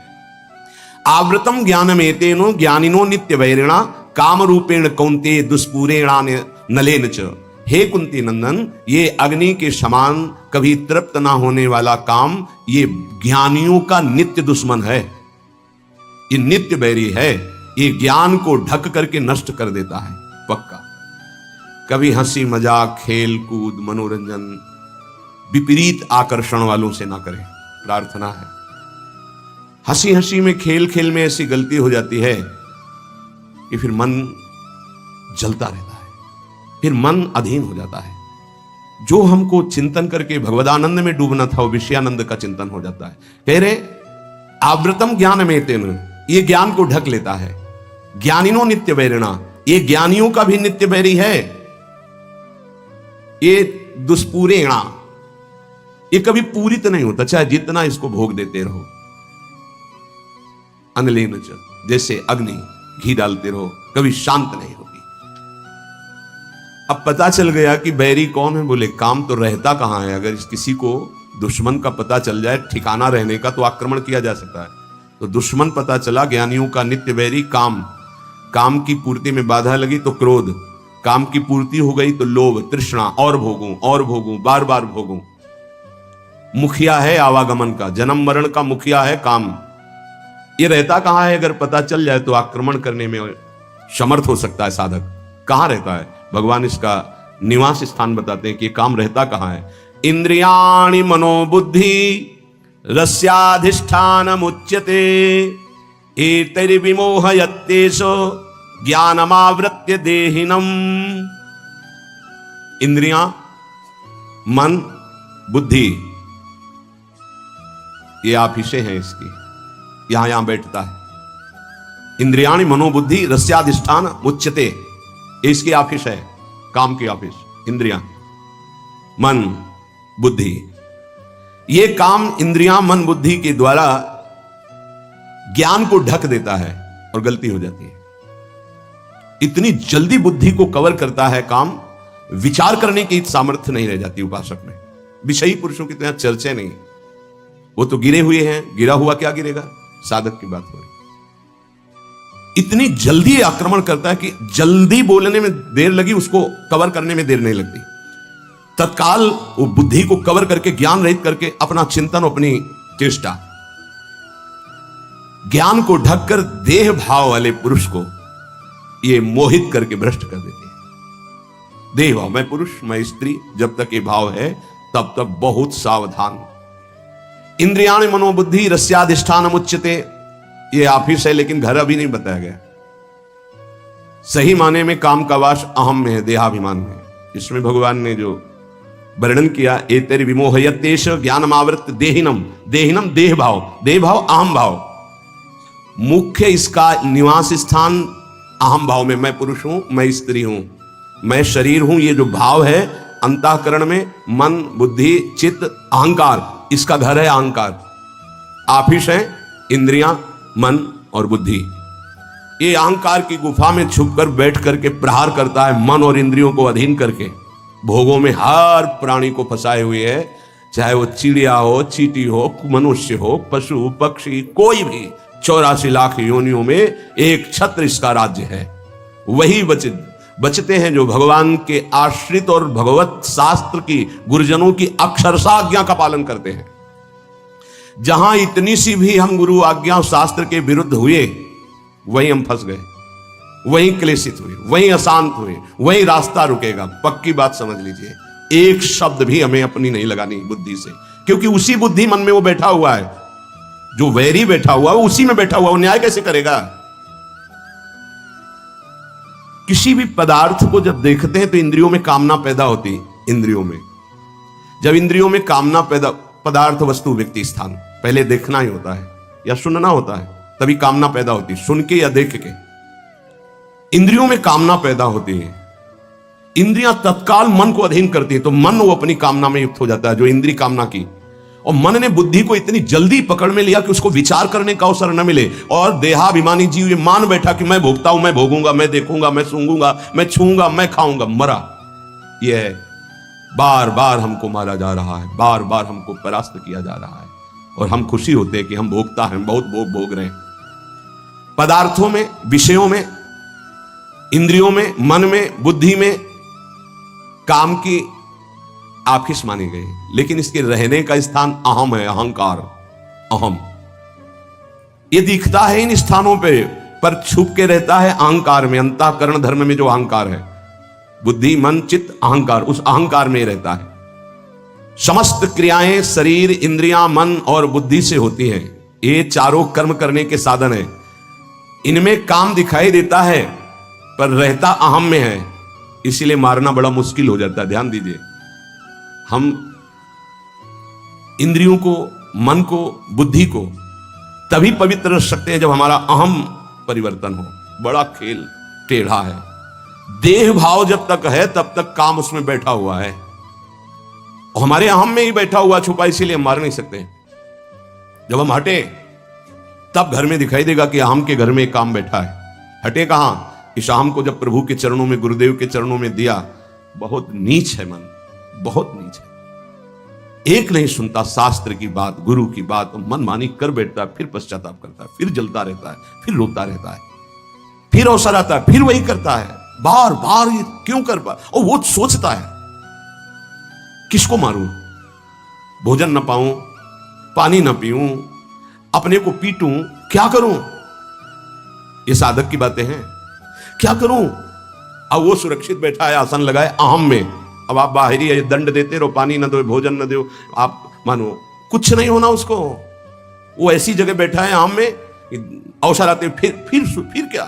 आवृतम ज्ञानमेतेनो ज्ञानिनो नित्य वैरिणा काम रूपेण कौन्ते दुष्पूरेणा नलेन च। हे कुंती नंदन, ये अग्नि के समान कभी तृप्त ना होने वाला काम ये ज्ञानियों का नित्य दुश्मन है, ये नित्य बैरी है, ये ज्ञान को ढक करके नष्ट कर देता है पक्का। कभी हंसी मजाक खेल कूद मनोरंजन विपरीत आकर्षण वालों से ना करें, प्रार्थना है। हंसी हंसी में खेल खेल में ऐसी गलती हो जाती है कि फिर मन जलता रहता है, फिर मन अधीन हो जाता है। जो हमको चिंतन करके भगवदानंद में डूबना था वो विषयानंद का चिंतन हो जाता है। कह रहे आवृतम ज्ञान में तेन, ये ज्ञान को ढक लेता है। ज्ञानिनो नित्य वैरिणा, ये ज्ञानियों का भी नित्य वैरी है। ये दुष्पूरेणा, ये कभी पूरित नहीं होता, चाहे जितना इसको भोग देते रहो। अनलेन च, जैसे अग्नि घी डालते रहो, कभी शांत नहीं होती। अब पता चल गया कि बैरी कौन है, बोले काम तो रहता कहां है। अगर किसी को दुश्मन का पता चल जाए ठिकाना रहने का तो आक्रमण किया जा सकता है। तो दुश्मन पता चला, ज्ञानियों का नित्य बैरी काम। काम की पूर्ति में बाधा लगी तो क्रोध, काम की पूर्ति हो गई तो लोभ तृष्णा, और भोगूं बार बार भोगूं। मुखिया है आवागमन का, जन्म मरण का मुखिया है काम। ये रहता कहां है, अगर पता चल जाए तो आक्रमण करने में समर्थ हो सकता है साधक। कहां रहता है, भगवान इसका निवास स्थान बताते हैं कि काम रहता कहां है। इंद्रियाणि मनोबुद्धि रस्याधिष्ठानमुच्यते एतैर्विमोहयत्येषो ज्ञानमावृत्य देहिनम्। इंद्रियां, मन, बुद्धि, ये ऑफिसे हैं इसकी, यहां बैठता है। इंद्रियाणि मनोबुद्धि रस्याधिष्ठान मुच्यते, ये इसकी ऑफिस है, काम की ऑफिस। इंद्रियां, मन, बुद्धि, ये काम इंद्रियां मन बुद्धि के द्वारा ज्ञान को ढक देता है और गलती हो जाती है। इतनी जल्दी बुद्धि को कवर करता है काम, विचार करने की सामर्थ्य नहीं रह जाती उपासक में। विषयी पुरुषों की तरह चर्चा नहीं, वो तो गिरे हुए हैं, गिरा हुआ क्या गिरेगा, साधक की बात हो रही। इतनी जल्दी आक्रमण करता है कि जल्दी बोलने में देर लगी, उसको कवर करने में देर नहीं लगती। तत्काल वो बुद्धि को कवर करके ज्ञान रहित करके अपना चिंतन, अपनी चेष्टा, ज्ञान को ढककर देह भाव वाले पुरुष को ये मोहित करके भ्रष्ट कर देते हैं। देह भाव, मैं पुरुष मैं स्त्री, जब तक ये भाव है तब तक बहुत सावधान। इंद्रियाणि मनोबुद्धि रस्याधिष्ठान मुच्यते, ये ऑफिस है लेकिन घर अभी नहीं बताया गया। सही माने में काम का वास अहम में है, देहाभिमान में। इसमें भगवान ने जो वर्णन किया, एतैर् विमोहयत्येष ज्ञानमावृत्य देहिनम, देहिनम देह भाव, देह भाव अहम भाव। मुख्य इसका निवास स्थान अहम भाव में, मैं पुरुष हूं मैं स्त्री हूं, मैं शरीर हूं, ये जो भाव है अंतःकरण में, मन बुद्धि चित्त अहंकार, इसका घर है अहंकार। आफिस है इंद्रियां मन और बुद्धि। ये अहंकार की गुफा में छुपकर बैठ करके प्रहार करता है, मन और इंद्रियों को अधीन करके भोगों में हर प्राणी को फंसाए हुए है, चाहे वो चिड़िया हो, चींटी हो, मनुष्य हो, पशु पक्षी, कोई भी 84 लाख योनियों में एक छत्र इसका राज्य है। वही बचते हैं जो भगवान के आश्रित और भगवत शास्त्र की, गुरुजनों की अक्षरशः आज्ञा का पालन करते हैं। जहां इतनी सी भी हम गुरु आज्ञा शास्त्र के विरुद्ध हुए, वहीं हम फंस गए, वहीं क्लेशित हुए, वहीं अशांत हुए, वहीं रास्ता रुकेगा। पक्की बात समझ लीजिए, एक शब्द भी हमें अपनी नहीं लगानी बुद्धि से, क्योंकि उसी बुद्धि मन में वो बैठा हुआ है, जो वैरी बैठा हुआ है उसी में बैठा हुआ, वो न्याय कैसे करेगा। किसी भी पदार्थ को जब देखते हैं तो इंद्रियों में कामना पैदा होती है। इंद्रियों में जब इंद्रियों में कामना पैदा, पदार्थ वस्तु व्यक्ति स्थान पहले देखना ही होता है या सुनना होता है, तभी कामना पैदा होती है, सुन के या देख के। इंद्रियों में कामना पैदा होती है, इंद्रियां तत्काल मन को अधीन करती है, तो मन वो अपनी कामना में युक्त हो जाता है, जो इंद्रिय कामना की। और मन ने बुद्धि को इतनी जल्दी पकड़ में लिया कि उसको विचार करने का अवसर न मिले, और देहाभिमानी जीव ये मान बैठा कि मैं भोगता हूं, मैं भोगूंगा, मैं देखूंगा, मैं सूंघूंगा, मैं छूंगा, मैं खाऊंगा। मरा। यह बार बार हमको मारा जा रहा है, बार बार हमको परास्त किया जा रहा है, और हम खुशी होते हैं कि हम भोगता हैं, बहुत भोग रहे हैं। पदार्थों में, विषयों में, इंद्रियों में, मन में, बुद्धि में काम की आफिस मानी गई, लेकिन इसके रहने का स्थान अहम है, अहंकार, अहम। ये दिखता है इन स्थानों पे, पर छुप के रहता है अहंकार में, अंतःकरण धर्म में जो अहंकार है, बुद्धि मन चित्त अहंकार, उस अहंकार में रहता है। समस्त क्रियाएं शरीर इंद्रियां मन और बुद्धि से होती हैं। ये चारों कर्म करने के साधन है। इनमें काम दिखाई देता है पर रहता अहम में है, इसीलिए मारना बड़ा मुश्किल हो जाता है। ध्यान दीजिए, हम इंद्रियों को, मन को, बुद्धि को तभी पवित्र रख सकते हैं जब हमारा अहम परिवर्तन हो। बड़ा खेल टेढ़ा है। देह भाव जब तक है तब तक काम उसमें बैठा हुआ है, और हमारे अहम में ही बैठा हुआ छुपा, इसीलिए हम मार नहीं सकते। जब हम हटे तब घर में दिखाई देगा कि अहम के घर में एक काम बैठा है। हटे कहां? इस अहम को जब प्रभु के चरणों में, गुरुदेव के चरणों में दिया। बहुत नीच है मन, बहुत नीच है। एक नहीं सुनता शास्त्र की बात, गुरु की बात, मनमानी कर बैठता है, फिर पश्चाताप करता है, फिर जलता रहता है, फिर रोता रहता है, फिर अवसर आता है, फिर वही करता है, बार बार। ये क्यों कर पा? और वो सोचता है किसको मारूं, भोजन न पाऊं, पानी न पीऊं, अपने को पीटूं, क्या करूं? ये साधक की बातें हैं। क्या करूं? अब वो सुरक्षित बैठा है, आसन लगाए अहम में। अब आप बाहरी है, दंड देते रहो, पानी न दो, भोजन न दो, आप मानो कुछ नहीं होना उसको। वो ऐसी जगह बैठा है अहम में, अवसर आते फिर क्या,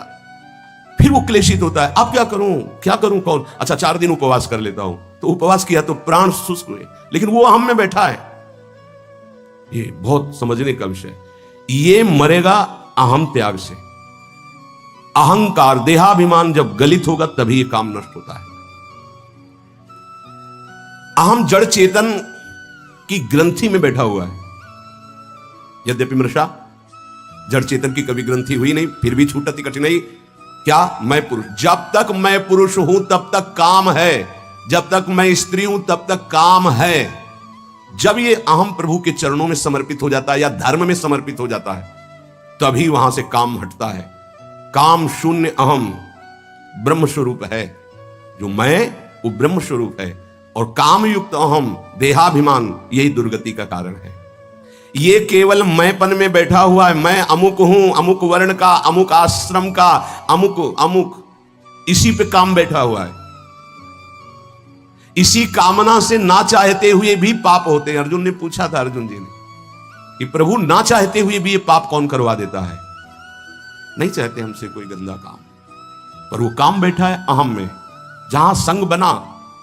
फिर वो क्लेशित होता है। अब क्या करूं, क्या करूं, कौन? अच्छा 4 दिन उपवास कर लेता हूं। तो उपवास किया तो प्राण शुष्क हुए, लेकिन वो अहम में बैठा है। ये बहुत समझने का विषय। ये मरेगा अहम त्याग से। अहंकार, देहाभिमान जब गलित होगा तभी ये काम नष्ट होता है। अहम जड़ चेतन की ग्रंथि में बैठा हुआ है। यद्यपि मृषा जड़ चेतन की कभी ग्रंथि हुई नहीं, फिर भी छूटती कठिनाई। क्या? मैं पुरुष। जब तक मैं पुरुष हूं तब तक काम है, जब तक मैं स्त्री हूं तब तक काम है। जब ये अहम प्रभु के चरणों में समर्पित हो जाता है या धर्म में समर्पित हो जाता है, तभी वहां से काम हटता है। काम शून्य अहम ब्रह्म स्वरूप है। जो मैं, वो ब्रह्म स्वरूप है, और काम युक्त अहम देहाभिमान यही दुर्गति का कारण है। ये केवल मैंपन में बैठा हुआ है। मैं अमुक हूं, अमुक वर्ण का, अमुक आश्रम का, अमुक अमुक, इसी पे काम बैठा हुआ है। इसी कामना से ना चाहते हुए भी पाप होते हैं। अर्जुन ने पूछा था, अर्जुन जी ने, कि प्रभु ना चाहते हुए भी ये पाप कौन करवा देता है? नहीं चाहते हमसे कोई गंदा काम, पर वो काम बैठा है अहम में। जहां संग बना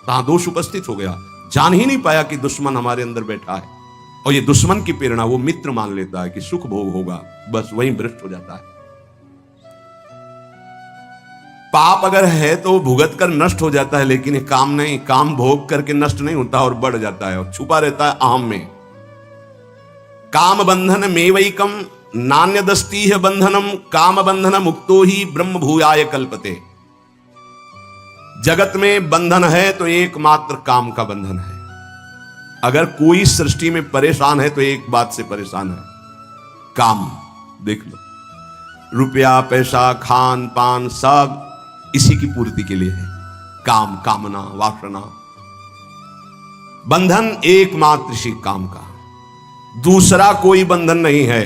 तहां दोष उपस्थित हो गया। जान ही नहीं पाया कि दुश्मन हमारे अंदर बैठा है, और ये दुश्मन की प्रेरणा वो मित्र मान लेता है कि सुख भोग होगा, बस वहीं भ्रष्ट हो जाता है। पाप अगर है तो भुगत कर नष्ट हो जाता है, लेकिन ये काम नहीं, काम भोग करके नष्ट नहीं होता और बढ़ जाता है और छुपा रहता है अहम में। काम बंधन मेवैकम नान्यदस्तीह बंधनम काम बंधन मुक्तो ही ब्रह्म भूयाय कल्पते। जगत में बंधन है तो एकमात्र काम का बंधन है। अगर कोई सृष्टि में परेशान है तो एक बात से परेशान है, काम। देख लो, रुपया पैसा खान पान सब इसी की पूर्ति के लिए है। काम, कामना, वासना, बंधन एकमात्र इसी काम का, दूसरा कोई बंधन नहीं है।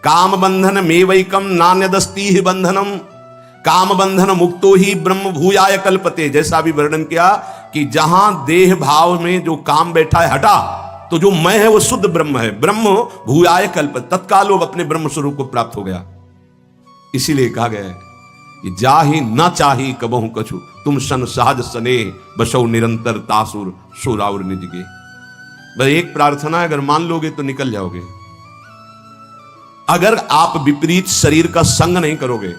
काम बंधन मेवैकम नान्यदस्तीह बंधनम काम बंधन मुक्तो ही ब्रह्म भूयाय कल्पते। जैसा अभी वर्णन किया कि जहां देह भाव में जो काम बैठा है हटा, तो जो मैं है वो शुद्ध ब्रह्म है। ब्रह्म भूयाय कल्पते, तत्काल वो अपने ब्रह्म स्वरूप को प्राप्त हो गया। इसीलिए कहा गया है कि जाहि न चाही कबहु कछु तुम सन सहज सने बसौ निरंतर तासुर सोराउर निज गे। बस एक प्रार्थना है, अगर मान लोगे तो निकल जाओगे। अगर आप विपरीत शरीर का संग नहीं करोगे,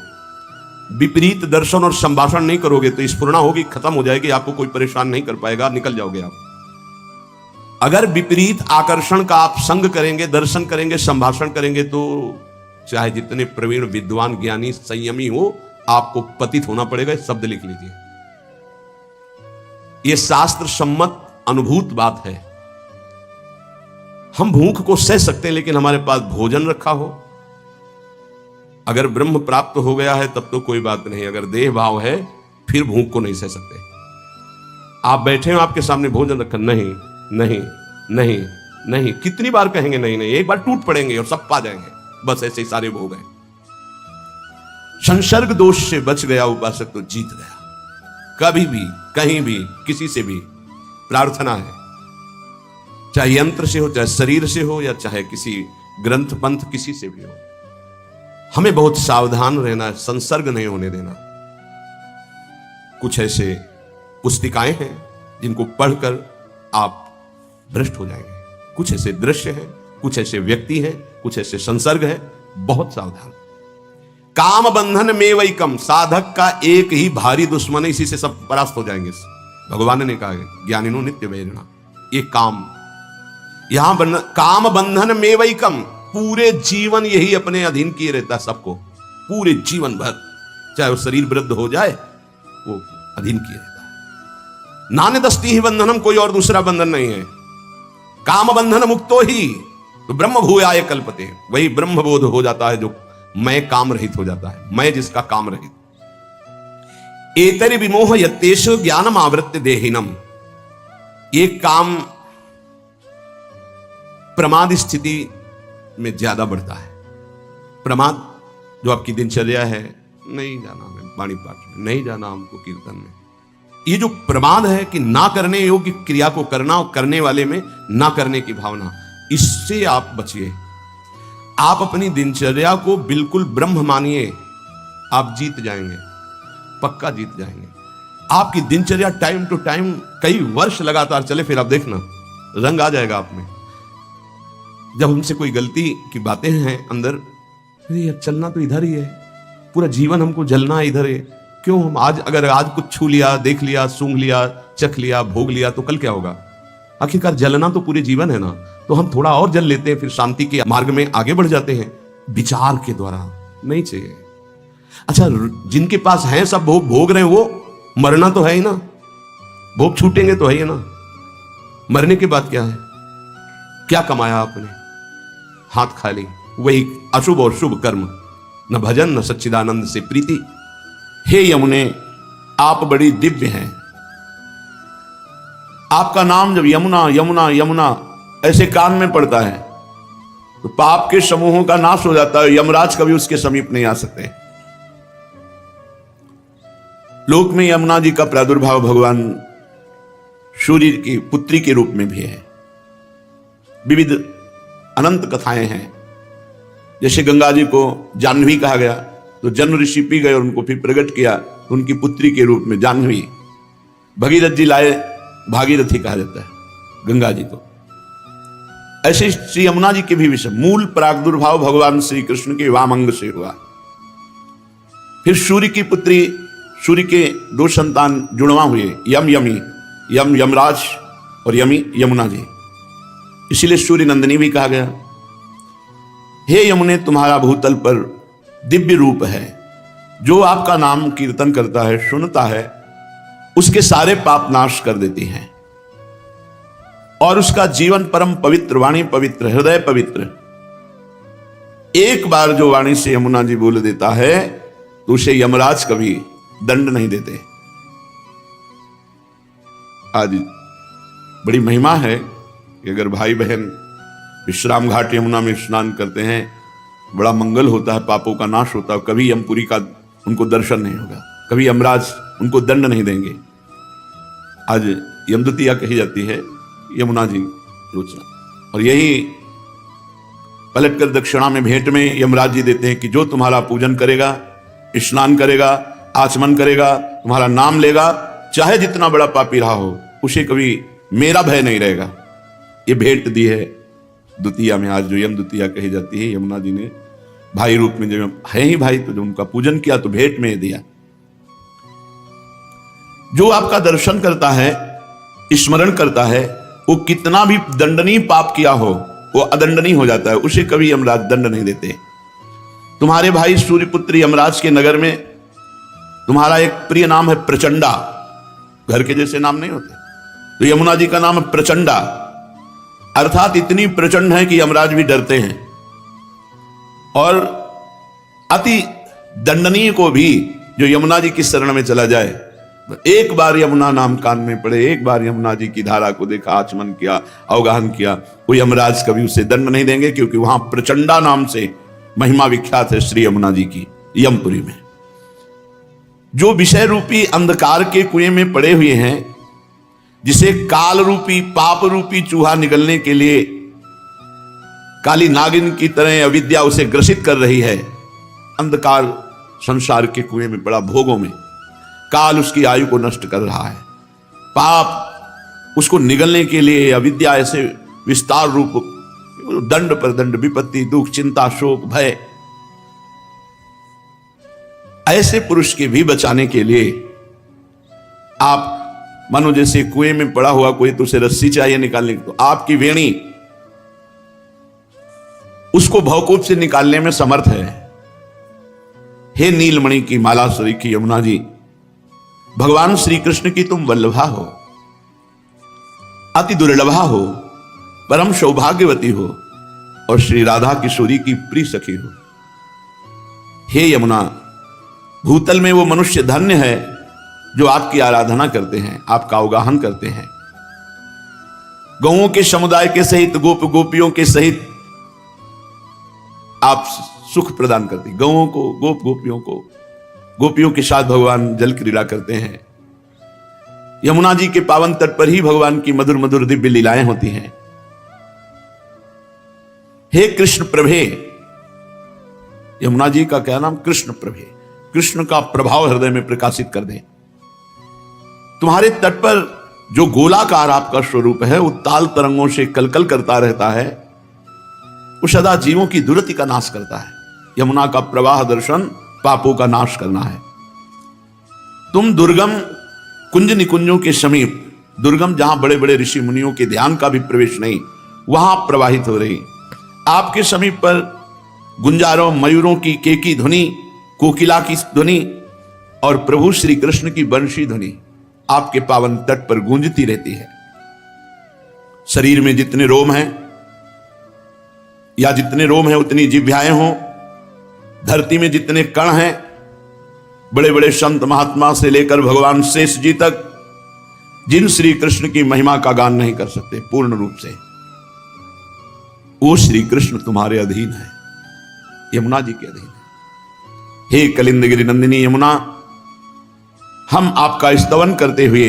विपरीत दर्शन और संभाषण नहीं करोगे, तो स्फुरणा होगी, खत्म हो जाएगी, आपको कोई परेशान नहीं कर पाएगा, निकल जाओगे आप। अगर विपरीत आकर्षण का आप संग करेंगे, दर्शन करेंगे, संभाषण करेंगे, तो चाहे जितने प्रवीण विद्वान ज्ञानी संयमी हो, आपको पतित होना पड़ेगा। शब्द लिख लीजिए, यह शास्त्र सम्मत अनुभूत बात है। हम भूख को सह सकते हैं, लेकिन हमारे पास भोजन रखा हो, अगर ब्रह्म प्राप्त हो गया है तब तो कोई बात नहीं। अगर देह भाव है फिर भूख को नहीं सह सकते। आप बैठे हो, आपके सामने भोजन रखा, नहीं नहीं नहीं नहीं, कितनी बार कहेंगे नहीं नहीं, एक बार टूट पड़ेंगे और सब पा जाएंगे। बस ऐसे ही सारे भोग हैं। संसर्ग दोष से बच गया उपासक तो जीत गया। कभी भी कहीं भी किसी से भी प्रार्थना है, चाहे यंत्र से हो, चाहे शरीर से हो, या चाहे किसी ग्रंथ पंथ किसी से भी हो, हमें बहुत सावधान रहना है, संसर्ग नहीं होने देना। कुछ ऐसे पुस्तिकाएं हैं जिनको पढ़कर आप भ्रष्ट हो जाएंगे, कुछ ऐसे दृश्य हैं, कुछ ऐसे व्यक्ति हैं, कुछ ऐसे संसर्ग है, बहुत सावधान। काम बंधन में वैकम, साधक का एक ही भारी दुश्मन है, इसी से सब परास्त हो जाएंगे। भगवान ने कहा है ज्ञानिनो नित्य वैरिणा, ये काम, यहां काम बंधन में वैकम, पूरे जीवन यही अपने अधीन किए रहता है सबको, पूरे जीवन भर, चाहे वो शरीर वृद्ध हो जाए, वो अधीन किए रहता है। नान्यदस्तीह ही बंधनम, कोई और दूसरा बंधन नहीं है। काम बंधन मुक्तो ही तो ब्रह्म भूयाय कल्पते, वही ब्रह्म बोध हो जाता है जो मैं काम रहित हो जाता है, मैं जिसका काम रहित। एतरि विमोह यत्तेष ज्ञानम आवृत्य देहिनम, ये काम प्रमाद स्थिति में ज्यादा बढ़ता है। प्रमाद जो आपकी दिनचर्या है, नहीं जाना हमें वाणी पाठ में, नहीं जाना हमको कीर्तन में, ये जो प्रमाद है कि ना करने योग्य क्रिया को करना और करने वाले में ना करने की भावना, इससे आप बचिए। आप अपनी दिनचर्या को बिल्कुल ब्रह्म मानिए, आप जीत जाएंगे, पक्का जीत जाएंगे। आपकी दिनचर्या टाइम टू टाइम कई वर्ष लगातार चले, फिर आप देखना रंग आ जाएगा आप में। जब हमसे कोई गलती की बातें हैं अंदर, यार चलना तो इधर ही है, पूरा जीवन हमको जलना है इधर है, क्यों हम आज, अगर आज कुछ छू लिया, देख लिया, सूंघ लिया, चख लिया, भोग लिया, तो कल क्या होगा? आखिरकार जलना तो पूरे जीवन है ना, तो हम थोड़ा और जल लेते हैं, फिर शांति के मार्ग में आगे बढ़ जाते हैं। विचार के द्वारा नहीं चाहिए। अच्छा, जिनके पास है सब भोग भोग रहे हैं, वो मरना तो है ही ना, भोग छूटेंगे तो है ही ना। मरने के बाद क्या है? क्या कमाया आपने? हाथ खाली, वही अशुभ और शुभ कर्म, न भजन न सच्चिदानंद से प्रीति। हे यमुने, आप बड़ी दिव्य हैं। आपका नाम जब यमुना यमुना यमुना ऐसे कान में पड़ता है तो पाप के समूहों का नाश हो जाता है, यमराज कभी उसके समीप नहीं आ सकते। लोक में यमुना जी का प्रादुर्भाव भगवान सूर्य की पुत्री के रूप में भी है। विविध अनंत कथाएं हैं। जैसे गंगा जी को जाह्नवी कहा गया, तो जन्म ऋषि पी गए और उनको फिर प्रकट किया, तो उनकी पुत्री के रूप में जाह्नवी। भगीरथ जी लाए, भागीरथी कहा जाता है गंगा जी को। ऐसे श्री यमुना जी के भी विषय, मूल प्रादुर्भाव भगवान श्री कृष्ण के वाम अंग से हुआ। फिर सूर्य की पुत्री सूर्य के दो संतान जुड़वा हुए, यम यमी, यम यमराज और यमी यमुना जी, इसीलिए सूर्य नंदिनी भी कहा गया। हे यमुने, तुम्हारा भूतल पर दिव्य रूप है। जो आपका नाम कीर्तन करता है, सुनता है, उसके सारे पाप नाश कर देती हैं और उसका जीवन परम पवित्र, वाणी पवित्र, हृदय पवित्र। एक बार जो वाणी से यमुना जी बोल देता है तो उसे यमराज कभी दंड नहीं देते। आज बड़ी महिमा है कि अगर भाई बहन विश्राम घाट यमुना में स्नान करते हैं, बड़ा मंगल होता है, पापों का नाश होता है, कभी यमपुरी का उनको दर्शन नहीं होगा, कभी यमराज उनको दंड नहीं देंगे। आज यमदूतिया कही जाती है यमुना जी रोचना, और यही पलटकर दक्षिणा में भेंट में यमराज जी देते हैं कि जो तुम्हारा पूजन करेगा, स्नान करेगा, आचमन करेगा, तुम्हारा नाम लेगा, चाहे जितना बड़ा पापी रहा हो, उसे कभी मेरा भय नहीं रहेगा। ये भेंट दी है द्वितीया में। आज जो यम द्वितीया कही जाती है, यमुना जी ने भाई रूप में, जो है ही भाई, तो जो उनका पूजन किया तो भेंट में दिया। जो आपका दर्शन करता है, स्मरण करता है, वो कितना भी दंडनीय पाप किया हो वो अदंडनीय हो जाता है, उसे कभी यमराज दंड नहीं देते। तुम्हारे भाई सूर्यपुत्र यमराज के नगर में तुम्हारा एक प्रिय नाम है प्रचंडा। घर के जैसे नाम नहीं होते, तो यमुना जी का नाम है प्रचंडा, अर्थात इतनी प्रचंड है कि यमराज भी डरते हैं। और अति दंडनीय को भी जो यमुना जी की शरण में चला जाए, एक बार यमुना नाम कान में पड़े, एक बार यमुना जी की धारा को देखा, आचमन किया, अवगाहन किया, वो यमराज कभी उसे दंड नहीं देंगे, क्योंकि वहां प्रचंडा नाम से महिमा विख्यात है श्री यमुना जी की यमपुरी में। जो विषय रूपी अंधकार के कुएं में पड़े हुए हैं, जिसे काल रूपी पाप रूपी चूहा निगलने के लिए काली नागिन की तरह अविद्या उसे ग्रसित कर रही है, अंधकार संसार के कुएं में पड़ा, भोगों में काल उसकी आयु को नष्ट कर रहा है, पाप उसको निगलने के लिए अविद्या ऐसे विस्तार रूप दंड पर दंड, विपत्ति, दुख, चिंता, शोक, भय, ऐसे पुरुष के भी बचाने के लिए आप मानो जैसे कुएं में पड़ा हुआ कोई, तो उसे रस्सी चाहिए निकालने की, तो आपकी वेणी उसको भवकूप से निकालने में समर्थ है। हे नीलमणि की माला श्री की यमुना जी, भगवान श्री कृष्ण की तुम वल्लभा हो, अति दुर्लभा हो, परम सौभाग्यवती हो, और श्री राधा किशोरी की प्रिय सखी हो। हे यमुना, भूतल में वो मनुष्य धन्य है जो आपकी आराधना करते हैं, आपका अवगाहन करते हैं। गौओं के समुदाय के सहित, गोप गोपियों के सहित आप सुख प्रदान करते हैं। गौओं को, गोप गोपियों को, गोपियों के साथ भगवान जल क्रीड़ा करते हैं। यमुना जी के पावन तट पर ही भगवान की मधुर मधुर दिव्य लीलाएं होती हैं। हे कृष्ण प्रभे, यमुना जी का क्या नाम? कृष्ण प्रभे। कृष्ण का प्रभाव हृदय में प्रकाशित कर दे। तुम्हारे तट पर जो गोलाकार आपका स्वरूप है, वो ताल तरंगों से कलकल करता रहता है, वो सदा जीवों की दुर्गति का नाश करता है। यमुना का प्रवाह दर्शन पापों का नाश करना है। तुम दुर्गम कुंज निकुंजों के समीप, दुर्गम जहां बड़े बड़े ऋषि मुनियों के ध्यान का भी प्रवेश नहीं, वहां प्रवाहित हो रही। आपके समीप पर गुंजारों, मयूरों की केकी ध्वनि, कोकिला की ध्वनि और प्रभु श्री कृष्ण की बंशी ध्वनि आपके पावन तट पर गूंजती रहती है। शरीर में जितने रोम हैं, या जितने रोम हैं उतनी जिह्वाएं हों, धरती में जितने कण हैं, बड़े बड़े संत महात्मा से लेकर भगवान शेष जी तक, जिन श्री कृष्ण की महिमा का गान नहीं कर सकते पूर्ण रूप से, वो श्री कृष्ण तुम्हारे अधीन है, यमुना जी के अधीन है। हे कलिंदगिरी नंदिनी यमुना, हम आपका स्तवन करते हुए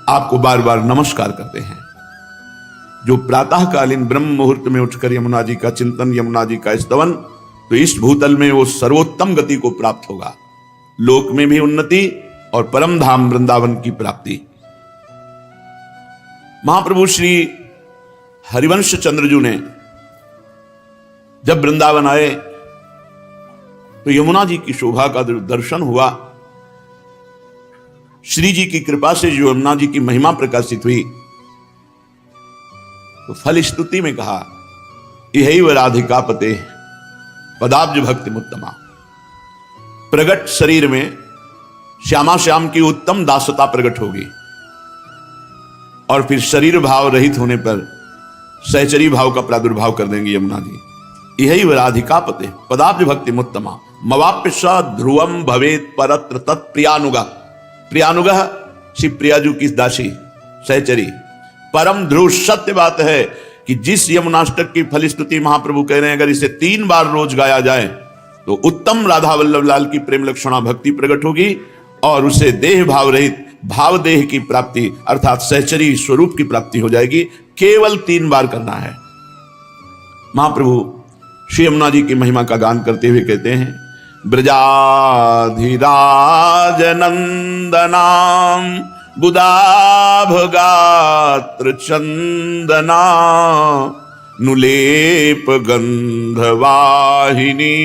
आपको बार बार नमस्कार करते हैं। जो प्रातःकालीन ब्रह्म मुहूर्त में उठकर यमुना जी का चिंतन, यमुना जी का स्तवन, तो इस भूतल में वो सर्वोत्तम गति को प्राप्त होगा, लोक में भी उन्नति और परम धाम वृंदावन की प्राप्ति। महाप्रभु श्री हरिवंश चंद्रजू ने जब वृंदावन आए तो यमुना जी की शोभा का दर्शन हुआ श्री जी की कृपा से जो यमुना जी की महिमा प्रकाशित हुई, तो फल स्तुति में कहा यही व राधिका पते पदाब्ज भक्ति मुत्तमा। प्रगट शरीर में श्यामा श्याम की उत्तम दासता प्रकट होगी, और फिर शरीर भाव रहित होने पर सहचरी भाव का प्रादुर्भाव कर देंगी यमुना जी। यही व राधिका पते पदाब्ज भक्ति मुत्तमा मवाप्य स ध्रुवम भवेत परत्र तत्प्रियानुगा। प्रियानुगा श्री प्रियाजू की दासी सहचरी। परम ध्रुव सत्य बात है कि जिस यमुनाष्टक की फलस्तुति महाप्रभु कह रहे हैं, अगर इसे 3 बार रोज गाया जाए तो उत्तम राधा वल्लभ लाल की प्रेम लक्षणा भक्ति प्रकट होगी, और उसे देह भाव रहित भाव देह की प्राप्ति अर्थात सहचरी स्वरूप की प्राप्ति हो जाएगी। केवल 3 बार करना है। महाप्रभु श्री यमुना जी की महिमा का गान करते हुए कहते हैं, ब्रजाधिराज नंदनाम बुदाभगात्र चंदना नुलेप गंधवाहिनी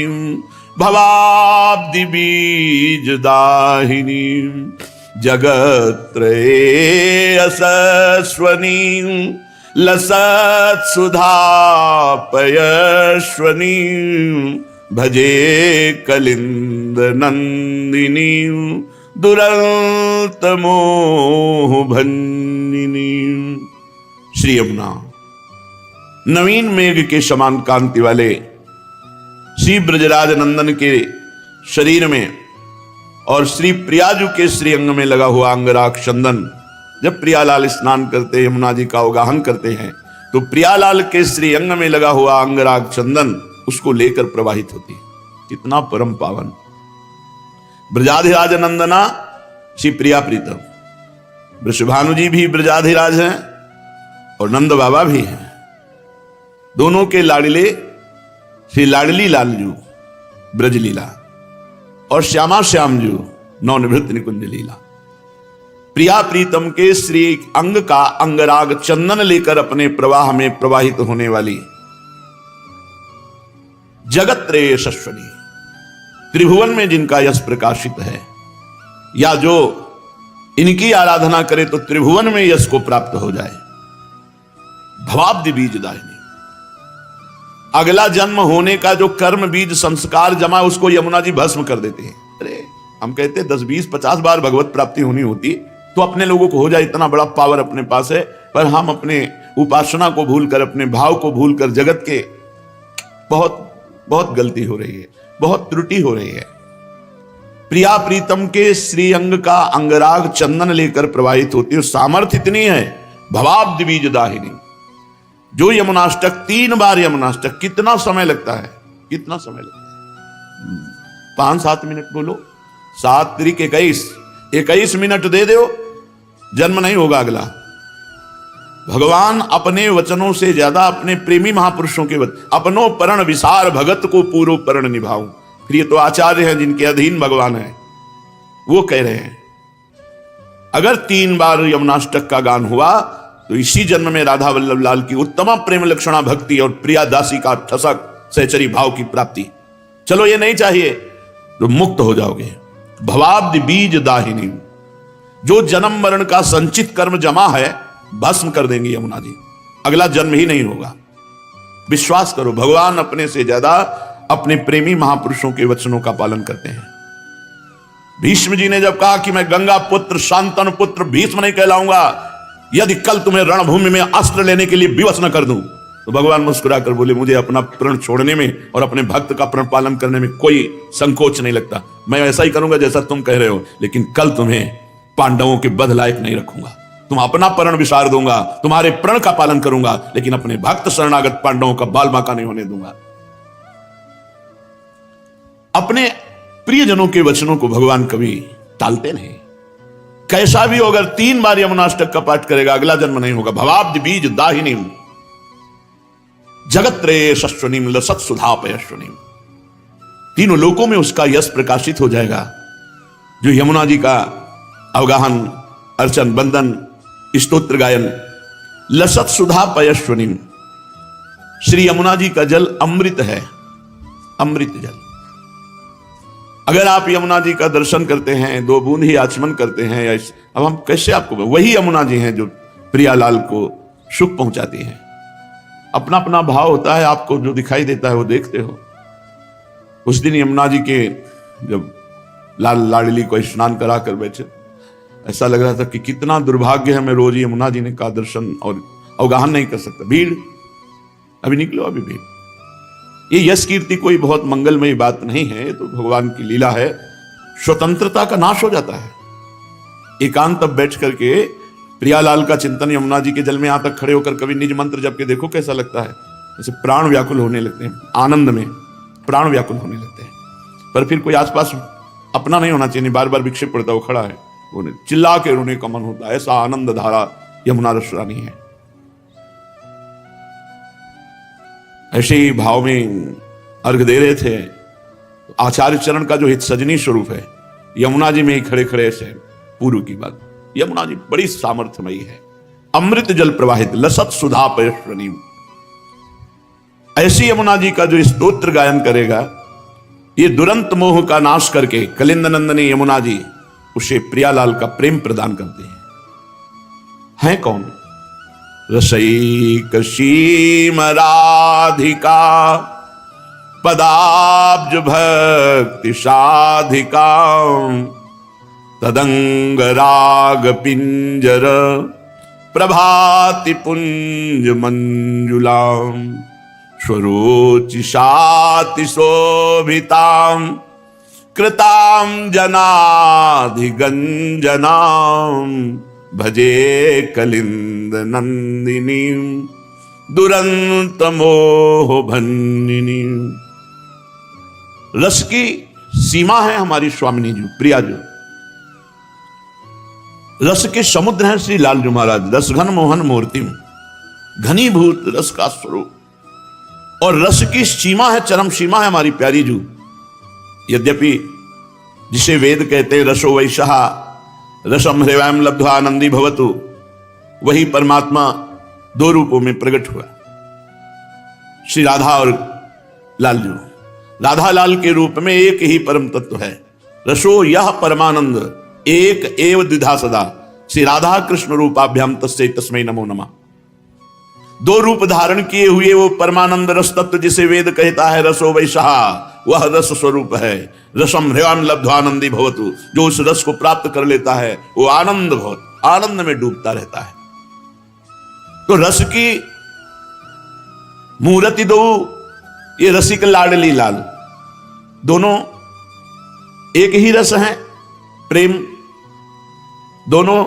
भवाब्दि बीजदाहिनी जगत्त्रयेयशस्वनी लसत् सुधापयश्वनी भजे कलिंद नंदिनी दुरंत मोह भंजिनी। श्री यमुना नवीन मेघ के समान कांति वाले श्री ब्रजराज नंदन के शरीर में और श्री प्रियाजू के श्री अंग में लगा हुआ अंगराग चंदन, जब प्रियालाल स्नान करते यमुना जी का अवगाहन करते हैं तो प्रियालाल के श्री अंग में लगा हुआ अंगराग चंदन उसको लेकर प्रवाहित होती है। कितना परम पावन। ब्रजाधिराज नंदना श्री प्रिया प्रीतम। वृषभानु जी भी ब्रजाधिराज हैं और नंद बाबा भी हैं। दोनों के लाडले श्री लाडली लालजू ब्रजलीला और श्यामा श्यामजू नवनिवृत्त निकुंज लीला। प्रिया प्रीतम के श्री अंग का अंगराग चंदन लेकर अपने प्रवाह में प्रवाहित होने वाली जगत त्रय यशस्वनी, त्रिभुवन में जिनका यश प्रकाशित है, या जो इनकी आराधना करे तो त्रिभुवन में यश को प्राप्त हो जाए। भवाब्दि बीजदाहिनी, अगला जन्म होने का जो कर्म बीज संस्कार जमा उसको यमुना जी भस्म कर देते हैं। अरे हम कहते 10 20 50 बार भगवत प्राप्ति होनी होती तो अपने लोगों को हो जाए, इतना बड़ा पावर अपने पास है, पर हम अपने उपासना को भूलकर अपने भाव को भूलकर जगत के बहुत बहुत गलती हो रही है, बहुत त्रुटि हो रही है। प्रिया प्रीतम के श्री अंग का अंगराग चंदन लेकर प्रवाहित होती है। सामर्थ्य इतनी है भवाब्दि बीजदाहिनी। जो यमुनाष्टक 3 बार यमुनाष्टक, कितना समय लगता है, कितना समय लगता है? 5-7 मिनट बोलो, 7 त्रिक 21 मिनट दे दो, जन्म नहीं होगा अगला। भगवान अपने वचनों से ज्यादा अपने प्रेमी महापुरुषों के वचन, अपनो परण विसार भगत को पूर्व परण निभाऊं। फिर ये तो आचार्य हैं जिनके अधीन भगवान है, वो कह रहे हैं अगर 3 बार यमुनाष्टक का गान हुआ तो इसी जन्म में राधा वल्लभ लाल की उत्तम प्रेम लक्षणा भक्ति और प्रिया दासी का ठसक सहचरी भाव की प्राप्ति। चलो ये नहीं चाहिए तो मुक्त हो जाओगे। भवाब्दि बीज दाहिनी, जो जन्म मरण का संचित कर्म जमा है भस्म कर देंगे यमुना जी, अगला जन्म ही नहीं होगा। विश्वास करो, भगवान अपने से ज्यादा अपने प्रेमी महापुरुषों के वचनों का पालन करते हैं। भीष्म जी ने जब कहा कि मैं गंगा पुत्र शांतनु पुत्र भीष्म नहीं कहलाऊंगा यदि कल तुम्हें रणभूमि में अस्त्र लेने के लिए विवश न कर दूं, तो भगवान मुस्कुरा कर बोले मुझे अपना प्रण छोड़ने में और अपने भक्त का प्रण पालन करने में कोई संकोच नहीं लगता। मैं ऐसा ही करूंगा जैसा तुम कह रहे हो, लेकिन कल तुम्हें पांडवों के बध लायक नहीं रखूंगा। तुम अपना प्रण विसार दूंगा, तुम्हारे प्रण का पालन करूंगा, लेकिन अपने भक्त शरणागत पांडवों का बाल बांका नहीं होने दूंगा। अपने प्रियजनों के वचनों को भगवान कभी टालते नहीं। कैसा भी हो, अगर 3 बार यमुनाष्टक का पाठ करेगा अगला जन्म नहीं होगा। भवाब्दि बीज दाहिनी जगत्त्रये यशस्वनी लसत् सुधापयश्वनी, तीनों लोकों में उसका यश प्रकाशित हो जाएगा। जो यमुना जी का अवगाहन अर्चन बंदन स्तोत्र गायन लसत् सुधापयश्वनी, श्री यमुना जी का जल अमृत है, अमृत जल। अगर आप यमुना जी का दर्शन करते हैं, 2 बूंद ही आचमन करते हैं, या अब हम कैसे आपको, वही यमुना जी हैं जो प्रियालाल को सुख पहुंचाती हैं। अपना अपना भाव होता है, आपको जो दिखाई देता है वो देखते हो। उस दिन यमुना जी के जब लाल लाडली को स्नान करा कर बैठे, ऐसा लग रहा था कि कितना दुर्भाग्य है, मैं रोज यमुना जी ने का दर्शन और अवगाहन नहीं कर सकता। भीड़, अभी निकलो, अभी भीड़। ये यश कीर्ति कोई बहुत मंगलमयी बात नहीं है, ये तो भगवान की लीला है। स्वतंत्रता का नाश हो जाता है। एकांत तब बैठ करके प्रियालाल का चिंतन, यमुना जी के जल में यहां तक खड़े होकर कभी निज मंत्र जप के देखो कैसा लगता है। जैसे प्राण व्याकुल होने लगते हैं, आनंद में प्राण व्याकुल होने लगते हैं। पर फिर कोई आसपास अपना नहीं होना चाहिए, बार बार विक्षेप पड़ता, वो खड़ा है, वो चिल्ला के रोने का मन होता है। ऐसा आनंद धारा यमुना रस रानी है। ऐसे ही भाव में अर्घ दे रहे थे। आचार्य चरण का जो हित सजनी स्वरूप है, यमुना जी में ही खड़े खड़े ऐसे पूर्व की बात। यमुना जी बड़ी सामर्थ्यमयी है, अमृत जल प्रवाहित, लसत सुधा पयश्वनी। ऐसी यमुना जी का जो स्तोत्र गायन करेगा, ये दुरंत मोह का नाश करके कलिंद नंदनी यमुना जी उसे प्रियालाल का प्रेम प्रदान करते हैं कौन? रसैक सीम राधिका पदाब्ज भक्ति साधिका तदंग राग पिंजर प्रभाति पुंज मंजुलाम स्वरोचिषाति शोभिताम कृताम जनाधिगंजनाम भजे कलिंद नंदिनी दुरंत मोह भन्निनी। रस की सीमा है हमारी स्वामिनी जी, प्रिया जी। रस के समुद्र हैं श्री लालजू महाराज। रस घन मोहन मूर्ति, घनीभूत रस का स्वरूप। और रस की सीमा है, चरम सीमा है हमारी प्यारी जू। यद्यपि जिसे वेद कहते हैं रसो वैशः रसम हृदयम लब्ध्वा आनंदी भवतु, वही परमात्मा 2 रूपों में प्रकट हुआ, श्री राधा और लालजू। राधा लाल के रूप में एक ही परम तत्व है। रसो यह परमानंद एक एव द्विधा सदा, श्री राधा कृष्ण रूपाभ्याम तस्मै तस्मै नमो नमः। 2 रूप धारण किए हुए वो परमानंद रस तत्व जिसे वेद कहता है रसो वैशः, वह रस स्वरूप है। रसम हृदयम लब्ध्वानंदी भवतु, जो उस रस को प्राप्त कर लेता है वो आनंद भवत, आनंद में डूबता रहता है। तो रस की मूर्ति 2, ये रसिक लाडली लाल, दोनों एक ही रस हैं, प्रेम। दोनों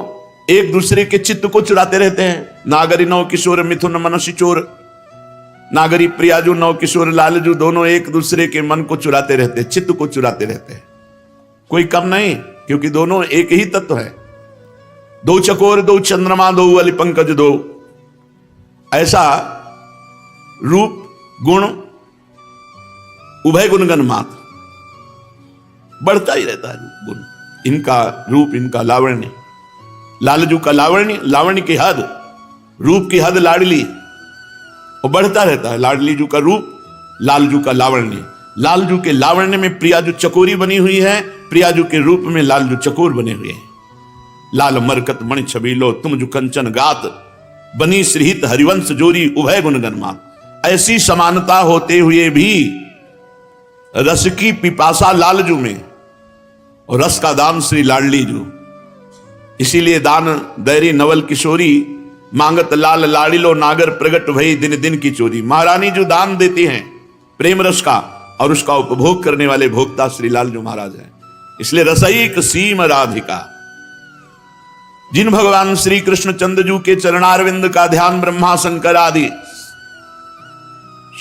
एक दूसरे के चित्त को चुराते रहते हैं। नागरी नव किशोर मिथुन मनसी चोर, नागरी प्रियाजू नव किशोर लालजू, दोनों एक दूसरे के मन को चुराते रहते हैं, चित्त को चुराते रहते हैं। कोई कम नहीं, क्योंकि दोनों एक ही तत्व है। 2 चकोर 2 चंद्रमा 2 अली पंकज 2, ऐसा रूप गुण उभय गुणगन मात्र बढ़ता ही रहता है गुण। इनका रूप, इनका लावण्य, लालजू का लावण्य, लावण्य की हद, रूप की हद लाडली, और बढ़ता रहता है। लाडली जू का रूप, लालजू का लावण्य, लालजू के लावण्य में प्रियाजू चकोरी बनी हुई है, प्रियाजू के रूप में लालजू चकोर बने हुए हैं। लाल मरकत मणि छबीलो तुम जो कंचन गात, बनी श्रीहित हरिवंश जोरी उभय गुणगन मात। ऐसी समानता होते हुए भी रस की पिपासा लालजू में और रस का दान श्री लाडली जू। इसीलिए दान दैरी नवल किशोरी मांगत लाल लाडिलो नागर प्रगट भई दिन दिन की चोरी। महारानी जो दान देती हैं प्रेम रस का, और उसका उपभोग करने वाले भोक्ता श्री लालजू महाराज हैं। इसलिए रसईक सीम राधिका। जिन भगवान श्री कृष्ण चंद्रजू के चरणारविंद का ध्यान ब्रह्मा शंकर आदि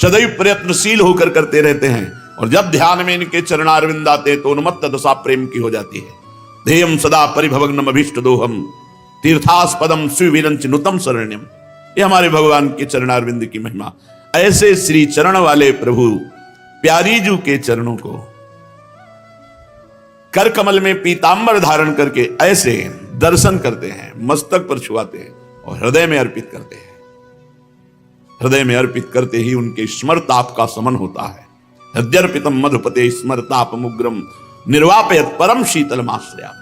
सदैव प्रयत्नशील होकर करते रहते हैं, और जब ध्यान में इनके चरणारविंद आते तो उन्मत्त दशा प्रेम की हो जाती है। ध्येयम सदा परिभवग्नम अभीष्ट दोहम तीर्थास्पदम सुविरंच नुतम शरण्यम। ये हमारे भगवान के चरणारविंद की महिमा। ऐसे श्री चरण वाले प्रभु प्यारी जू के चरणों को कर कमल में पीतांबर धारण करके ऐसे दर्शन करते हैं, मस्तक पर छुआते हैं और हृदय में अर्पित करते हैं। हृदय में अर्पित करते ही उनके स्मरताप का समन होता है। हृदयर्पितम मधुपते स्मरताप मुग्रम निर्वापयत परम शीतलमाश्रया।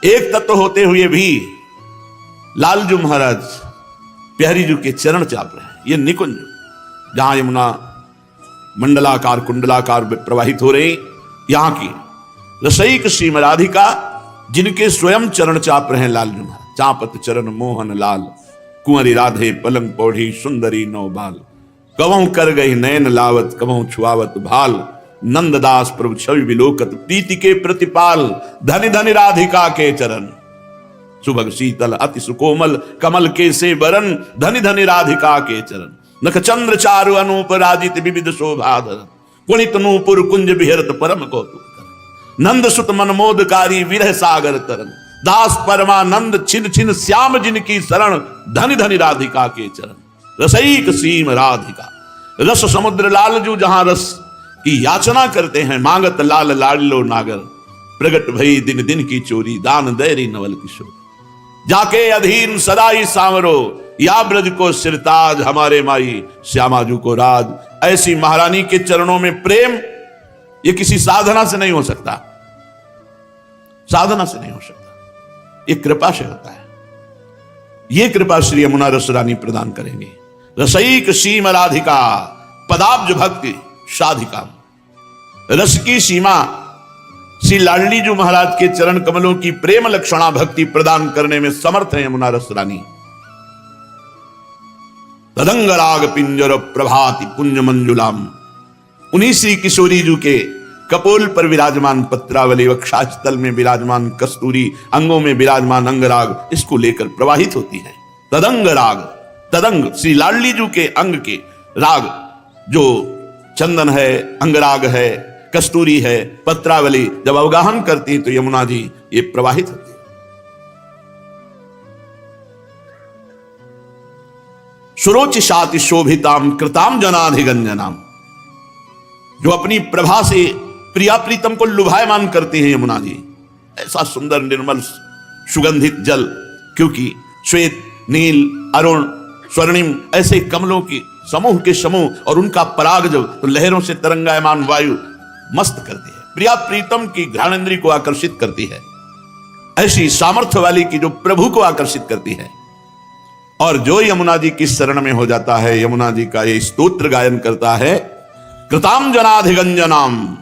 एक तत्व होते हुए भी लालजू महाराज प्यारी जी के चरण चाप रहे हैं। ये निकुंज जहां यमुना मंडलाकार कुंडलाकार प्रवाहित हो रही, यहां की रसईक श्रीमद राधिका जिनके स्वयं चरण चाप रहे हैं लालजू महाराज। चापत चरण मोहन लाल, कुंवरी राधे पलंग पौढ़ी सुंदरी नौ बाल। कवों कर गई नयन लावत, कवों छुआवत भाल। नंददास प्रभु छवि विलोकत, प्रीति के प्रतिपाल। धनि धनि राधिका के चरण, सुभग शीतल अति सुकोमल। कमल के से बरन, धनि धनि राधिका के चरण। नख चंद्र चारु अनूप राजित, विविध शोभाधर। कुणित नूपुर कुंज विहरत, परम कौतुक कर। नंद सुत मनमोदकारी, विरह सागर तरन। दास परमानंद छिन छिन, श्याम जिनकी शरण। धनि धनि राधिका के चरण। रसईक सीम राधिका, रस समुद्र लालजू जहां रस की याचना करते हैं। मांगत लाल लाडलो नागर, प्रगट भई दिन दिन की चोरी। दान दैरी नवल किशोर, जाके अधीन सदाई सांवरो। या ब्रज को सिरताज, हमारे माई श्यामाजू को राज। ऐसी महारानी के चरणों में प्रेम, ये किसी साधना से नहीं हो सकता, साधना से नहीं हो सकता, ये कृपा से होता है। ये कृपा श्री यमुना रस रानी प्रदान करेंगे। रसईक सीम राधिका, पदाब्ज भक्ति साधिका। रस की सीमा श्री लाडली जी महाराज के चरण कमलों की प्रेम लक्षणा भक्ति प्रदान करने में समर्थ है यमुना रस रानी। तदंग राग पिंजर प्रभाति पुंज मंजुलाम। उन्हीं श्री किशोरी जी के कपोल पर विराजमान पत्रावली, वक्षास्थल में विराजमान कस्तूरी, अंगों में विराजमान अंगराग, इसको लेकर प्रवाहित होती है। तदंग राग, तदंग श्री लाडली जी के अंग के राग, जो चंदन है, अंगराग है, कस्तूरी है, पत्रावली जब अवगाहन करती है तो यमुना जी ये प्रवाहित होती है। सुरोचिशाति शोभिताम कृताम जनाधिगंजनाम, जो अपनी प्रभा से प्रिया प्रीतम को लुभायमान करती है यमुना जी। ऐसा सुंदर निर्मल सुगंधित जल, क्योंकि श्वेत नील अरुण स्वर्णिम ऐसे कमलों की समूह के समूह, और उनका पराग जब तो लहरों से तरंगायमान वायु मस्त करती है, प्रिया प्रीतम की घ्राणेंद्री को आकर्षित करती है। ऐसी सामर्थ्य वाली की जो प्रभु को आकर्षित करती है। और जो यमुना जी की शरण में हो जाता है, यमुना जी का ये स्तोत्र गायन करता है, कृताम जनाधिगंजनाम,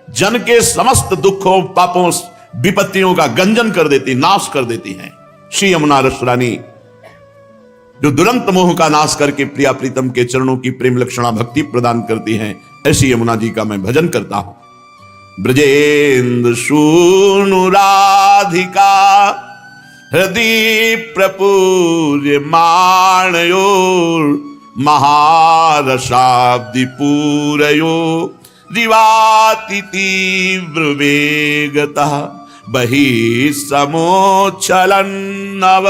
जन के समस्त दुखों पापों विपत्तियों का गंजन कर देती, नाश कर देती है श्री यमुना रस रानी, जो दुरंत मोह का नाश करके प्रिया प्रीतम के चरणों की प्रेम लक्षणा भक्ति प्रदान करती हैं। ऐसी यमुना जी का मैं भजन करता हूं। ब्रजेंद्र सूनु राधिका, हृदय प्रपूर्य माणयोर। महारसाब्दि पूरयो, रिवाति तीव्र वेगतः। बहि समोच्छलन नव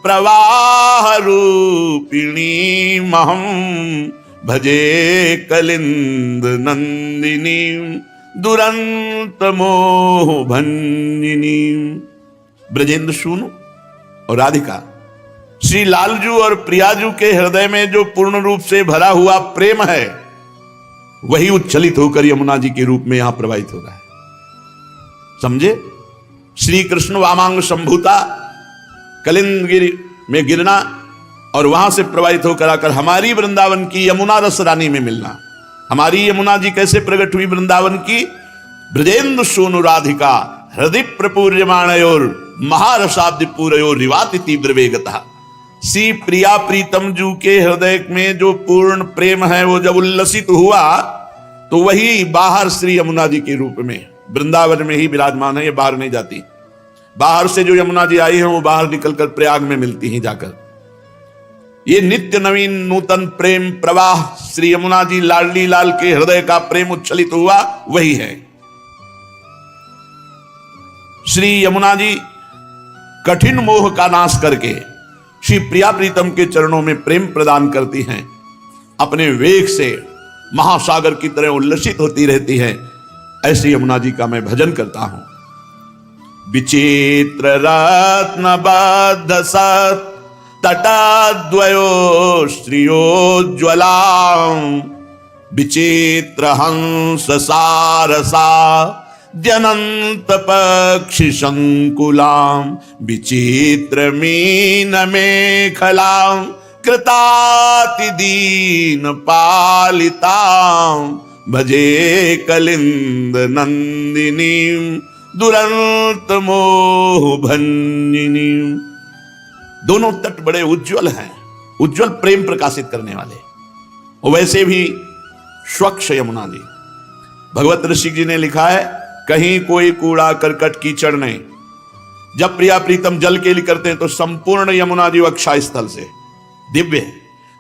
प्रवाह रूपिणी। महम भजे कलिंद नंदिनी, दुरंत मोह भंजिनी। ब्रजेंद्र सूनु और राधिका, श्री लालजू और प्रियाजू के हृदय में जो पूर्ण रूप से भरा हुआ प्रेम है, वही उच्छलित होकर यमुना जी के रूप में यहां प्रवाहित हो रहा है। समझे? श्री कृष्ण वामांग संभूता कलिंद गिरी में गिरना और वहां से प्रवाहित होकर आकर हमारी वृंदावन की यमुना रस रानी में मिलना। हमारी यमुना जी कैसे प्रकट हुई वृंदावन की? ब्रजेंद्र सोनु राधिका, हृदय प्रपूर्यमाणयोर, महारसाब्दि पूरयोर, रिवाति तीव्र वेगतः। श्री प्रिया प्रीतम जू के हृदय में जो पूर्ण प्रेम है, वो जब उल्लसित हुआ तो वही बाहर श्री यमुना जी के रूप में वृंदावन में ही विराजमान है। ये बाहर नहीं जाती। बाहर से जो यमुना जी आई है वो बाहर निकलकर प्रयाग में मिलती हैं जाकर। ये नित्य नवीन नूतन प्रेम प्रवाह श्री यमुना जी लाडली लाल के हृदय का प्रेम उच्छलित हुआ, वही है। श्री यमुना जी कठिन मोह का नाश करके श्री प्रिया प्रीतम के चरणों में प्रेम प्रदान करती हैं। अपने वेग से महासागर की तरह उल्लसित होती रहती है। ऐसी यमुना जी का मैं भजन करता हूं। विचित्र रत्न बद्ध सत तटद्वयो श्रियोज्ज्वला, विचित्र हंस सारसा द्यनंत पक्षि संकुलाम विचित्र मीन मेखलाम कृताति दीन पालिताम भजे कलिंद नंदिनी दुरंत मोह भंजिनी। दोनों तट बड़े उज्जवल हैं, उज्जवल प्रेम प्रकाशित करने वाले। और वैसे भी स्वच्छ यमुना जी, भगवत ऋषि जी ने लिखा है, कहीं कोई कूड़ा करकट कीचड़ नहीं। जब प्रिया प्रीतम जल के लिए करते हैं तो संपूर्ण यमुना जी अक्षय स्थल से दिव्य है,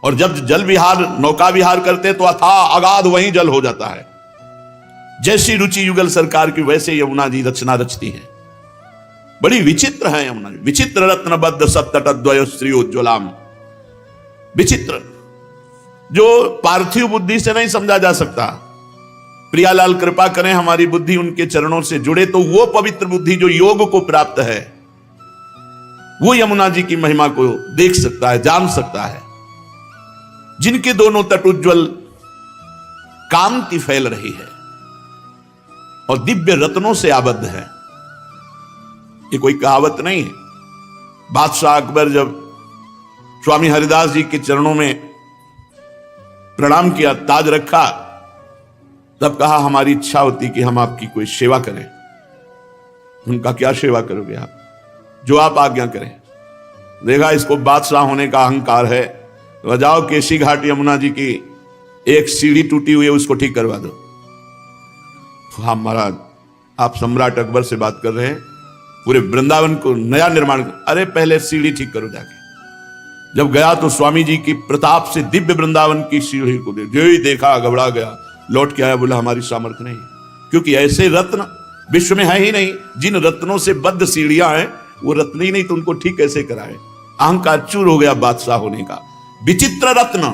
और जब जल विहार नौका विहार करते हैं तो अथाह अगाध वहीं जल हो जाता है। जैसी रुचि युगल सरकार की वैसे यमुना जी रचना रचती है। बड़ी विचित्र है यमुना जी, विचित्र रत्नबद्ध सप्तटद्वय श्रीयोज्ज्वलाम। विचित्र जो पार्थिव बुद्धि से नहीं समझा जा सकता। प्रियालाल कृपा करें हमारी बुद्धि उनके चरणों से जुड़े तो वो पवित्र बुद्धि जो योग को प्राप्त है वो यमुना जी की महिमा को देख सकता है, जान सकता है। जिनके दोनों तट उज्ज्वल कांति फैल रही है और दिव्य रत्नों से आबद्ध है। ये कोई कहावत नहीं है। बादशाह अकबर जब स्वामी हरिदास जी के चरणों में प्रणाम किया, ताज रखा, तब कहा हमारी इच्छा होती कि हम आपकी कोई सेवा करें। उनका क्या सेवा करोगे आप, जो आप आज्ञा करें। देखा इसको बादशाह होने का अहंकार है, जाओ केसी घाट यमुना जी की एक सीढ़ी टूटी हुई है उसको ठीक करवा दो। हाँ महाराज, आप सम्राट अकबर से बात कर रहे हैं, पूरे वृंदावन को नया निर्माण। अरे पहले सीढ़ी ठीक करो जाके। जब गया तो स्वामी जी की प्रताप से दिव्य वृंदावन की सीढ़ी को जो ही देखा घबरा गया, लौट के आया, बोला हमारी सामर्थ्य नहीं, क्योंकि ऐसे रत्न विश्व में है ही नहीं। जिन रत्नों से बद्ध सीढ़ियां हैं वो रत्न ही नहीं, तो उनको ठीक कैसे कराए। अहंकार चूर हो गया बादशाह होने का। विचित्र रत्न,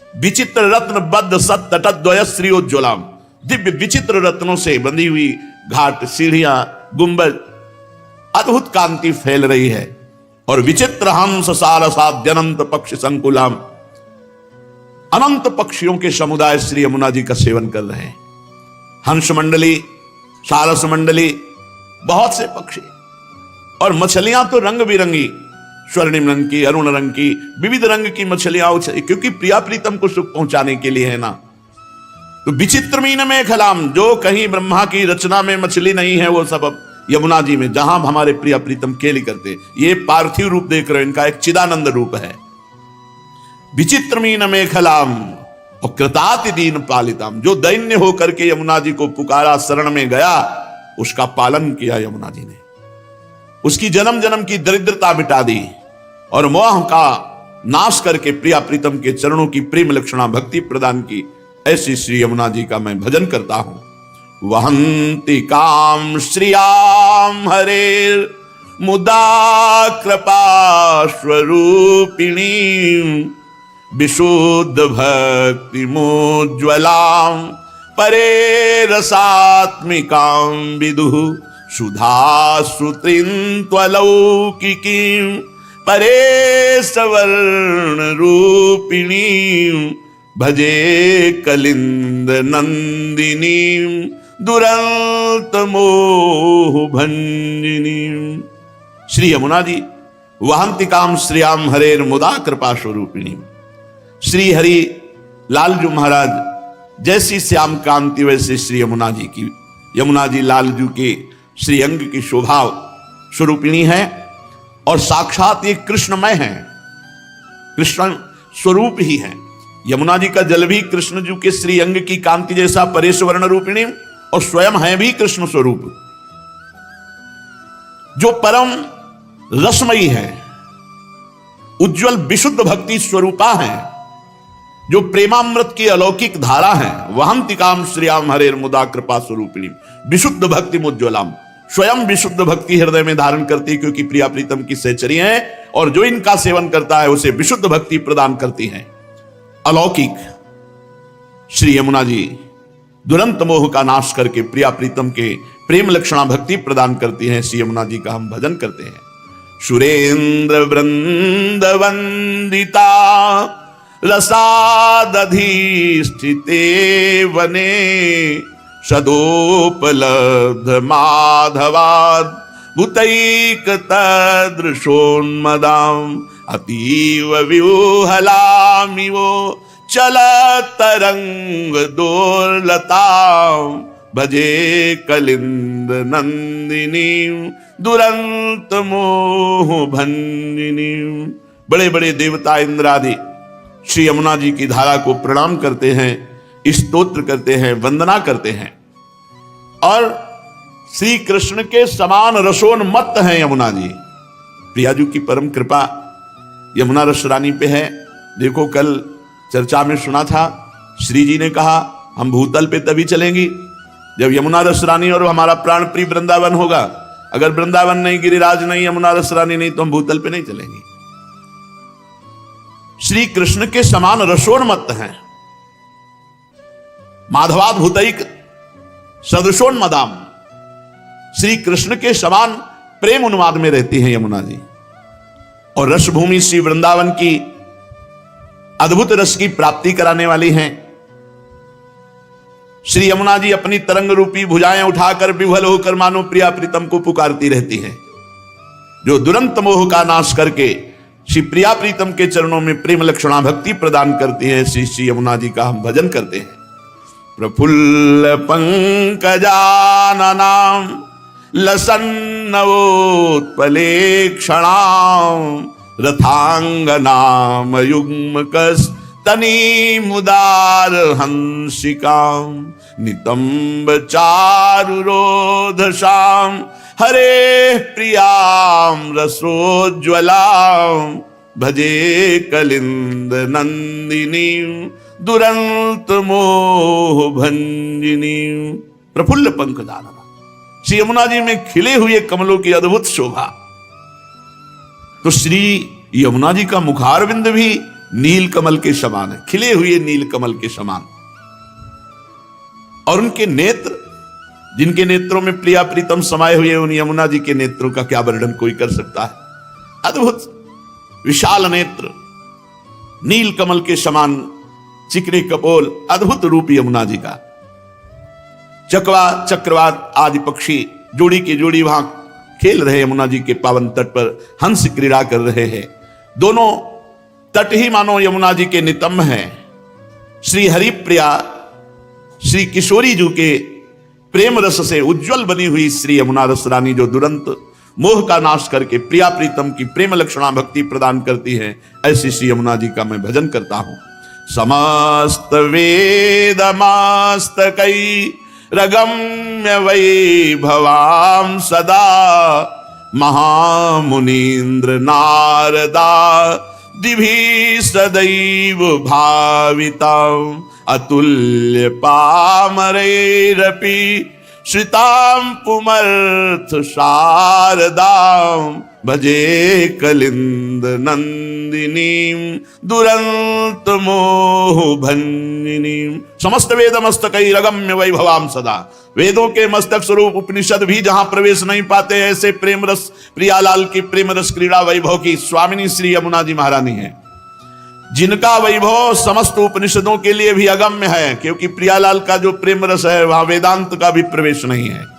विचित्र रत्न बद्ध सत तटद्वय श्रीयोज्ज्वलाम। दिव्य विचित्र रत्नों से बंधी हुई घाट, सीढ़ियां, गुंबद, अद्भुत कांति फैल रही है। और विचित्र हंस सारसाद्य अनंत पक्षी संकुलाम, अनंत पक्षियों के समुदाय श्री यमुना जी का सेवन कर रहे हैं। हंस मंडली, सारस मंडली, बहुत से पक्षी, और मछलियां तो रंग बिरंगी, स्वर्णिम रंग की, अरुण रंग की, विविध रंग की मछलियां, क्योंकि प्रिया प्रीतम को सुख पहुंचाने के लिए है ना। तो विचित्र मीन में खलाम, जो कहीं ब्रह्मा की रचना में मछली नहीं है वो सब अब यमुना जी में, जहां हमारे प्रिया प्रीतम केली करते। ये पार्थिव रूप देख रहे हो, इनका एक चिदानंद रूप है। विचित्र मीन में खलाम और कृताति दीन पालिताम, जो दैन्य होकर के यमुना जी को पुकारा, शरण में गया, उसका पालन किया यमुना जी ने, उसकी जन्म जन्म की दरिद्रता मिटा दी और मोह का नाश करके प्रिया प्रीतम के चरणों की प्रेम लक्षणा भक्ति प्रदान की। ऐसी श्री यमुना जी का मैं भजन करता हूं। वहंति काम श्रियाम हरेर मुदा कृपा स्वरूपिणी विशुद्ध भक्ति मोज्ज्वलाम परे रसात्मिकां विदुः सुधा श्रुतिन्त्वलौकिकीं परे सवर्ण रूपिणी भजे कलिंद नंदिनी दुरंत मोह भंजिनी। श्री यमुना जी वहंतिकाम श्रियाम हरेर मुदा कृपा स्वरूपिणी। श्री हरि लालजू महाराज जैसी श्याम कांति वैसे श्री यमुना जी की, यमुना जी लालजू के श्री अंग की शोभा स्वरूपिणी है और साक्षात ये कृष्णमय है, कृष्ण स्वरूप ही है। यमुना जी का जल भी कृष्ण जी के श्री अंग की कांति जैसा परेशवर्ण रूपिणी और स्वयं है भी कृष्ण स्वरूप, जो परम रसमयी है, उज्जवल विशुद्ध भक्ति स्वरूपा है, जो प्रेमामृत की अलौकिक धारा है। वहंतिकाम श्रियाम हरेर मुदा कृपा स्वरूपिणी विशुद्ध भक्ति मुज्ज्वलाम, स्वयं विशुद्ध भक्ति हृदय में धारण करती है, क्योंकि प्रिया प्रीतम की सहचरी है और जो इनका सेवन करता है उसे विशुद्ध भक्ति प्रदान करती है। अलौकिक श्री यमुना जी दुरंत मोह का नाश करके प्रिया प्रीतम के प्रेम लक्षणा भक्ति प्रदान करती हैं। श्री यमुना जी का हम भजन करते हैं। सुरेंद्र वृंद वंदिता रसादधीष्ठिते वने सदोपलब्ध माधवाद भूतैक तदृशोन्मदाम् अतीव व्यूहलामिवो चलतरंग दोर्लताम् भजे कलिंद नंदिनी दुरंत मोह भंजिनी। बड़े बड़े देवता इंद्रादि श्री यमुना जी की धारा को प्रणाम करते हैं, स्तोत्र करते हैं, वंदना करते हैं। और श्री कृष्ण के समान रसोन्मत्त हैं यमुना जी। प्रियाजू की परम कृपा यमुना रस रानी पे है। देखो कल चर्चा में सुना था, श्री जी ने कहा हम भूतल पे तभी चलेंगी जब यमुना रस रानी और हमारा प्राण प्रिय वृंदावन होगा। अगर वृंदावन नहीं, गिरिराज नहीं, यमुना रस रानी नहीं, तो हम भूतल पे नहीं चलेंगे। श्री कृष्ण के समान रसोन्मत्त हैं। माधवाद भूतैक सदृशोन्मदाम, श्री कृष्ण के समान प्रेम उन्माद में रहती हैं यमुना जी। और रसभूमि श्री वृंदावन की अद्भुत रस की प्राप्ति कराने वाली हैं। श्री यमुना जी अपनी तरंग रूपी भुजाएं उठाकर विह्वल होकर मानो प्रिया प्रीतम को पुकारती रहती हैं, जो दुरंत मोह का नाश करके श्री प्रिया प्रीतम के चरणों में प्रेम लक्षणा भक्ति प्रदान करती हैं। श्री यमुना जी का हम भजन करते हैं। प्रफुल्ल पंकजाननां लसन्नवोत्पलेक्षणां रथांगनां युग्मकस्तनीमुदार हंसिकां नितंब चारुरोधसां हरे प्रियां रसोज्ज्वलां भजे कलिंद नंदिनी दुरंत मोह भंजिनी। प्रफुल्ल पंकजानना, श्री यमुना जी में खिले हुए कमलों की अद्भुत शोभा। तो श्री यमुना जी का मुखारविंद भी नील कमल के समान है, खिले हुए नील कमल के समान। और उनके नेत्र, जिनके नेत्रों में प्रिया प्रीतम समाये हुए, उन यमुना जी के नेत्रों का क्या वर्णन कोई कर सकता है। अद्भुत विशाल नेत्र, नील कमल के समान चिकने कपोल, अद्भुत रूप यमुना जी का। चकवा चक्रवात आदि पक्षी जोड़ी की जोड़ी वहां खेल रहे यमुना जी के पावन तट पर, हंस क्रीड़ा कर रहे हैं। दोनों तट ही मानो यमुना जी के नितंब हैं। श्री हरिप्रिया श्री किशोरी जी के प्रेम रस से उज्जवल बनी हुई श्री यमुना रस रानी, जो दुरंत मोह का नाश करके प्रिया प्रीतम की प्रेम लक्षणा भक्ति प्रदान करती है, ऐसी श्री यमुना जी का मैं भजन करता हूं। समस्त वेद मस्तकै रगम्य वैभवां सदा महामुनीन्द्र नारदा दिभि सदैव भावितां अतुल्य पामरैरपि श्रितां पुमर्थ शारदां भजे कलिंद नंदिनीं दुरंत मोह भंजिनीं। समस्त वेद मस्तकै रगम्य वैभवां सदा, वेदों के मस्तक स्वरूप उपनिषद भी जहां प्रवेश नहीं पाते, ऐसे प्रेम रस प्रियालाल की प्रेम रस क्रीड़ा वैभव की स्वामिनी श्री यमुना जी महारानी है, जिनका वैभव समस्त उपनिषदों के लिए भी अगम्य है। क्योंकि प्रियालाल का जो प्रेम रस है वहां वेदांत का भी प्रवेश नहीं है।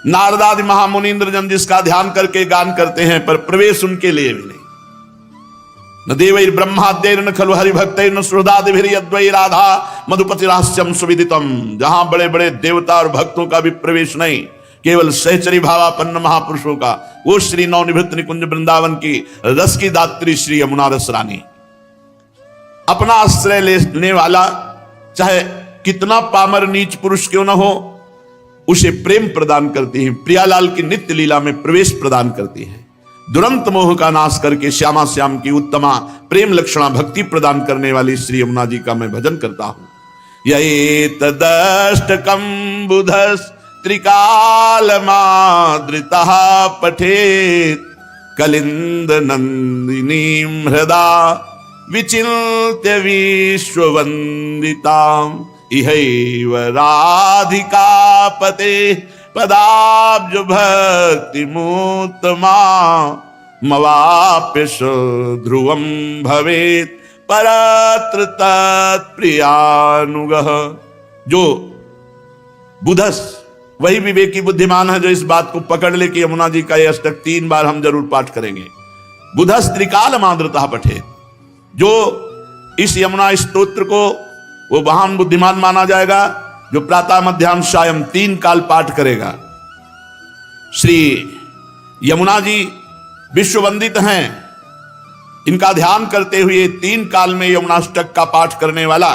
नारदादि महामुनीन्द्र जन जिसका ध्यान करके गान करते हैं, पर प्रवेश उनके लिए भी नहीं। न देवैर ब्रह्माद्यैर न खलु हरिभक्तैर न सुहृदादिभिर यद्वै राधा मधुपतिरास्यं सुविदितम। जहां बड़े बड़े देवता और भक्तों का भी प्रवेश नहीं, केवल सहचरी भावापन्न महापुरुषों का, वो श्री नवनिभृत निकुंज वृंदावन की रस की दात्री श्री यमुना रस रानी। अपना आश्रय लेने वाला चाहे कितना पामर नीच पुरुष क्यों न हो, उसे प्रेम प्रदान करती है, प्रियालाल की नित्य लीला में प्रवेश प्रदान करती है। दुरंत मोह का नाश करके श्यामा श्याम की उत्तमा प्रेम लक्षणा भक्ति प्रदान करने वाली श्री यमुना जी का मैं भजन करता हूं। यैतदष्टकं बुधस् त्रिकालमादृतः पठेत् कलिंद नंदिनीं हृदा विचिन्त्य विश्ववन्दितां इहैव राधिकापते पदाब्ज भक्तिमुत्तमा मवाप्य ध्रुवं भवेत् परत्र तत्प्रियानुगः। जो बुधस, वही विवेकी बुद्धिमान है जो इस बात को पकड़ ले कि यमुना जी का यह अष्टक 3 बार हम जरूर पाठ करेंगे। बुधस त्रिकाल माद्रता पठे, जो इस यमुना स्तोत्र को वो महान बुद्धिमान माना जाएगा जो प्रातः मध्याह्न सायं 3 काल पाठ करेगा। श्री यमुना जी विश्ववंदित हैं, इनका ध्यान करते हुए 3 काल में यमुनाष्टक का पाठ करने वाला